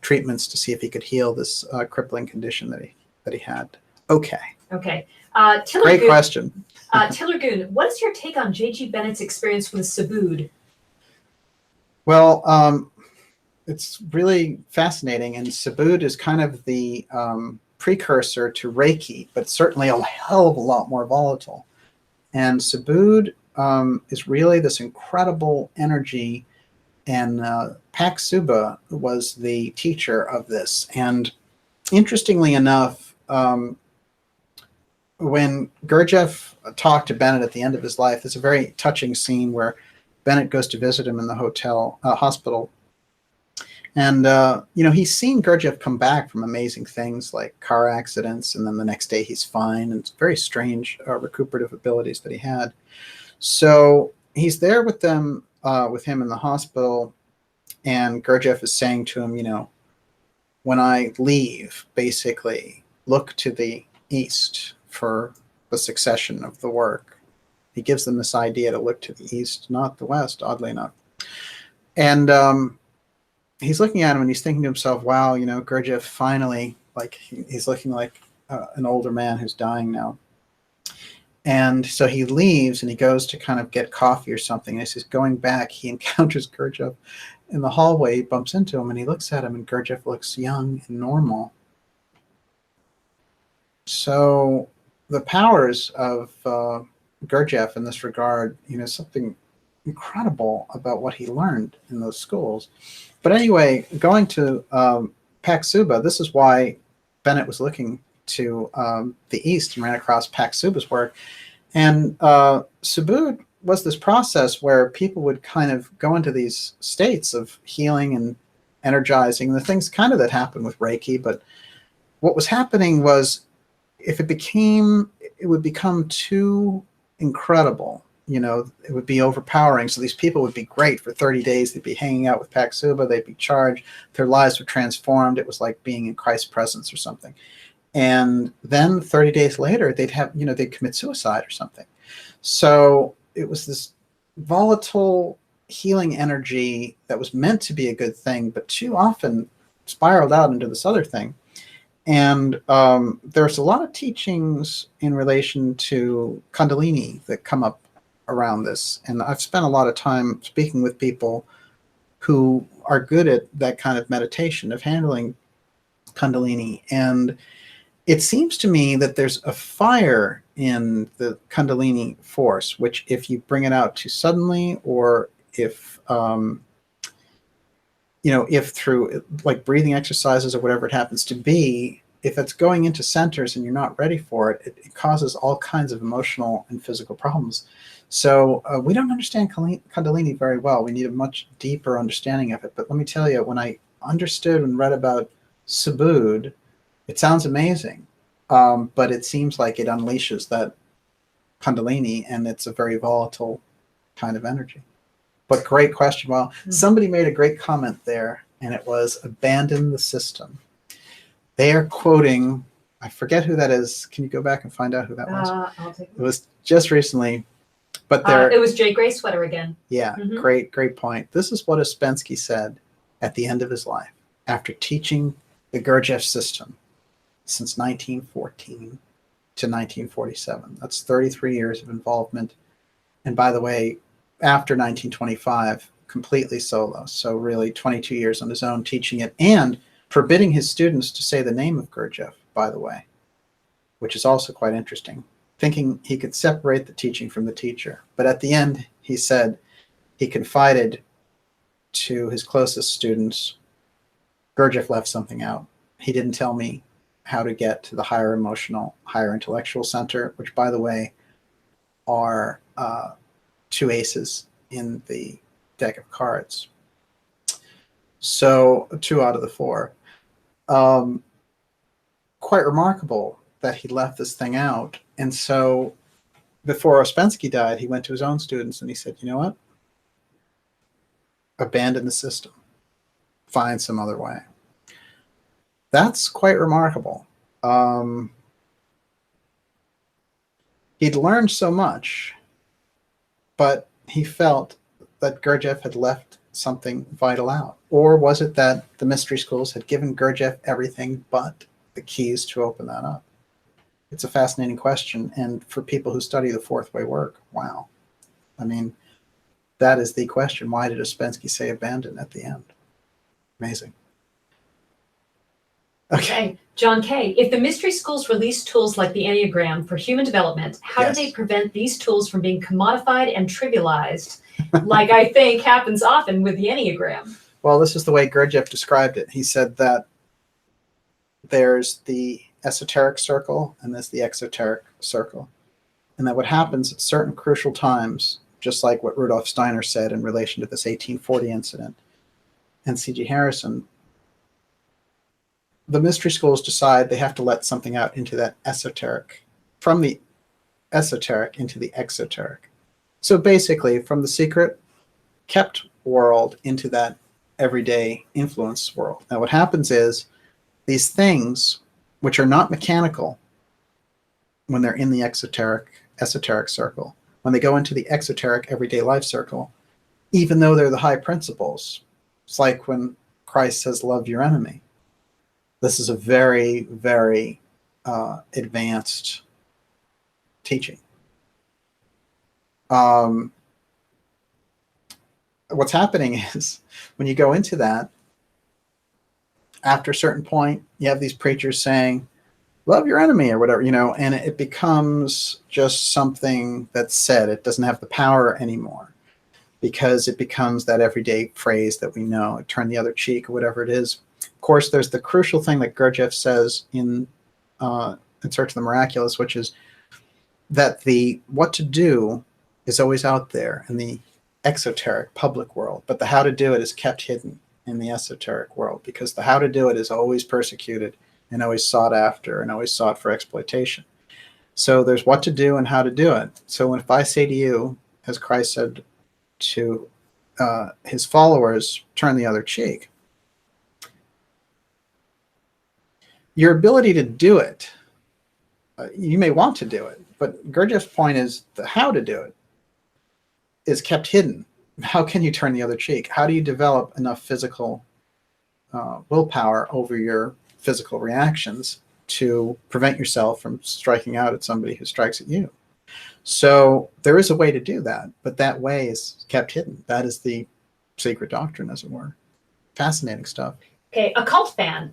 treatments to see if he could heal this crippling condition that he had. Okay. Great question. Tillergoon, what is your take on J.G. Bennett's experience with Subud? Well, it's really fascinating, and Subud is kind of the precursor to Reiki, but certainly a hell of a lot more volatile. And Subud is really this incredible energy, and Pak Suba was the teacher of this. And interestingly enough, when Gurdjieff talked to Bennett at the end of his life, there's a very touching scene where Bennett goes to visit him in the hospital. And, he's seen Gurdjieff come back from amazing things like car accidents, and then the next day he's fine. And it's very strange recuperative abilities that he had. So he's there with him in the hospital, and Gurdjieff is saying to him, "When I leave, basically, look to the east for the succession of the work." He gives them this idea to look to the east, not the west, oddly enough. And he's looking at him and he's thinking to himself, wow, Gurdjieff finally, he's looking like an older man who's dying now. And so he leaves and he goes to kind of get coffee or something. And as he's going back, he encounters Gurdjieff in the hallway. He bumps into him and he looks at him, and Gurdjieff looks young and normal. So the powers of Gurdjieff in this regard, something incredible about what he learned in those schools. But anyway, going to Pak Suba, this is why Bennett was looking to the east and ran across Pak Suba's work. And Subud was this process where people would kind of go into these states of healing and energizing, the things kind of that happened with Reiki. But what was happening was, if it would become too incredible, it would be overpowering. So these people would be great for 30 days. They'd be hanging out with Pak Suba. They'd be charged. Their lives were transformed. It was like being in Christ's presence or something. And then 30 days later, they'd commit suicide or something. So it was this volatile healing energy that was meant to be a good thing, but too often spiraled out into this other thing. And there's a lot of teachings in relation to Kundalini that come up around this. And I've spent a lot of time speaking with people who are good at that kind of meditation, of handling Kundalini. And it seems to me that there's a fire in the Kundalini force, which if you bring it out too suddenly, or if through like breathing exercises or whatever it happens to be, if it's going into centers and you're not ready for it, it causes all kinds of emotional and physical problems. So we don't understand Kundalini very well. We need a much deeper understanding of it. But let me tell you, when I understood and read about Subud, it sounds amazing, but it seems like it unleashes that Kundalini, and it's a very volatile kind of energy. But great question. Well, somebody made a great comment there, and it was abandon the system. They are quoting, I forget who that is. Can you go back and find out who that was? I'll take it. Was just recently, but it was Jay Gray Sweater again. Yeah, great point. This is what Ouspensky said at the end of his life, after teaching the Gurdjieff system since 1914 to 1947. That's 33 years of involvement. And by the way, after 1925, completely solo. So really 22 years on his own teaching it, and forbidding his students to say the name of Gurdjieff, by the way, which is also quite interesting, thinking he could separate the teaching from the teacher. But at the end, he said he confided to his closest students, Gurdjieff left something out. He didn't tell me how to get to the higher emotional, higher intellectual center, which, by the way, are 2 aces in the deck of cards. So 2 out of the 4. Quite remarkable that he left this thing out. And so before Ouspensky died, he went to his own students and he said, you know what? Abandon the system. Find some other way. That's quite remarkable. He'd learned so much, but he felt that Gurdjieff had left something vital out. Or was it that the mystery schools had given Gurdjieff everything but the keys to open that up? It's a fascinating question. And for people who study the fourth way work, wow. I mean, that is the question. Why did Ouspensky say abandon at the end? Amazing. Okay, John K. If the mystery schools release tools like the Enneagram for human development, how do they prevent these tools from being commodified and trivialized, like I think happens often with the Enneagram? Well, this is the way Gurdjieff described it. He said that there's the esoteric circle and there's the exoteric circle. And that what happens at certain crucial times, just like what Rudolf Steiner said in relation to this 1840 incident and C.G. Harrison, the mystery schools decide they have to let something out into that esoteric, from the esoteric into the exoteric. So basically, from the secret, kept world into that everyday influence world. Now, what happens is these things, which are not mechanical when they're in the esoteric circle, when they go into the exoteric everyday life circle, even though they're the high principles, it's like when Christ says, love your enemy. This is a very, very advanced teaching. What's happening is when you go into that, after a certain point, you have these preachers saying, love your enemy or whatever, you know, and it becomes just something that's said. It doesn't have the power anymore because it becomes that everyday phrase that we know, turn the other cheek or whatever it is. Of course, there's the crucial thing that Gurdjieff says in Search of the Miraculous, which is that the what to do is always out there in the exoteric public world, but the how to do it is kept hidden in the esoteric world because the how to do it is always persecuted and always sought after and always sought for exploitation. So there's what to do and how to do it. So if I say to you, as Christ said to his followers, turn the other cheek, your ability to do it, you may want to do it, but Gurdjieff's point is the how to do it is kept hidden. How can you turn the other cheek? How do you develop enough physical willpower over your physical reactions to prevent yourself from striking out at somebody who strikes at you? So there is a way to do that, but that way is kept hidden. That is the secret doctrine, as it were. Fascinating stuff. Okay, a cult fan.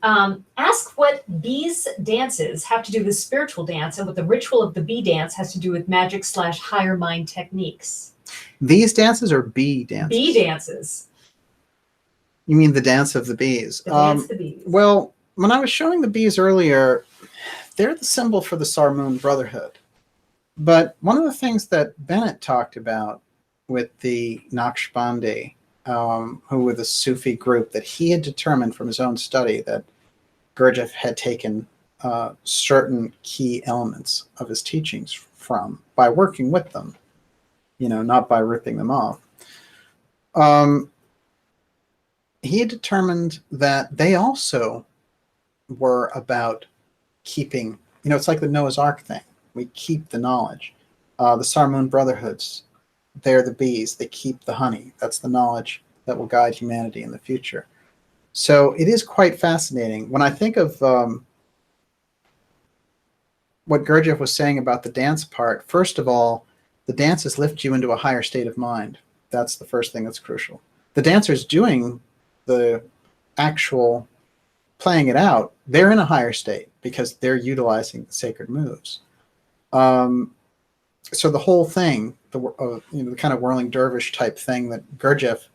Ask what bees dances have to do with spiritual dance and what the ritual of the bee dance has to do with magic / higher mind techniques. These dances or bee dances? Bee dances. You mean the dance of the bees? The dance of the bees. Well, when I was showing the bees earlier, they're the symbol for the Sarmoun Brotherhood. But one of the things that Bennett talked about with the Naqshbandi, who were the Sufi group that he had determined from his own study that Gurdjieff had taken certain key elements of his teachings from by working with them, you know, not by ripping them off. He had determined that they also were about keeping, you know, it's like the Noah's Ark thing. We keep the knowledge. The Sarmoun Brotherhoods, they're the bees. They keep the honey. That's the knowledge that will guide humanity in the future. So it is quite fascinating. When I think of what Gurdjieff was saying about the dance part, first of all, the dances lift you into a higher state of mind. That's the first thing that's crucial. The dancer's doing the actual playing it out, they're in a higher state because they're utilizing the sacred moves. So the whole thing, the kind of whirling dervish type thing that Gurdjieff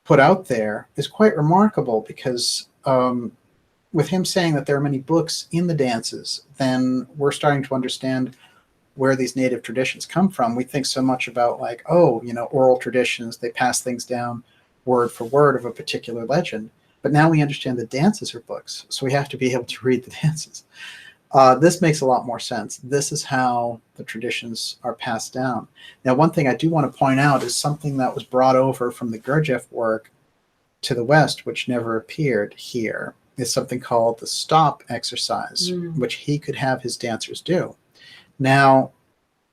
put out there is quite remarkable, because with him saying that there are many books in the dances, then we're starting to understand where these native traditions come from. We think so much about like, oh, oral traditions, they pass things down word for word of a particular legend. But now we understand that dances are books, so we have to be able to read the dances. This makes a lot more sense. This is how the traditions are passed down. Now, one thing I do want to point out is something that was brought over from the Gurdjieff work to the West, which never appeared here, is something called the stop exercise, which he could have his dancers do. Now,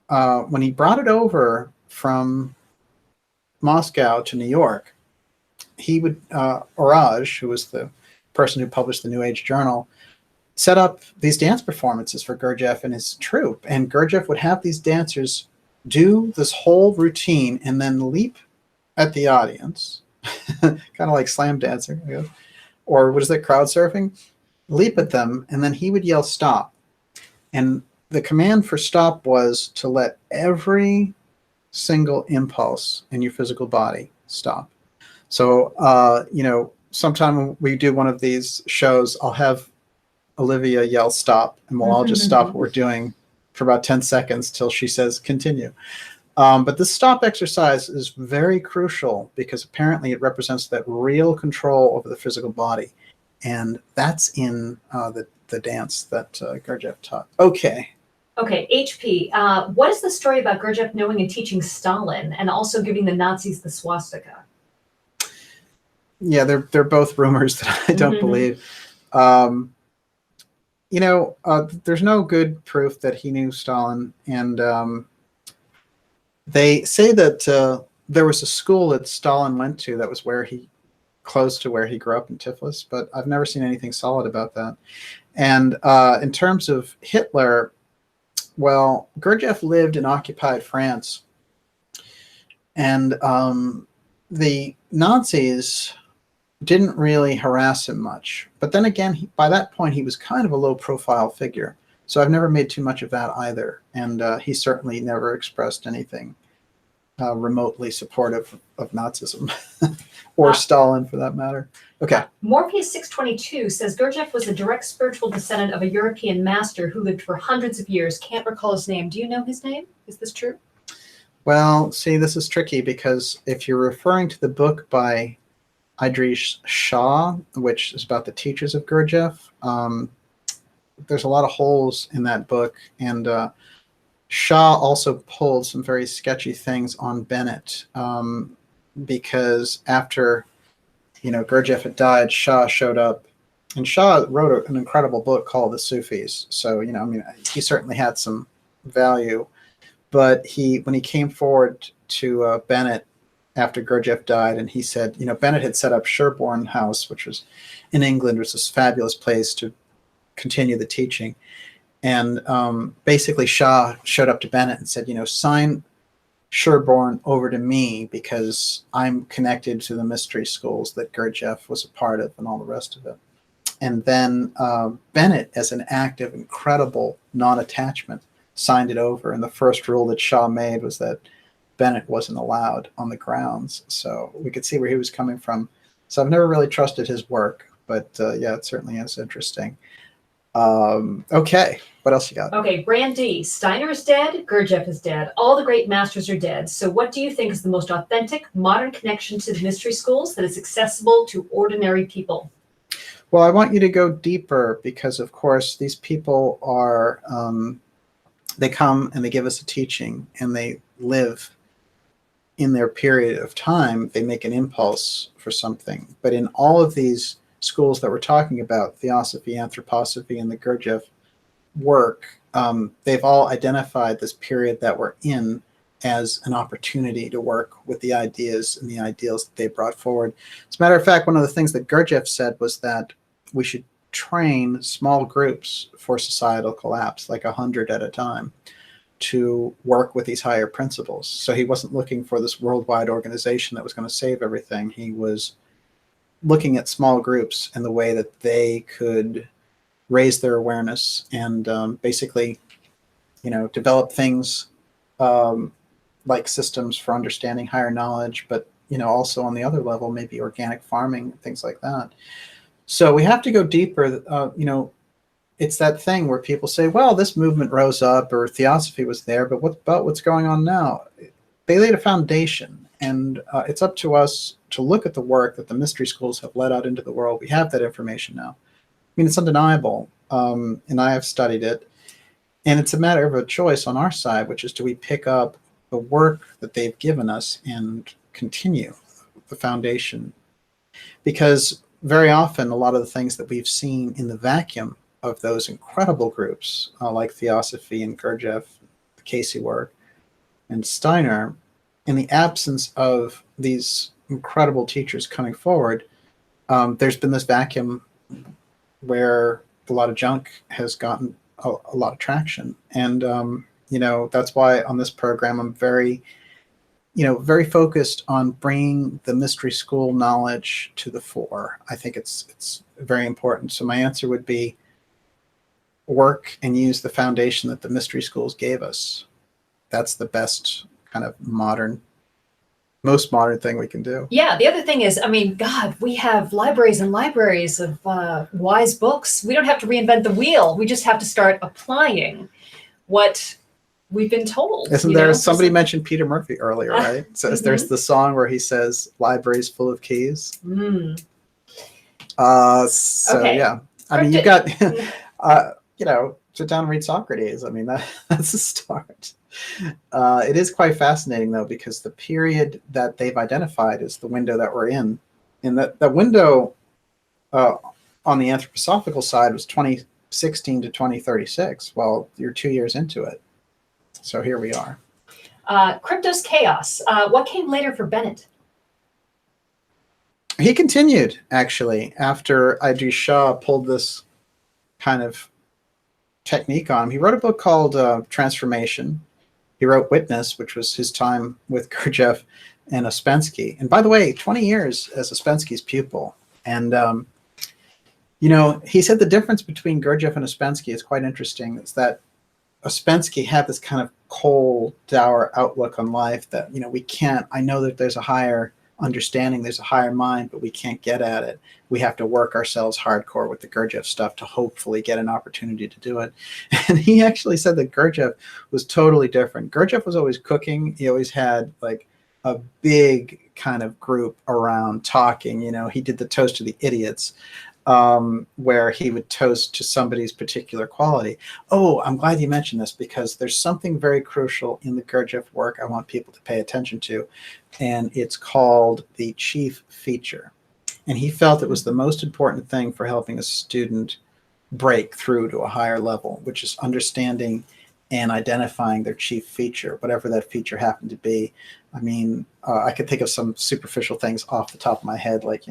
when he brought it over from Moscow to New York, he would, Oraj, who was the person who published the New Age Journal, set up these dance performances for Gurdjieff and his troupe. And Gurdjieff would have these dancers do this whole routine and then leap at the audience, kind of like slam dancing, I guess. Or what is that, crowd surfing? Leap at them, and then he would yell stop. And the command for stop was to let every single impulse in your physical body stop. So, sometime when we do one of these shows, I'll have Olivia yell stop, and we'll all just stop what we're doing for about 10 seconds till she says continue. But this stop exercise is very crucial, because apparently it represents that real control over the physical body. And that's in the dance that Gurdjieff taught. Okay, HP. What is the story about Gurdjieff knowing and teaching Stalin and also giving the Nazis the swastika? Yeah, they're both rumors that I don't believe. There's no good proof that he knew Stalin, and they say that there was a school that Stalin went to that was close to where he grew up in Tiflis, but I've never seen anything solid about that. And in terms of Hitler, well, Gurdjieff lived in occupied France, and the Nazis didn't really harass him much. But then again, by that point, he was kind of a low-profile figure. So I've never made too much of that either. And he certainly never expressed anything remotely supportive of Nazism or Stalin, for that matter. Okay. Morpheus 622 says Gurdjieff was a direct spiritual descendant of a European master who lived for hundreds of years. Can't recall his name. Do you know his name? Is this true? Well, see, this is tricky, because if you're referring to the book by Idries Shah, which is about the teachers of Gurdjieff, there's a lot of holes in that book. And Shah also pulled some very sketchy things on Bennett, because after Gurdjieff had died, Shah showed up, and Shah wrote an incredible book called The Sufis. So he certainly had some value. But when he came forward to Bennett after Gurdjieff died, and he said, Bennett had set up Sherborne House, which was in England, was this fabulous place to continue the teaching. And basically Shah showed up to Bennett and said, sign Sherborne over to me, because I'm connected to the mystery schools that Gurdjieff was a part of and all the rest of it. And then Bennett, as an act of incredible non-attachment, signed it over. And the first rule that Shah made was that Bennett wasn't allowed on the grounds. So we could see where he was coming from. So I've never really trusted his work, but yeah, it certainly is interesting. Okay, what else you got? Okay, Brand D. Steiner is dead. Gurdjieff is dead. All the great masters are dead. So what do you think is the most authentic, modern connection to the mystery schools that is accessible to ordinary people? Well, I want you to go deeper, because, of course, these people are, they come and they give us a teaching, and they live in their period of time. They make an impulse for something. But in all of these schools that we're talking about, Theosophy, Anthroposophy, and the Gurdjieff work, they've all identified this period that we're in as an opportunity to work with the ideas and the ideals that they brought forward. As a matter of fact, one of the things that Gurdjieff said was that we should train small groups for societal collapse, like 100 at a time, to work with these higher principles. So he wasn't looking for this worldwide organization that was going to save everything. He was looking at small groups and the way that they could raise their awareness and basically, develop things like systems for understanding higher knowledge, but also on the other level, maybe organic farming, things like that. So we have to go deeper. It's that thing where people say, well, this movement rose up or Theosophy was there, but what about what's going on now? They laid a foundation, and it's up to us to look at the work that the mystery schools have let out into the world. We have that information now. I mean, it's undeniable, and I have studied it. And it's a matter of a choice on our side, which is, do we pick up the work that they've given us and continue the foundation? Because very often, a lot of the things that we've seen in the vacuum of those incredible groups, like Theosophy and Gurdjieff, the Casey work, and Steiner, in the absence of these incredible teachers coming forward, there's been this vacuum where a lot of junk has gotten a lot of traction. And, that's why on this program, I'm very focused on bringing the mystery school knowledge to the fore. I think it's very important. So my answer would be work and use the foundation that the mystery schools gave us. That's the best kind of most modern thing we can do. Yeah. The other thing is, God, we have libraries and libraries of wise books. We don't have to reinvent the wheel. We just have to start applying what we've been told. Isn't there, somebody mentioned Peter Murphy earlier, right? So there's the song where he says, libraries full of keys. Mm. Okay. Yeah. You've got, sit down and read Socrates. That's a start. It is quite fascinating, though, because the period that they've identified is the window that we're in. And that window on the anthroposophical side was 2016 to 2036. Well, you're 2 years into it. So here we are. Cryptos Chaos. What came later for Bennett? He continued, actually, after Idris Shah pulled this kind of technique on him. He wrote a book called Transformation. He wrote Witness, which was his time with Gurdjieff and Ouspensky. And by the way, 20 years as Ouspensky's pupil. And, he said the difference between Gurdjieff and Ouspensky is quite interesting. It's that Ouspensky had this kind of cold, dour outlook on life that, I know that there's a higher understanding, there's a higher mind, but we can't get at it. We have to work ourselves hardcore with the Gurdjieff stuff to hopefully get an opportunity to do it. And he actually said that Gurdjieff was totally different. Gurdjieff was always cooking. He always had like a big kind of group around talking. He did the Toast to the Idiots, where he would toast to somebody's particular quality. Oh, I'm glad you mentioned this, because there's something very crucial in the Gurdjieff work I want people to pay attention to, and it's called the chief feature. And he felt it was the most important thing for helping a student break through to a higher level, which is understanding and identifying their chief feature, whatever that feature happened to be. I could think of some superficial things off the top of my head, like,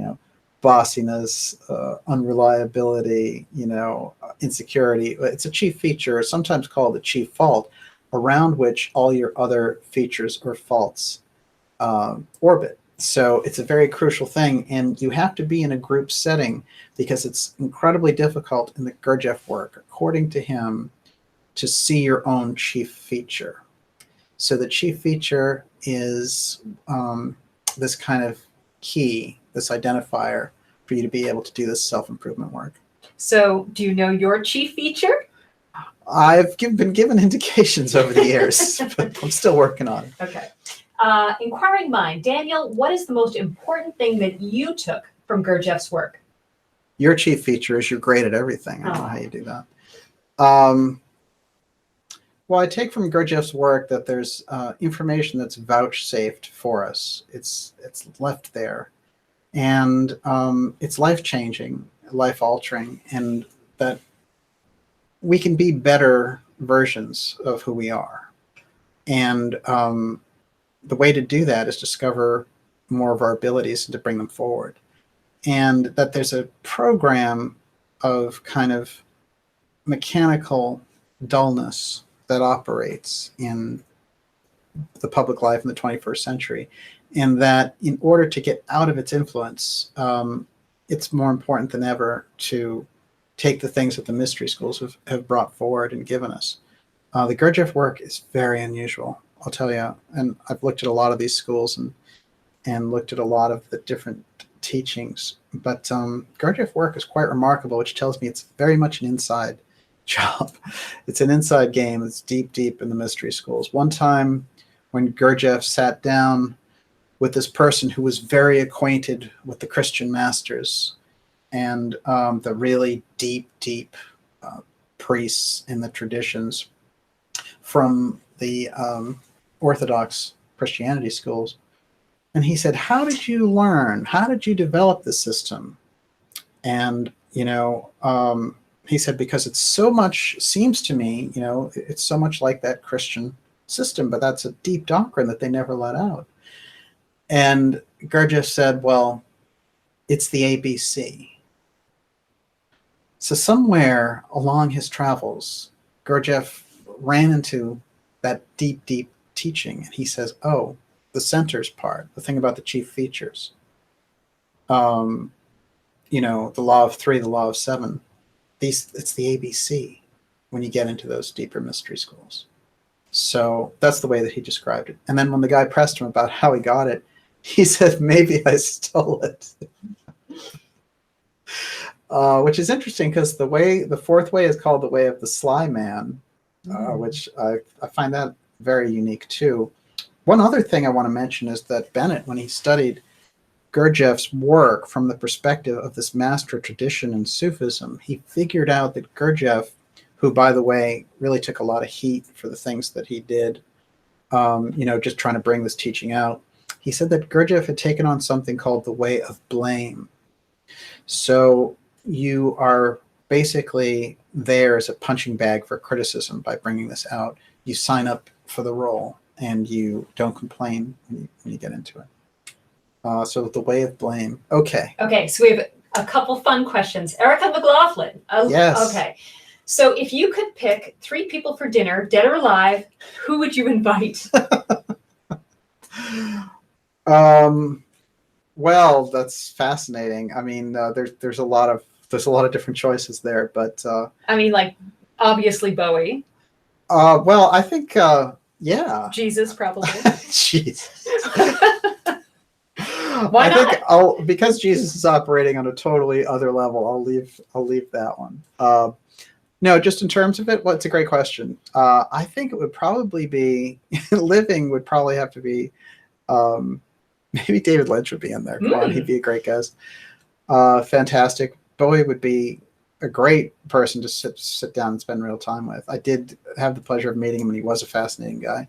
bossiness, unreliability, insecurity. It's a chief feature, sometimes called the chief fault, around which all your other features or faults orbit. So it's a very crucial thing, and you have to be in a group setting, because it's incredibly difficult in the Gurdjieff work, according to him, to see your own chief feature. So the chief feature is this kind of key, this identifier for you to be able to do this self-improvement work. So do you know your chief feature? I've been given indications over the years, but I'm still working on it. Okay. Inquiring Mind. Daniel, what is the most important thing that you took from Gurdjieff's work? Your chief feature is you're great at everything. I don't know how you do that. Well, I take from Gurdjieff's work that there's information that's vouchsafed for us. It's left there. And it's life-changing, life-altering, and that we can be better versions of who we are. And the way to do that is discover more of our abilities and to bring them forward. And that there's a program of kind of mechanical dullness that operates in the public life in the 21st century. And that in order to get out of its influence, it's more important than ever to take the things that the mystery schools have brought forward and given us. The Gurdjieff work is very unusual, I'll tell you. And I've looked at a lot of these schools and looked at a lot of the different teachings. But Gurdjieff work is quite remarkable, which tells me it's very much an inside job. It's an inside game. It's deep, deep in the mystery schools. One time when Gurdjieff sat down with this person who was very acquainted with the Christian masters and the really deep, deep priests in the traditions from the Orthodox Christianity schools. And he said, how did you learn? How did you develop the system? And, he said, because it's so much, seems to me, it's so much like that Christian system, but that's a deep doctrine that they never let out. And Gurdjieff said, well, it's the ABC. So somewhere along his travels, Gurdjieff ran into that deep, deep teaching. And he says, oh, the centers part, the thing about the chief features, the law of three, the law of seven, it's the ABC when you get into those deeper mystery schools. So that's the way that he described it. And then when the guy pressed him about how he got it, he said, maybe I stole it. Which is interesting because the fourth way is called the way of the sly man, which I find that very unique too. One other thing I want to mention is that Bennett, when he studied Gurdjieff's work from the perspective of this master tradition in Sufism, he figured out that Gurdjieff, who, by the way, really took a lot of heat for the things that he did, just trying to bring this teaching out, he said that Gurdjieff had taken on something called the way of blame. So you are basically there as a punching bag for criticism by bringing this out. You sign up for the role and you don't complain when you get into it. So the way of blame. Okay. Okay, so we have a couple fun questions. Erica McLaughlin. Yes. Okay. So if you could pick 3 people for dinner, dead or alive, who would you invite? Well, that's fascinating. I mean, there's a lot of different choices there, but Obviously Bowie. Well, I think yeah. Jesus, probably. Jesus. Why not? I think because Jesus is operating on a totally other level, I'll leave that one. No, just in terms of it, it's a great question. I think it would probably be living would probably have to be maybe David Lynch would be in there. Come on, he'd be a great guest. Fantastic. Bowie would be a great person to sit down and spend real time with. I did have the pleasure of meeting him, and he was a fascinating guy.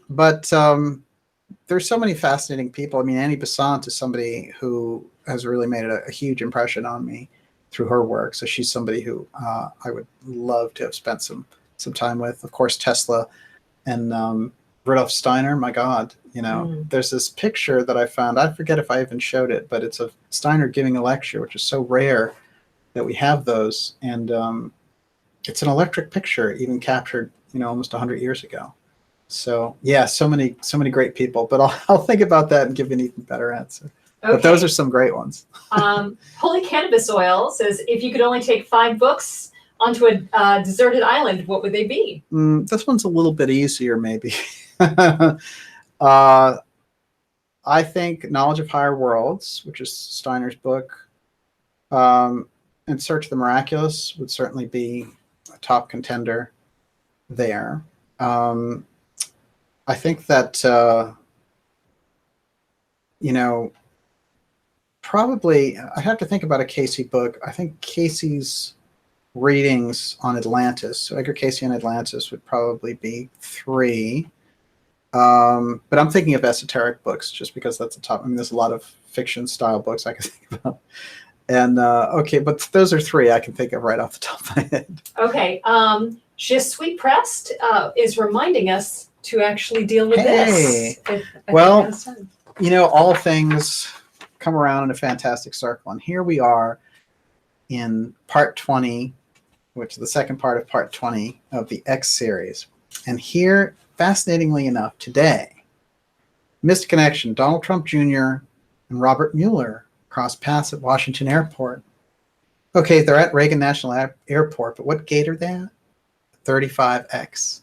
But there's so many fascinating people. I mean, Annie Besant is somebody who has really made a huge impression on me through her work. So she's somebody who I would love to have spent some time with. Of course, Tesla and Rudolf Steiner. My God, there's this picture that I found. I forget if I even showed it, but it's of Steiner giving a lecture, which is so rare that we have those. And it's an electric picture, even captured, almost 100 years ago. So yeah, so many great people, but I'll think about that and give you an even better answer. Okay. But those are some great ones. Holy Cannabis Oil says, if you could only take 5 books onto a deserted island, what would they be? This one's a little bit easier, maybe. I think Knowledge of Higher Worlds, which is Steiner's book, In Search of the Miraculous would certainly be a top contender there. I think that, probably I have to think about a Casey book. I think Casey's readings on Atlantis, so Edgar Casey on Atlantis would probably be 3. But I'm thinking of esoteric books just because that's the top. I mean, there's a lot of fiction style books I can think about. And okay, but those are 3 I can think of right off the top of my head. Okay. Je suis pressed is reminding us to actually deal with this. Well, all things come around in a fantastic circle. And here we are in part 20, which is the second part of part 20 of the X series. And here, fascinatingly enough, today, Missed Connection, Donald Trump Jr. and Robert Mueller Cross paths at Washington Airport. Okay, they're at Reagan National Airport, but what gate are they at? 35X.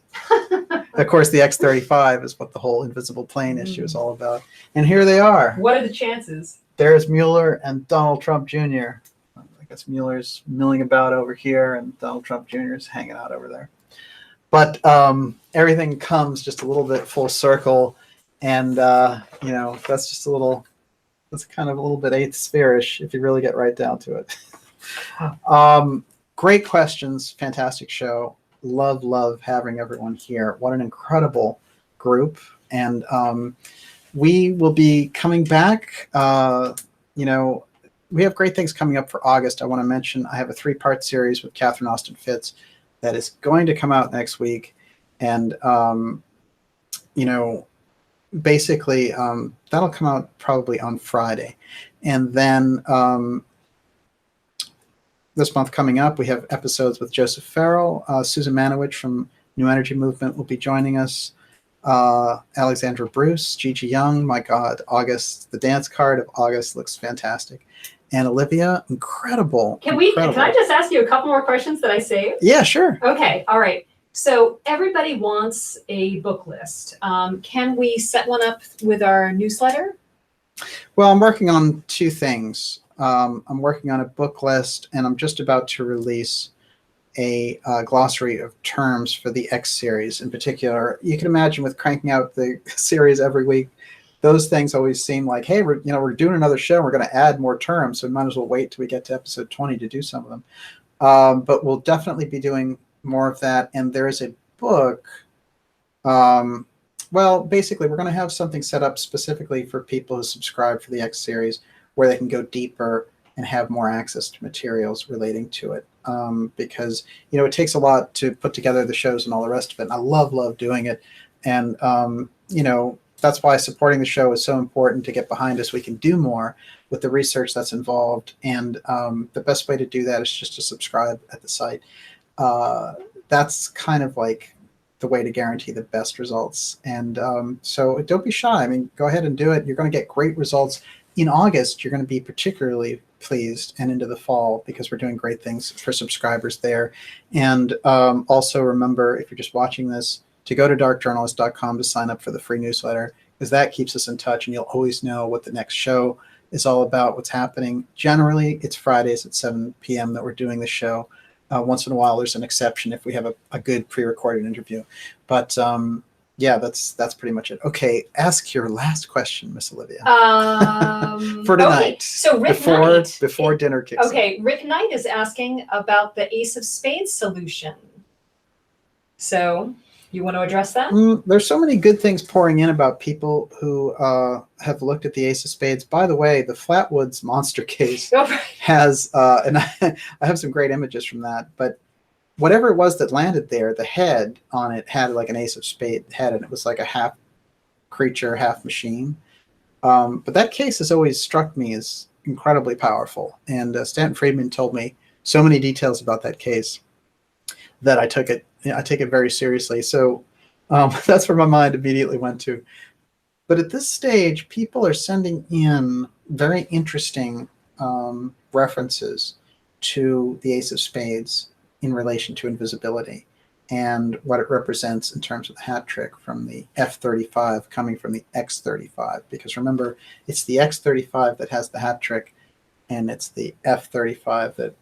Of course, the X-35 is what the whole invisible plane issue is all about. And here they are. What are the chances? There's Mueller and Donald Trump Jr. I guess Mueller's milling about over here, and Donald Trump Jr. is hanging out over there. But everything comes just a little bit full circle, and you know, that's just a little. That's kind of a little bit eighth sphere-ish if you really get right down to it. Great questions, fantastic show. Love having everyone here. What an incredible group. And we will be coming back. You know, we have great things coming up for August. I want to mention I have a 3-part series with Catherine Austin Fitz that is going to come out next week. And, you know, basically that'll come out probably on Friday. And then this month coming up, we have episodes with Joseph Farrell. Susan Manowich from New Energy Movement will be joining us. Alexandra Bruce, Gigi Young, my God, August, the dance card of August looks fantastic. And Olivia, incredible. Can I just ask you a couple more questions that I saved? Yeah, sure. Okay, all right. So everybody wants a book list. Can we set one up with our newsletter? Well, I'm working on 2 things. I'm working on a book list, and I'm just about to release a glossary of terms for the X series in particular. You can imagine with cranking out the series every week, those things always seem like, hey, we're doing another show. We're going to add more terms, so we might as well wait till we get to episode 20 to do some of them. But we'll definitely be doing more of that. And there is a book. Well, basically, we're going to have something set up specifically for people who subscribe for the X series, where they can go deeper and have more access to materials relating to it. Because, you know, it takes a lot to put together the shows and all the rest of it. And I love doing it. And, you know, that's why supporting the show is so important to get behind us. We can do more with the research that's involved. And the best way to do that is just to subscribe at the site. That's kind of like the way to guarantee the best results. And so don't be shy. I mean, go ahead and do it. You're going to get great results. In August, you're going to be particularly pleased, and into the fall, because we're doing great things for subscribers there. And also remember, if you're just watching this, to go to darkjournalist.com to sign up for the free newsletter, because that keeps us in touch, and you'll always know what the next show is all about, what's happening. Generally, it's Fridays at 7 p.m. that we're doing the show. Once in a while, there's an exception if we have a good pre-recorded interview. But yeah, that's pretty much it. Okay, ask your last question, Miss Olivia. For tonight. Okay, so Rick Knight. Before dinner kicks in. Okay, Rick Knight is asking about the Ace of Spades solution. So you want to address that? There's so many good things pouring in about people who have looked at the Ace of Spades. By the way, the Flatwoods monster case has, and I have some great images from that, but whatever it was that landed there, the head on it had like an Ace of Spades head, and it was like a half creature, half machine. But that case has always struck me as incredibly powerful. And Stanton Friedman told me so many details about that case that I take it very seriously. So that's where my mind immediately went to. But at this stage, people are sending in very interesting references to the Ace of Spades in relation to invisibility and what it represents in terms of the hat trick from the F-35 coming from the X-35. Because remember, it's the X-35 that has the hat trick, and it's the F-35 that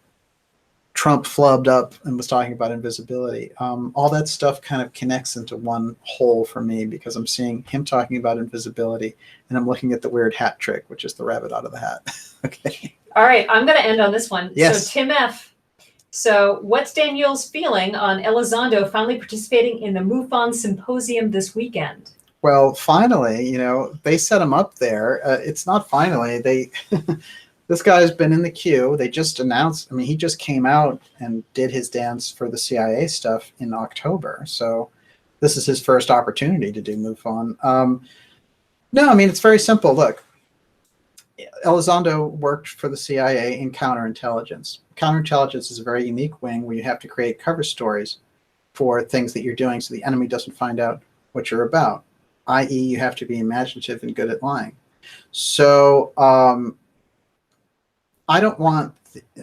Trump flubbed up and was talking about invisibility. All that stuff kind of connects into one whole for me, because I'm seeing him talking about invisibility, and I'm looking at the weird hat trick, which is the rabbit out of the hat. Okay. All right, I'm going to end on this one. Yes. So Tim F. So what's Daniel's feeling on Elizondo finally participating in the MUFON symposium this weekend? Well, finally, you know, they set him up there. It's not finally. This guy's been in the queue. They just announced, I mean, he just came out and did his dance for the CIA stuff in October. So this is his first opportunity to do MUFON. No, I mean, it's very simple. Look, Elizondo worked for the CIA in counterintelligence. Counterintelligence is a very unique wing where you have to create cover stories for things that you're doing so the enemy doesn't find out what you're about, i.e. you have to be imaginative and good at lying. So I don't want,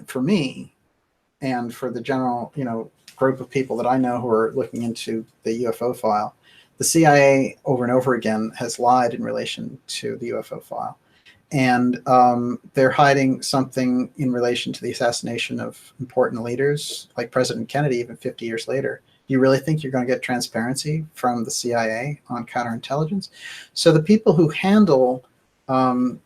for me, and for the general, group of people that I know who are looking into the UFO file, the CIA over and over again has lied in relation to the UFO file. And they're hiding something in relation to the assassination of important leaders like President Kennedy, even 50 years later. Do you really think you're going to get transparency from the CIA on counterintelligence? So the people who handle, the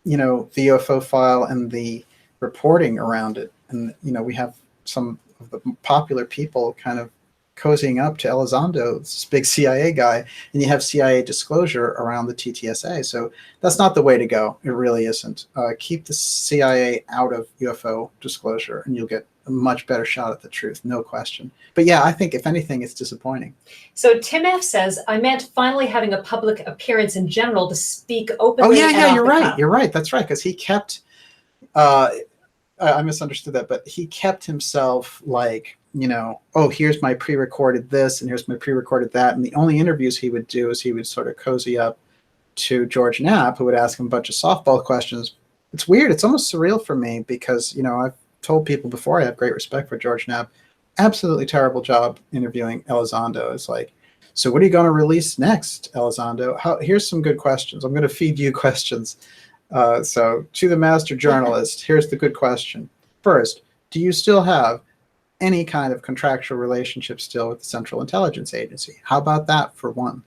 UFO file and the reporting around it, and, we have some of the popular people kind of cozying up to Elizondo, this big CIA guy, and you have CIA disclosure around the TTSA. So that's not the way to go. It really isn't. Keep the CIA out of UFO disclosure, and you'll get a much better shot at the truth, no question. But yeah, I think if anything, it's disappointing. So Tim F says, I meant finally having a public appearance in general to speak openly. Oh yeah, you're right. You're right. That's right, because he kept. I misunderstood that, but he kept himself like, oh, here's my pre-recorded this and here's my pre-recorded that. And the only interviews he would do is he would sort of cozy up to George Knapp, who would ask him a bunch of softball questions. It's weird. It's almost surreal for me because, I've told people before I have great respect for George Knapp. Absolutely terrible job interviewing Elizondo. It's like, so what are you going to release next, Elizondo? Here's some good questions. I'm going to feed you questions. So to the master journalist, here's the good question. First, do you still have any kind of contractual relationship still with the Central Intelligence Agency? How about that for one?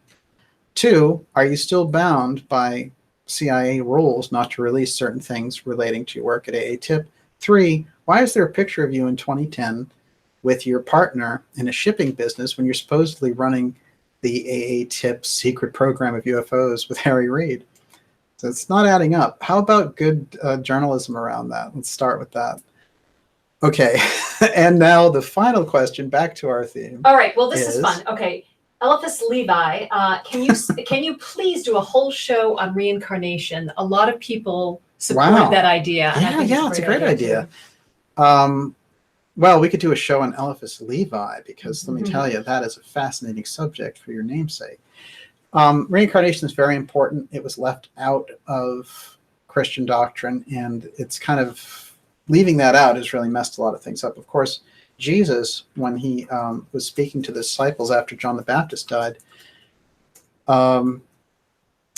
Two, are you still bound by CIA rules not to release certain things relating to your work at AATIP? Three, why is there a picture of you in 2010 with your partner in a shipping business when you're supposedly running the AATIP secret program of UFOs with Harry Reid? So it's not adding up. How about good journalism around that? Let's start with that. Okay, and now the final question, back to our theme. All right, well, this is fun. Okay, Eliphas Levi, can you please do a whole show on reincarnation? A lot of people support that idea. Yeah, it's a great idea. Well, we could do a show on Eliphas Levi because let me tell you, that is a fascinating subject for your namesake. Reincarnation is very important. It was left out of Christian doctrine, and it's kind of leaving that out has really messed a lot of things up. Of course, Jesus, when he was speaking to the disciples after John the Baptist died,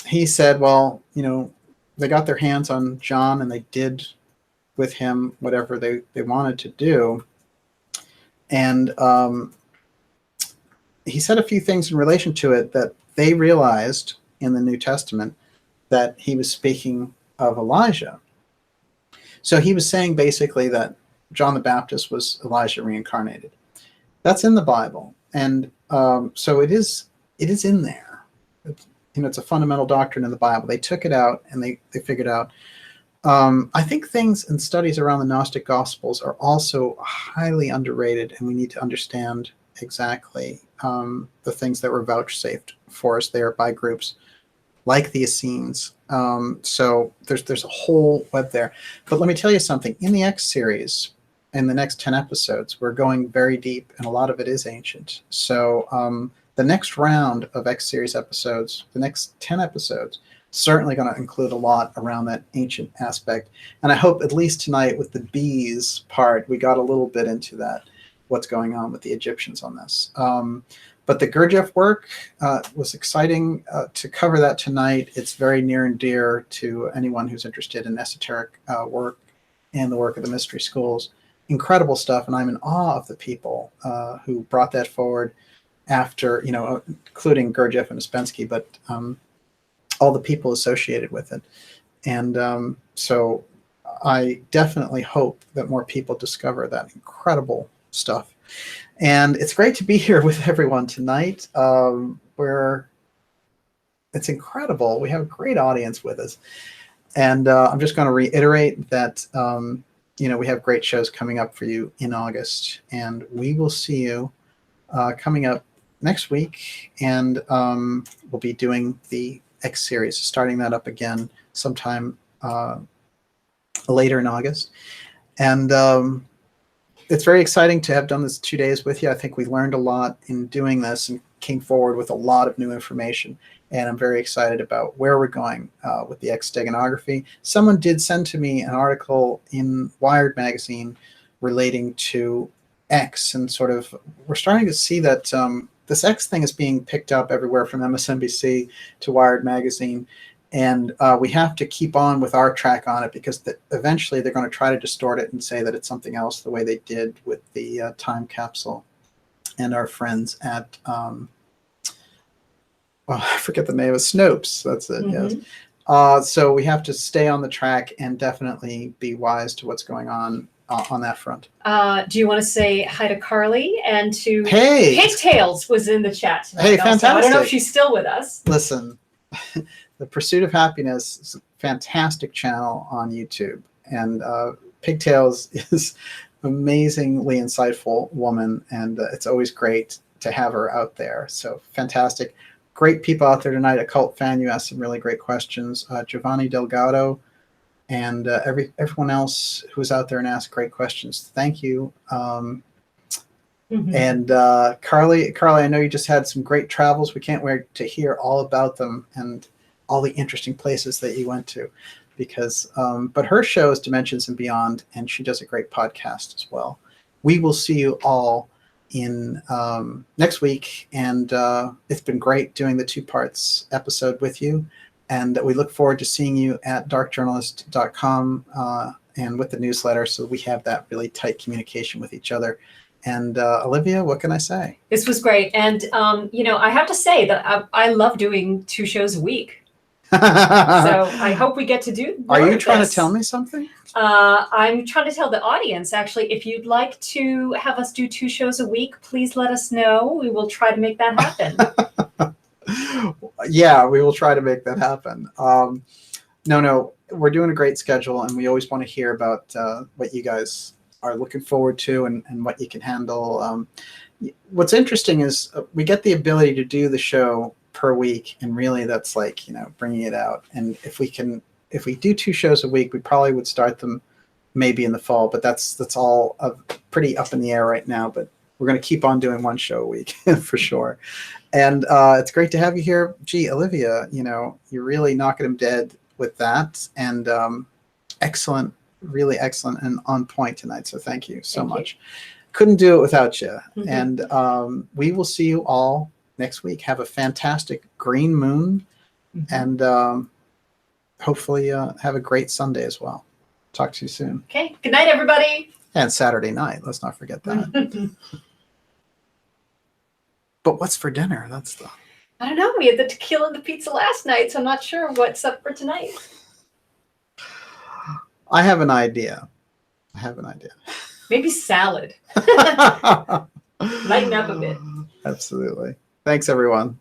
he said, well, they got their hands on John and they did with him whatever they wanted to do. And he said a few things in relation to it that they realized in the New Testament that he was speaking of Elijah. So he was saying basically that John the Baptist was Elijah reincarnated. That's in the Bible. And so it is in there. It's a fundamental doctrine in the Bible. They took it out and they figured out. I think things and studies around the Gnostic Gospels are also highly underrated, and we need to understand exactly the things that were vouchsafed for us there by groups like the Essenes. So there's a whole web there. But let me tell you something. In the X series, in the next 10 episodes, we're going very deep, and a lot of it is ancient. So the next round of X series episodes, the next 10 episodes, certainly going to include a lot around that ancient aspect. And I hope at least tonight with the bees part, we got a little bit into that, what's going on with the Egyptians on this. But the Gurdjieff work was exciting to cover that tonight. It's very near and dear to anyone who's interested in esoteric work and the work of the mystery schools. Incredible stuff, and I'm in awe of the people who brought that forward after, including Gurdjieff and Ouspensky, but all the people associated with it. And so I definitely hope that more people discover that incredible stuff. And it's great to be here with everyone tonight. It's incredible. We have a great audience with us. And I'm just going to reiterate that, we have great shows coming up for you in August. And we will see you coming up next week. And we'll be doing the X series, starting that up again sometime later in August. And it's very exciting to have done this 2 days with you. I think we learned a lot in doing this and came forward with a lot of new information. and I'm very excited about where we're going with the X Steganography. Someone did send to me an article in Wired magazine relating to X, and sort of we're starting to see that this X thing is being picked up everywhere from MSNBC to Wired magazine. And we have to keep on with our track on it, because eventually they're going to try to distort it and say that it's something else, the way they did with the time capsule and our friends at, I forget the name of Snopes. That's it, yes. So we have to stay on the track and definitely be wise to what's going on that front. Do you want to say hi to Carly and to Hey! Pigtails was in the chat tonight. Hey, also. fantastic. I don't know if she's still with us. Listen, The Pursuit of Happiness is a fantastic channel on YouTube, and Pigtails is amazingly insightful woman, and it's always great to have her out there. So fantastic. Great people out there tonight. Occult Fan, you asked some really great questions. Giovanni Delgado and everyone else who was out there and asked great questions. Thank you. And Carly, I know you just had some great travels. We can't wait to hear all about them and all the interesting places that you went to, because but her show is Dimensions and Beyond, and she does a great podcast as well. We will see you all in next week, and it's been great doing the 2 parts episode with you, and we look forward to seeing you at darkjournalist.com and with the newsletter, so we have that really tight communication with each other. And Olivia, what can I say? This was great, and I have to say that I love doing 2 shows a week. So I hope we get to do more. Are you trying to tell me something? I'm trying to tell the audience, actually, if you'd like to have us do 2 shows a week, please let us know. We will try to make that happen. Yeah, we will try to make that happen. No, we're doing a great schedule, and we always want to hear about what you guys are looking forward to and what you can handle. What's interesting is we get the ability to do the show per week, and really that's like, bringing it out. And if we do 2 shows a week, we probably would start them maybe in the fall, but that's all pretty up in the air right now. But we're going to keep on doing 1 show a week for sure. And it's great to have you here. Gee, Olivia, you're really knocking them dead with that, and excellent, really excellent and on point tonight. So thank you so much. Couldn't do it without you. And we will see you all next week. Have a fantastic green moon, and hopefully have a great Sunday as well. Talk to you soon. Okay. Good night, everybody. And Saturday night. Let's not forget that. But what's for dinner? That's the... I don't know. We had the tequila and the pizza last night, so I'm not sure what's up for tonight. I have an idea. Maybe salad. Lighten up a bit. Absolutely. Thanks, everyone.